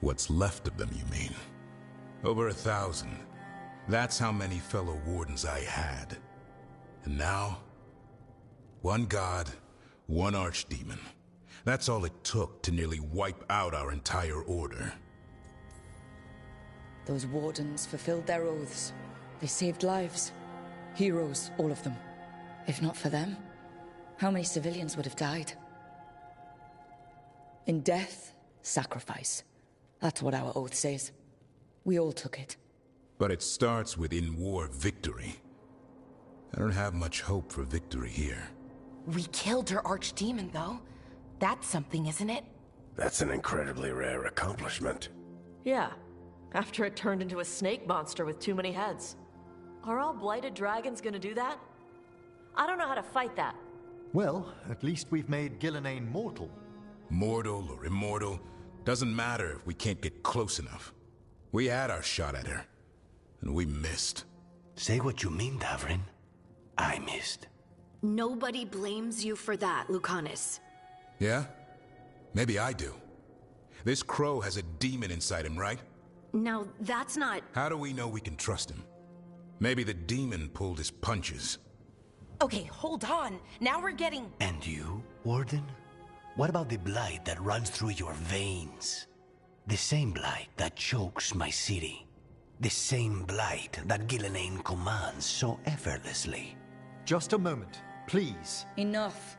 What's left of them, you mean? Over 1,000. That's how many fellow Wardens I had. And now? One god, one archdemon. That's all it took to nearly wipe out our entire order. Those Wardens fulfilled their oaths. They saved lives. Heroes, all of them. If not for them, how many civilians would have died? In death, sacrifice. That's what our oath says. We all took it. But it starts with in-war victory. I don't have much hope for victory here. We killed her archdemon, though. That's something, isn't it? That's an incredibly rare accomplishment. Yeah, after it turned into a snake monster with too many heads. Are all blighted dragons gonna do that? I don't know how to fight that. Well, at least we've made Gillenane mortal. Mortal or immortal, doesn't matter if we can't get close enough. We had our shot at her, and we missed. Say what you mean, Davrin. I missed. Nobody blames you for that, Lucanus. Yeah? Maybe I do. This crow has a demon inside him, right? Now, that's not... How do we know we can trust him? Maybe the demon pulled his punches. Okay, hold on. Now we're getting... And you, Warden? What about the blight that runs through your veins? The same blight that chokes my city. The same blight that Gillenane commands so effortlessly. Just a moment, please. Enough.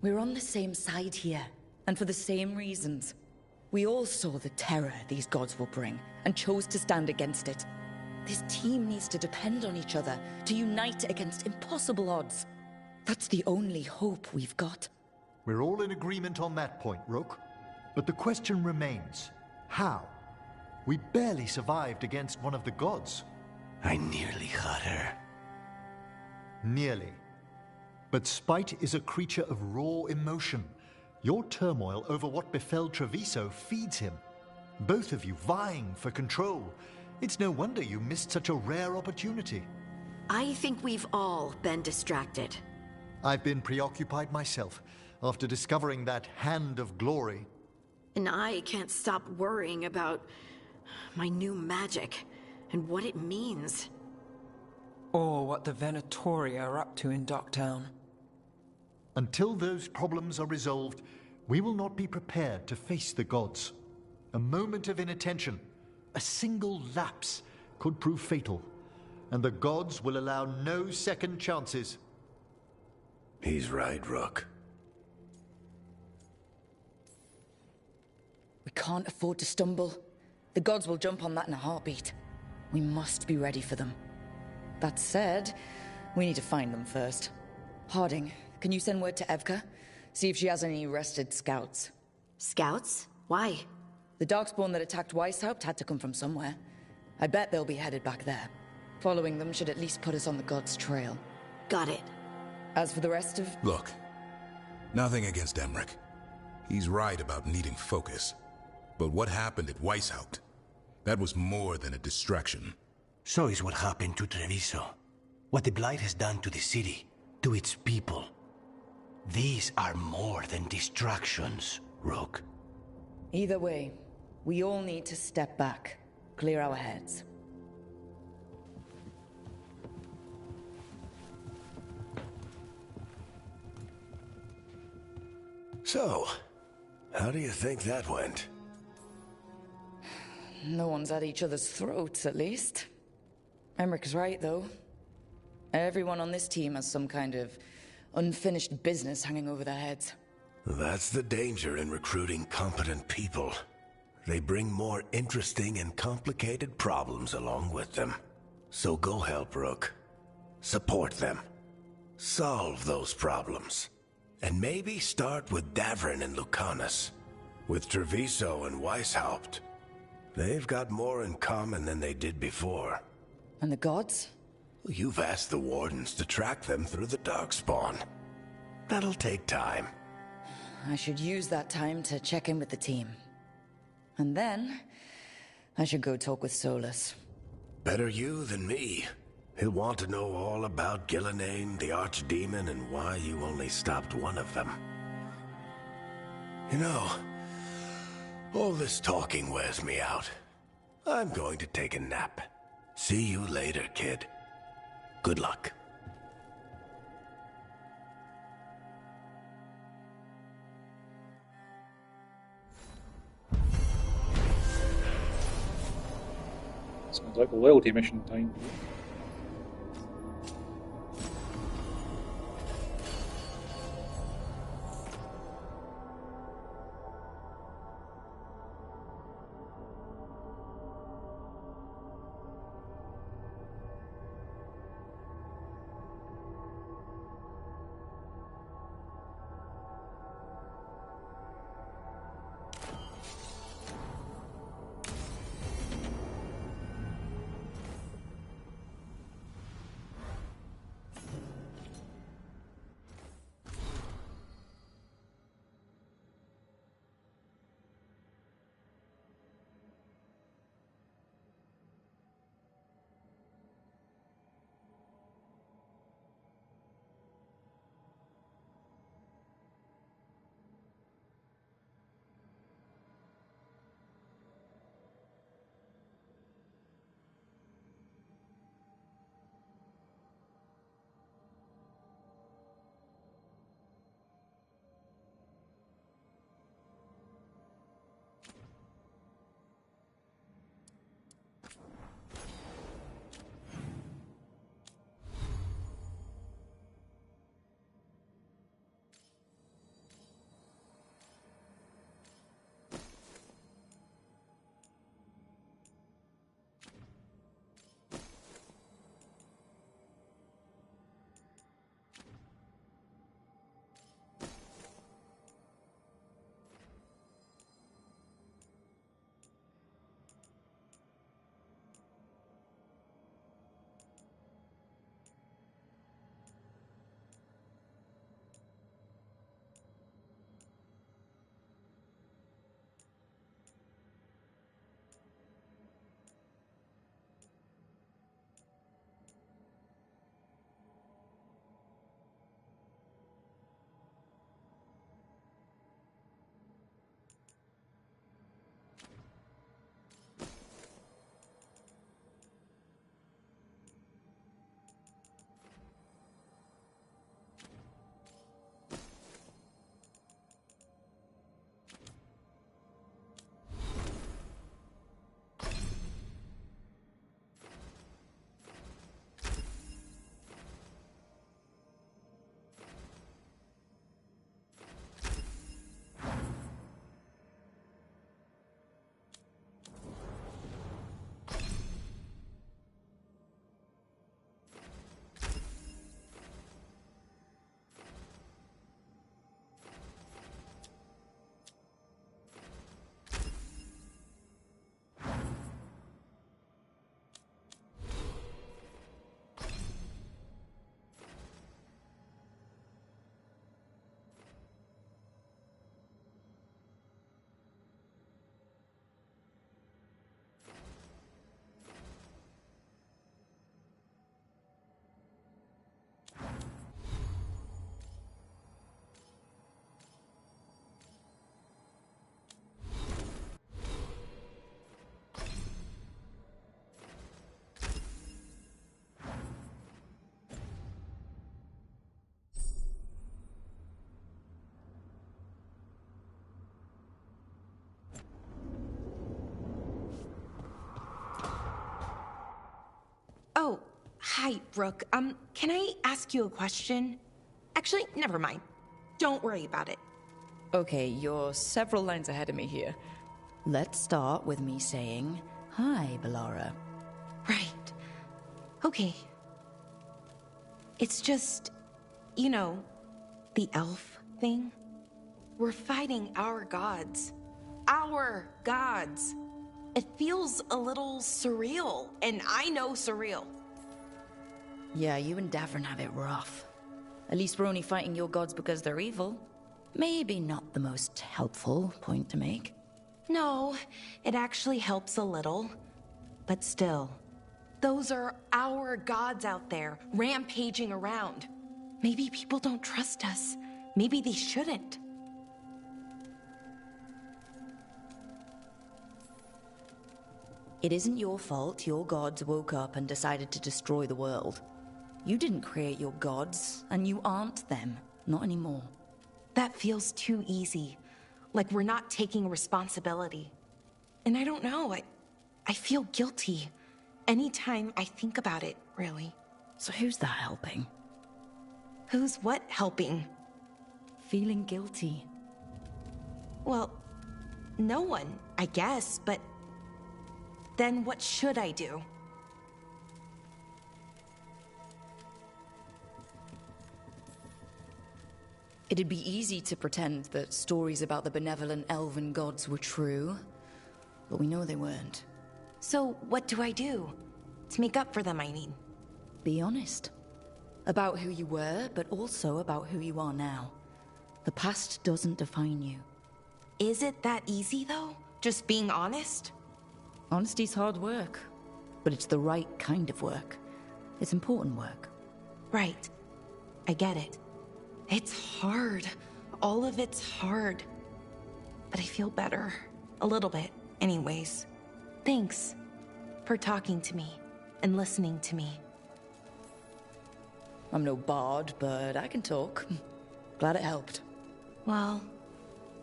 We're on the same side here, and for the same reasons. We all saw the terror these gods will bring, and chose to stand against it. This team needs to depend on each other, to unite against impossible odds. That's the only hope we've got. We're all in agreement on that point, Rook. But the question remains, how? We barely survived against one of the gods. I nearly had her. Nearly. But spite is a creature of raw emotion. Your turmoil over what befell Treviso feeds him. Both of you vying for control. It's no wonder you missed such a rare opportunity. I think we've all been distracted. I've been preoccupied myself after discovering that hand of glory. And I can't stop worrying about my new magic and what it means. Or what the Venatori are up to in Docktown. Until those problems are resolved, we will not be prepared to face the gods. A moment of inattention, a single lapse, could prove fatal, and the gods will allow no second chances. He's right, Rook. We can't afford to stumble. The gods will jump on that in a heartbeat. We must be ready for them. That said, we need to find them first. Harding, can you send word to Evka? See if she has any rested scouts. Scouts? Why? The Darkspawn that attacked Weishaupt had to come from somewhere. I bet they'll be headed back there. Following them should at least put us on the gods' trail. Got it. As for the rest of... Look, nothing against Emmerich. He's right about needing focus. But what happened at Weishaupt? That was more than a distraction. So is what happened to Treviso. What the Blight has done to the city, to its people. These are more than distractions, Rook. Either way, we all need to step back, clear our heads. So, how do you think that went? No one's at each other's throats, at least. Emmerich's right, though. Everyone on this team has some kind of unfinished business hanging over their heads. That's the danger in recruiting competent people. They bring more interesting and complicated problems along with them. So go help, Rook. Support them. Solve those problems. And maybe start with Davrin and Lucanus. With Treviso and Weishaupt, they've got more in common than they did before. And the gods? You've asked the Wardens to track them through the Darkspawn. That'll take time. I should use that time to check in with the team. And then, I should go talk with Solus. Better you than me. He'll want to know all about Gillenane, the Archdemon, and why you only stopped one of them. You know, all this talking wears me out. I'm going to take a nap. See you later, kid. Good luck. Sounds like a loyalty mission time. Oh, hi, Brooke. Can I ask you a question? Actually, never mind. Don't worry about it. Okay, you're several lines ahead of me here. Let's start with me saying, "Hi, Bellara." Right. Okay. It's just, you know, the elf thing. We're fighting our gods. Our gods. It feels a little surreal, and I know surreal. Yeah, you and Davrin have it rough. At least we're only fighting your gods because they're evil. Maybe not the most helpful point to make. No, it actually helps a little. But still, those are our gods out there, rampaging around. Maybe people don't trust us. Maybe they shouldn't. It isn't your fault your gods woke up and decided to destroy the world. You didn't create your gods, and you aren't them. Not anymore. That feels too easy. Like we're not taking responsibility. And I don't know, I feel guilty. Anytime I think about it, really. So who's that helping? Who's what helping? Feeling guilty. Well, no one, I guess, but then what should I do? It'd be easy to pretend that stories about the benevolent elven gods were true, but we know they weren't. So what do I do? To make up for them, I mean. Be honest. About who you were, but also about who you are now. The past doesn't define you. Is it that easy, though? Just being honest? Honesty's hard work, but it's the right kind of work. It's important work. Right. I get it. It's hard. All of it's hard. But I feel better. A little bit, anyways. Thanks for talking to me and listening to me. I'm no bard, but I can talk. Glad it helped. Well,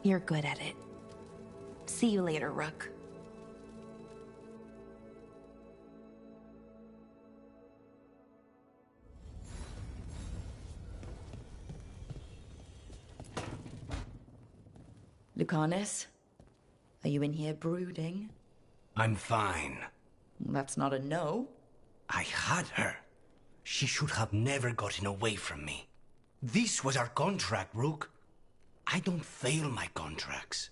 you're good at it. See you later, Rook. Lucanus, are you in here brooding? I'm fine. That's not a no. I had her. She should have never gotten away from me. This was our contract, Rook. I don't fail my contracts.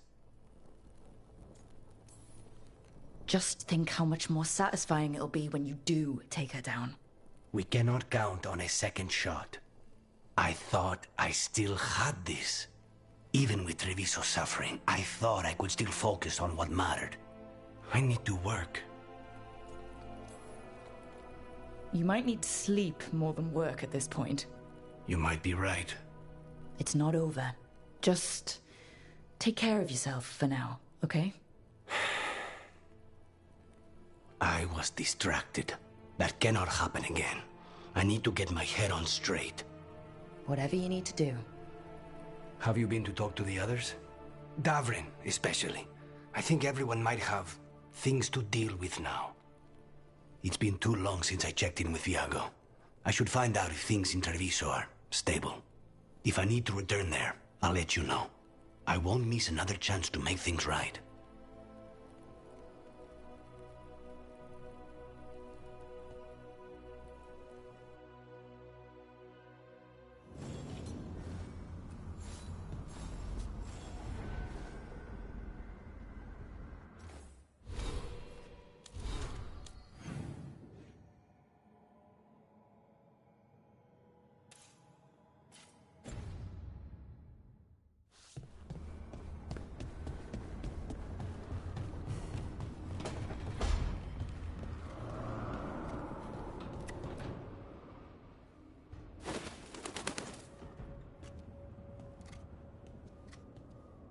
Just think how much more satisfying it'll be when you do take her down. We cannot count on a second shot. I thought I still had this. Even with Treviso suffering, I thought I could still focus on what mattered. I need to work. You might need sleep more than work at this point. You might be right. It's not over. Just take care of yourself for now, okay? I was distracted. That cannot happen again. I need to get my head on straight. Whatever you need to do. Have you been to talk to the others? Davrin, especially. I think everyone might have things to deal with now. It's been too long since I checked in with Viago. I should find out if things in Treviso are stable. If I need to return there, I'll let you know. I won't miss another chance to make things right.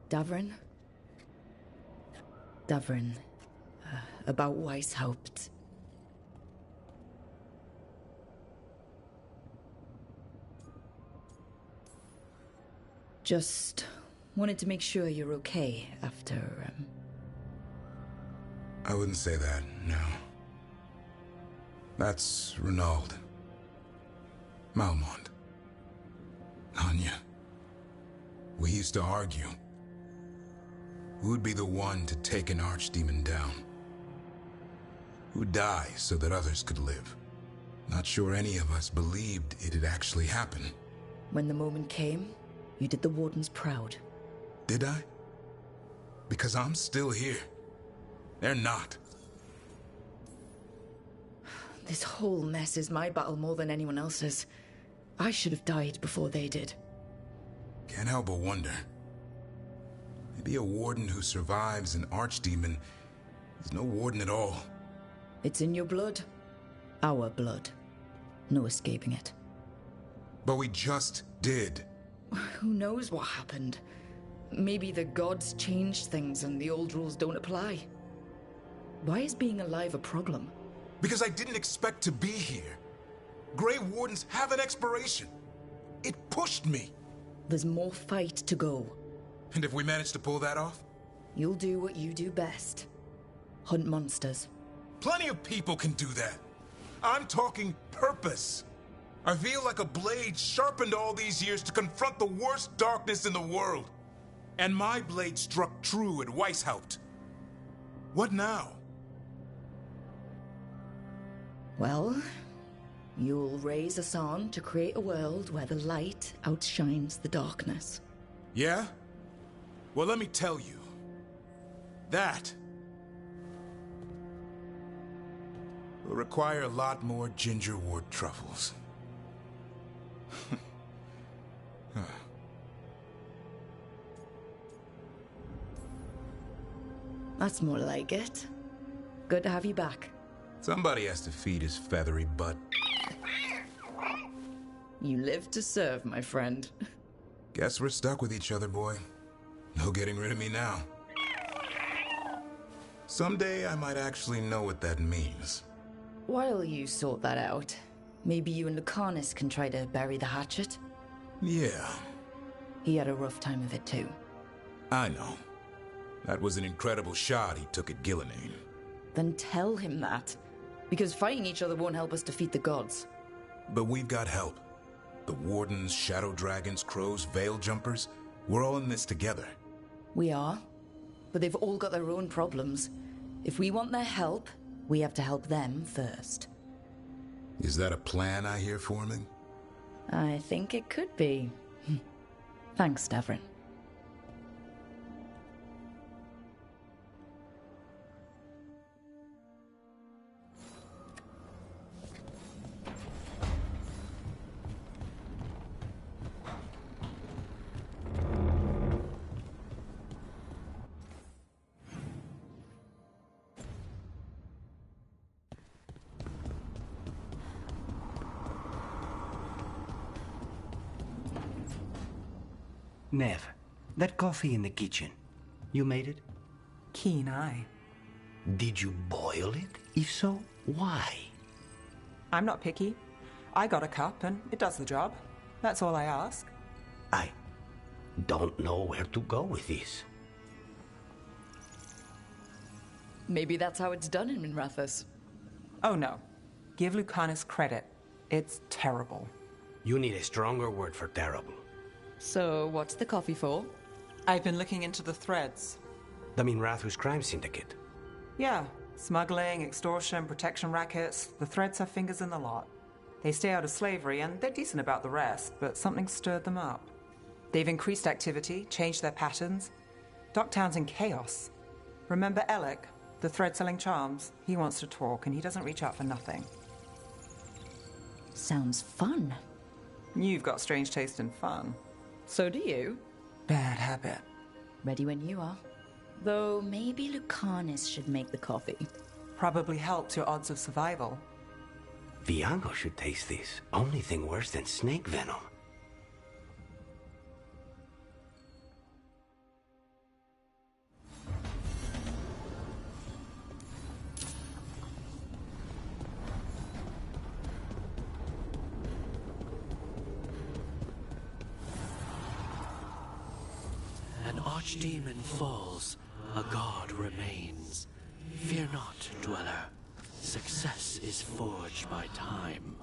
Davrin? Davrin, about Weishaupt. Just wanted to make sure you're okay after, I wouldn't say that, no. That's Renaud. Malmont. Anya. We used to argue. Who'd be the one to take an archdemon down? Who'd die so that others could live? Not sure any of us believed it'd actually happen. When the moment came, you did the Wardens proud. Did I? Because I'm still here. They're not. This whole mess is my battle more than anyone else's. I should have died before they did. Can't help but wonder. Maybe a warden who survives an archdemon is no warden at all. It's in your blood. Our blood. No escaping it. But we just did. Who knows what happened? Maybe the gods changed things and the old rules don't apply. Why is being alive a problem? Because I didn't expect to be here. Grey Wardens have an expiration. It pushed me. There's more fight to go. And if we manage to pull that off? You'll do what you do best. Hunt monsters. Plenty of people can do that. I'm talking purpose. I feel like a blade sharpened all these years to confront the worst darkness in the world. And my blade struck true at Weishaupt. What now? Well, you'll raise a song to create a world where the light outshines the darkness. Yeah? Well, let me tell you. That will require a lot more gingerwort truffles. That's more like it. Good to have you back. Somebody has to feed his feathery butt. You live to serve, my friend. Guess we're stuck with each other, boy. No getting rid of me now. Someday I might actually know what that means. While you sort that out, maybe you and Lucanus can try to bury the hatchet? Yeah. He had a rough time of it too. I know. That was an incredible shot he took at Gillenane. Then tell him that. Because fighting each other won't help us defeat the gods. But we've got help. The Wardens, Shadow Dragons, Crows, Veil Jumpers. We're all in this together. We are. But they've all got their own problems. If we want their help, we have to help them first. Is that a plan I hear forming? I think it could be. Thanks, Davrin. Nev, that coffee in the kitchen, you made it? Keen eye. Did you boil it? If so, why? I'm not picky. I got a cup and it does the job. That's all I ask. I don't know where to go with this. Maybe that's how it's done in Minrathous. Oh no. Give Lucanus credit. It's terrible. You need a stronger word for terrible. So, what's the coffee for? I've been looking into the threads. The Minrathous crime syndicate? Yeah. Smuggling, extortion, protection rackets. The threads have fingers in the lot. They stay out of slavery and they're decent about the rest, but something stirred them up. They've increased activity, changed their patterns. Docktown's in chaos. Remember Alec, the thread selling charms? He wants to talk and he doesn't reach out for nothing. Sounds fun. You've got strange taste in fun. So do you. Bad habit. Ready when you are. Though maybe Lucanus should make the coffee. Probably helps your odds of survival. Viango should taste this. Only thing worse than snake venom. An archdemon falls, a god remains. Fear not, dweller. Success is forged by time.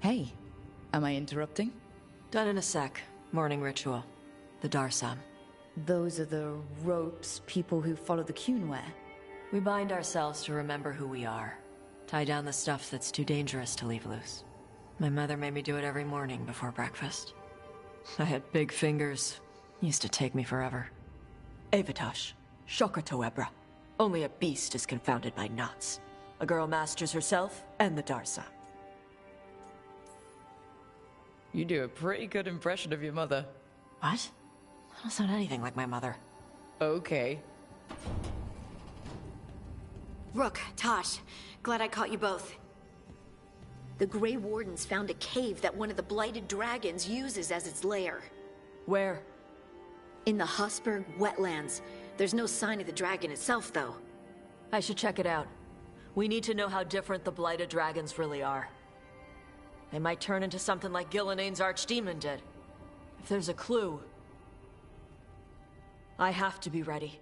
Hey, am I interrupting? Done in a sec. Morning ritual. The Darsam. Those are the ropes people who follow the Qun wear. We bind ourselves to remember who we are. Tie down the stuff that's too dangerous to leave loose. My mother made me do it every morning before breakfast. I had big fingers. Used to take me forever. Avatash. Shokratoebra. Only a beast is confounded by knots. A girl masters herself and the Darsam. You do a pretty good impression of your mother. What? I don't sound anything like my mother. Okay. Rook, Tosh, glad I caught you both. The Grey Wardens found a cave that one of the Blighted Dragons uses as its lair. Where? In the Husberg wetlands. There's no sign of the dragon itself, though. I should check it out. We need to know how different the Blighted Dragons really are. They might turn into something like Gilnenane's archdemon did. If there's a clue, I have to be ready.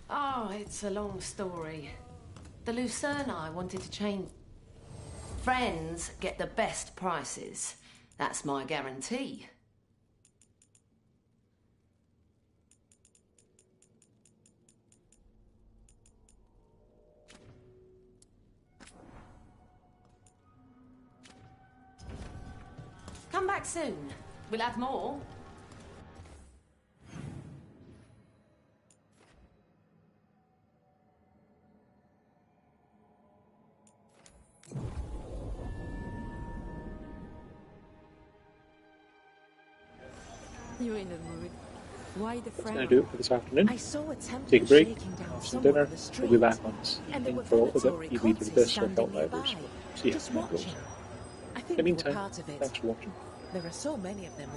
Oh, it's a long story. The Lucerni wanted to change... Friends get the best prices. That's my guarantee. Come back soon. We'll have more. You're in the mood. Why the That's frown? going to do it for this afternoon. I saw a temple Take a break, shaking down have some someone dinner. on the street, We'll be back on this and there evening were for a little Veilatory bit. Either cultists this or standing Helldivers. nearby, See how just it goes. watching. I think In the we were meantime, part of it. thanks for watching. There are so many of them.